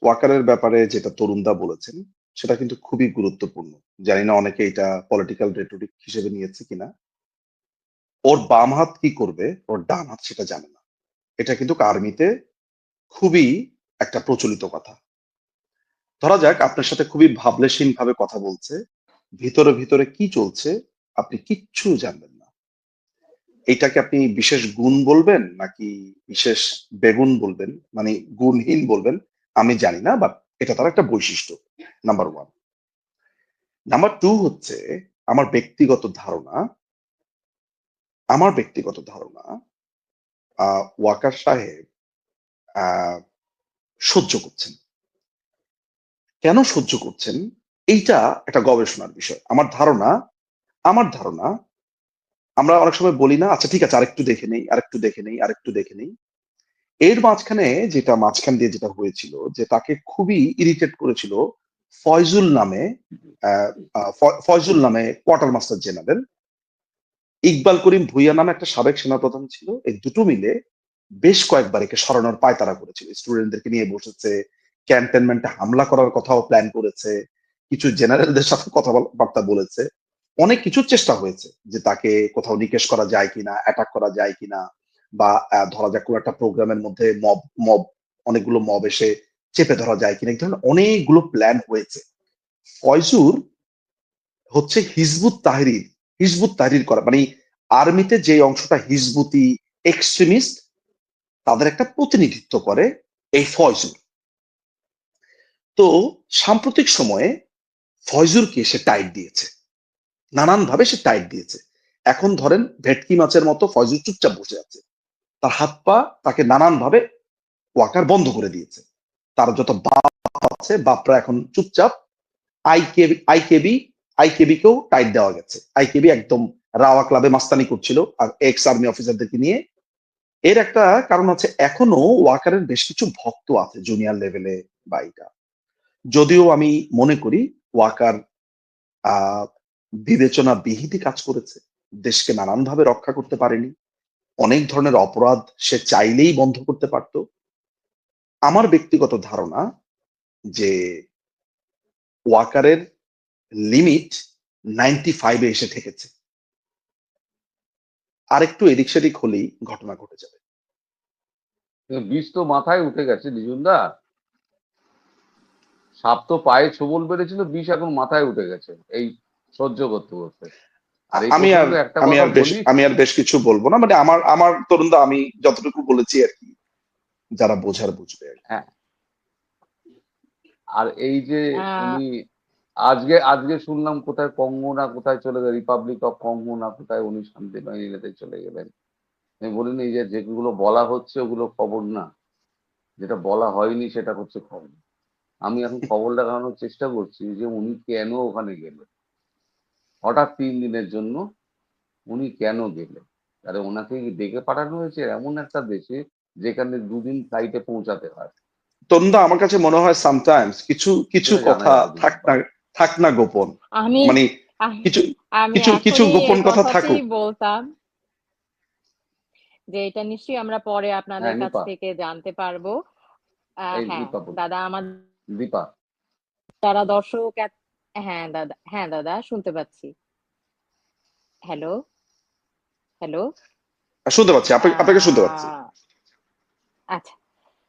ওয়াকারের ব্যাপারে যেটা তরুণদা বলেছেন, সেটা কিন্তু খুবই গুরুত্বপূর্ণ। জানি না অনেকে এটা পলিটিক্যাল রেটরিক হিসেবে নিয়েছে কিনা। ওর বাম হাত কি করবে, ওর ডান হাত সেটা জানে না। এটা কিন্তু আর্মিতে খুবই একটা প্রচলিত কথা। ধরা যাক আপনার সাথে খুবই ভাবলেশীন ভাবে কথা বলছে, ভিতরে ভিতরে কি চলছে আপনি কিচ্ছু জানবেন না। এটাকে আপনি বিশেষ গুণ বলবেন নাকি বিশেষ বেগুন বলবেন, মানে গুণহীন বলবেন, আমি জানি না, বাট এটা তার একটা বৈশিষ্ট্য, নাম্বার ওয়ান। নাম্বার টু হচ্ছে আমার ব্যক্তিগত ধারণা, আমার ব্যক্তিগত ধারণা ওয়াকার সাহেব আহ, সহ্য করছেন। কেন সহ্য করছেন এইটা একটা গবেষণার বিষয়। আমার ধারণা আমরা অনেক সময় বলি না, আচ্ছা ঠিক আছে আরেকটু দেখে নেই, আরেকটু দেখে নেই, আরেকটু দেখে নেই। এর মাঝখান দিয়ে যেটা হয়েছিল যে তাকে খুবই ইরিটেট করেছিল ফয়জুল নামে, ফয়জুল নামে কোয়ার্টার মাস্টার জেনারেল, ইকবাল করিম ভুইয়া নামে একটা সাবেক সেনাপ্রধান ছিল। এই দুটো মিলে বেশ কয়েকবার একে সরানোর পায়তারা করেছিল। স্টুডেন্টদেরকে নিয়ে বসেছে, ক্যান্টনমেন্টে হামলা করার কথাও প্ল্যান করেছে, কিছু জেনারেলদের সাথে কথাবার্তা বলেছে, অনেক কিছুর চেষ্টা হয়েছে যে তাকে কোথাও নিকেশ করা যায় কিনা, অ্যাটাক করা যায় কিনা, বা ধরা যাক কোনো একটা প্রোগ্রামের মধ্যে মব অনেকগুলো মব এসে চেপে ধরা যায় কিনা, এই ধরনের অনেকগুলো প্ল্যান হয়েছে। ফয়জুর হচ্ছে হিজবুত তাহরির করা, মানে আর্মিতে যে অংশটা হিজবুতি এক্সট্রিমিস্ট তাদের একটা প্রতিনিধিত্ব করে এই ফয়জুর। তো সাম্প্রতিক সময়ে ফয়জুরকে সে টাইট দিয়েছে, নানান ভাবে সে টাইট দিয়েছে। এখন ধরেন ভেটকি মাছের মতো ফয়জুর চুপচাপ বসে আছে, তার হাত পা তাকে নানান ভাবে ওয়াকার বন্ধ করে দিয়েছে। তার যত বাপ আছে বাপরা এখন চুপচাপ। আইকেবি আইকেবি কেও টাইট দেওয়া গেছে। আইকেবি একদম রাওয়া ক্লাবে মাস্তানি করছিল আর এক্স আর্মি অফিসারদেরকে নিয়ে। এর একটা কারণ হচ্ছে এখনো ওয়াকারের বেশ কিছু ভক্ত আছে জুনিয়র লেভেলে বা এটা। যদিও আমি মনে করি ওয়াকার বিবেচনা বিহীনই কাজ করেছে, দেশকে নানান ভাবে রক্ষা করতে পারেনি, অনেক ধরনের অপরাধ সে চাইলেই বন্ধ করতে পারত। আমার ব্যক্তিগত ধারণা যে ওয়াকারের লিমিট 95-এ এসে ঠেকেছে, আরেকটু এদিক সেদিক হলেই ঘটনা ঘটে যাবে। বিষ তো মাথায় উঠে গেছে নিজুনদা, সাপ তো পায়ে ছোবল বেড়েছিল, বিষ এখন মাথায় উঠে গেছে এই সহ্য করতে করতে। আর এই প্রসঙ্গে একটা কথা বলি, আমি আর বেশ কিছু বলবো না, মানে আমার তরুণদা আমি যতটুকু বলেছি আর কি, যারা বোঝার বুঝবে। হ্যাঁ। আর এই যে আহ উনি আজকে শুনলাম কোথায় কঙ্গো না কোথায় চলে গেলেন, রিপাবলিক অফ কঙ্গো না কোথায় উনি শান্তি বাহিনীতে চলে গেলেন। আমি বলিনি যে যেগুলো বলা হচ্ছে ওগুলো খবর না, যেটা বলা হয়নি সেটা হচ্ছে খবর। আমি এখন খবর লাগানোর চেষ্টা করছি যে উনি কেন ওখানে গেলেন, হঠাৎ 3 দিনের জন্য উনি কেন গেলেন। আরে ওনাকে ডেকে পাঠানো হয়েছে এমন একটা দেশে যেখানে 2 দিন ফ্লাইটে পৌঁছাতে হয়। তরুণদা আমার কাছে মনে হয় সামটাইমস কিছু কিছু সেটা জানা কথা যাবে দিন। থাক না গোপন, আমি মানে আহ, কিছু আমি কিছু কিছু এখনই গোপন এই কথা কথাটাই থাকুক। বলতাম যে এটা নিশ্চয়ই আমরা পরে আপনাদের হ্যাঁ কাছ নিপা, থেকে জানতে পারবো। এই হ্যাঁ দীপা বলুন, দাদা, আমার দীপা। যারা দর্শক হ্যাঁ দাদা শুনতে পাচ্ছি। Hello, hello. শুনতে পাচ্ছি, আপনাকে শুনতে পাচ্ছি। আহ আচ্ছা,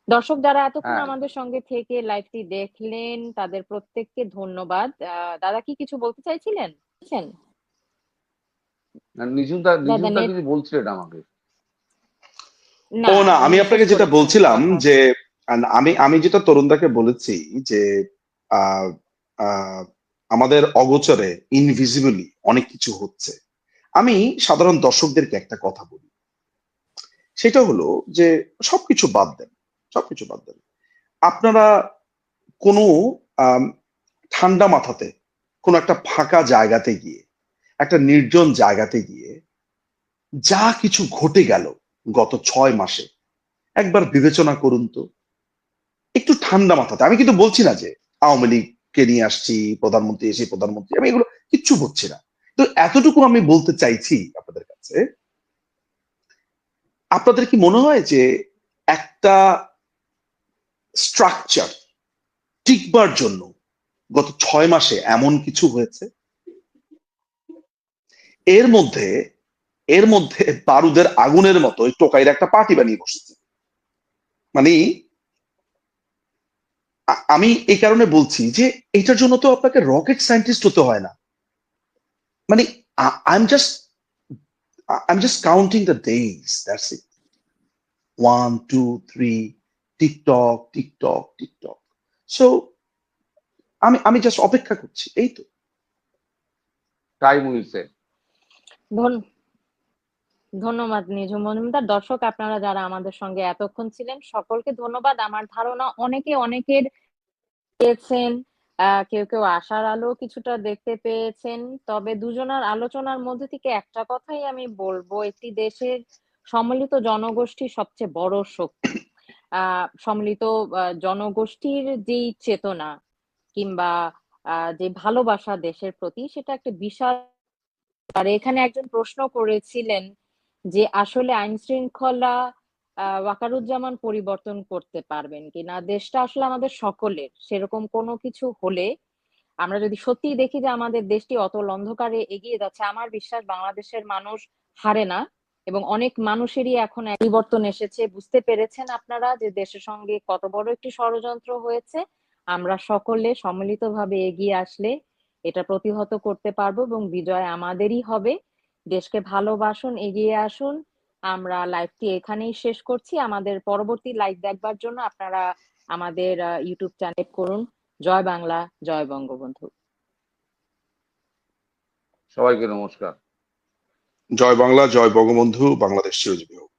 দর্শক যারা এতক্ষণ হ্যাঁ আমাদের সঙ্গে থেকে লাইভটি দেখলেন তাদের প্রত্যেককে ধন্যবাদ। দাদা কি কিছু বলতে চাইছিলেন? নিজুদা দাদা নিজুদা নেট কিছু বলছিলেন আমাকে। না, ও না, আমি উনি শেষ আপনাকে যেটা করেছেন বলছিলাম কথা। যে আমি যেটা তরুণদাকে বলেছি যে আহ, আহ, আমাদের অগোচরে ইনভিজিবলি অনেক কিছু হচ্ছে। আমি সাধারণ দর্শকদেরকে একটা কথা বলি, সেটা হলো যে সবকিছু বাদ দেন, সবকিছু বাদ দেন। আপনারা কোনো আম, ঠান্ডা মাথাতে কোনো একটা ফাঁকা জায়গাতে গিয়ে, একটা নির্জন জায়গাতে গিয়ে যা কিছু ঘটে গেল গত 6 মাসে একবার বিবেচনা করুন তো, একটু ঠান্ডা মাথাতে। আমি কিন্তু বলছি না যে আওয়ামী লীগকে নিয়ে আসছি, প্রধানমন্ত্রী এসে প্রধানমন্ত্রী, আমি এগুলো কিচ্ছু বলছি না। তো এতটুকু আমি বলতে চাইছি আপনাদের কাছে, আপনাদের কি মনে হয় যে একটা স্ট্রাকচার টিকবার জন্য গত 6 মাসে এমন কিছু হয়েছে? এর মধ্যে এর মধ্যে বারুদের আগুনের মতো এই টোকাইরা একটা পার্টি বানিয়ে বসেছে। মানে আমি এই কারণে বলছি যে এটার জন্য তো আপনাকে রকেট সায়েন্টিস্ট হতে হয় না। মানে I am just counting the days, that's it. 1 2 3 TikTok TikTok TikTok. So আমি জাস্ট অপেক্ষা করছি, এই তো। Time will say. ধন্যবাদ নিঝুম মজুমদার। দর্শক আপনারা যারা আমাদের সঙ্গে এতক্ষণ ছিলেন সকলকে ধন্যবাদ। আমার ধারণা অনেকের পেয়েছেন, কেউ কেউ আশার আলো কিছুটা দেখতে পেয়েছেন। তবে দুজনার আলোচনার মধ্যে থেকে একটা কথাই আমি বলবো, একটি দেশের সম্মিলিত জনগোষ্ঠী সবচেয়ে বড় শক্তি। সম্মিলিত জনগোষ্ঠীর যেই চেতনা কিংবা যে ভালোবাসা দেশের প্রতি, সেটা একটা বিশাল। আর এখানে একজন প্রশ্ন করেছিলেন যে আসলে আইন শৃঙ্খলা ওয়াকারুজ্জামান পরিবর্তন করতে পারবেন কিনা। দেশটা আসলে আমাদের সকলের, সেরকম কোনো কিছু হলে আমরা যদি সত্যিই দেখি যে আমাদের দেশটি অতল অন্ধকারে এগিয়ে যাচ্ছে, আমার বিশ্বাস বাংলাদেশের মানুষ হারে না এবং অনেক মানুষেরই এখন পরিবর্তন এসেছে। বুঝতে পেরেছেন আপনারা যে দেশের সঙ্গে কত বড় একটি ষড়যন্ত্র হয়েছে। আমরা সকলে সম্মিলিতভাবে এগিয়ে আসলে এটা প্রতিহত করতে পারবো এবং বিজয় আমাদেরই হবে। দেশকে ভালোবাসুন, এগিয়ে আসুন। আমরা লাইভটি এখানেই শেষ করছি। আমাদের পরবর্তী লাইভ দেখবার জন্য আপনারা আমাদের ইউটিউব চ্যানেল করুন। জয় বাংলা, জয় বঙ্গবন্ধু। সবাইকে নমস্কার। জয় বাংলা, জয় বঙ্গবন্ধু, বাংলাদেশ চিরজীবী হোক।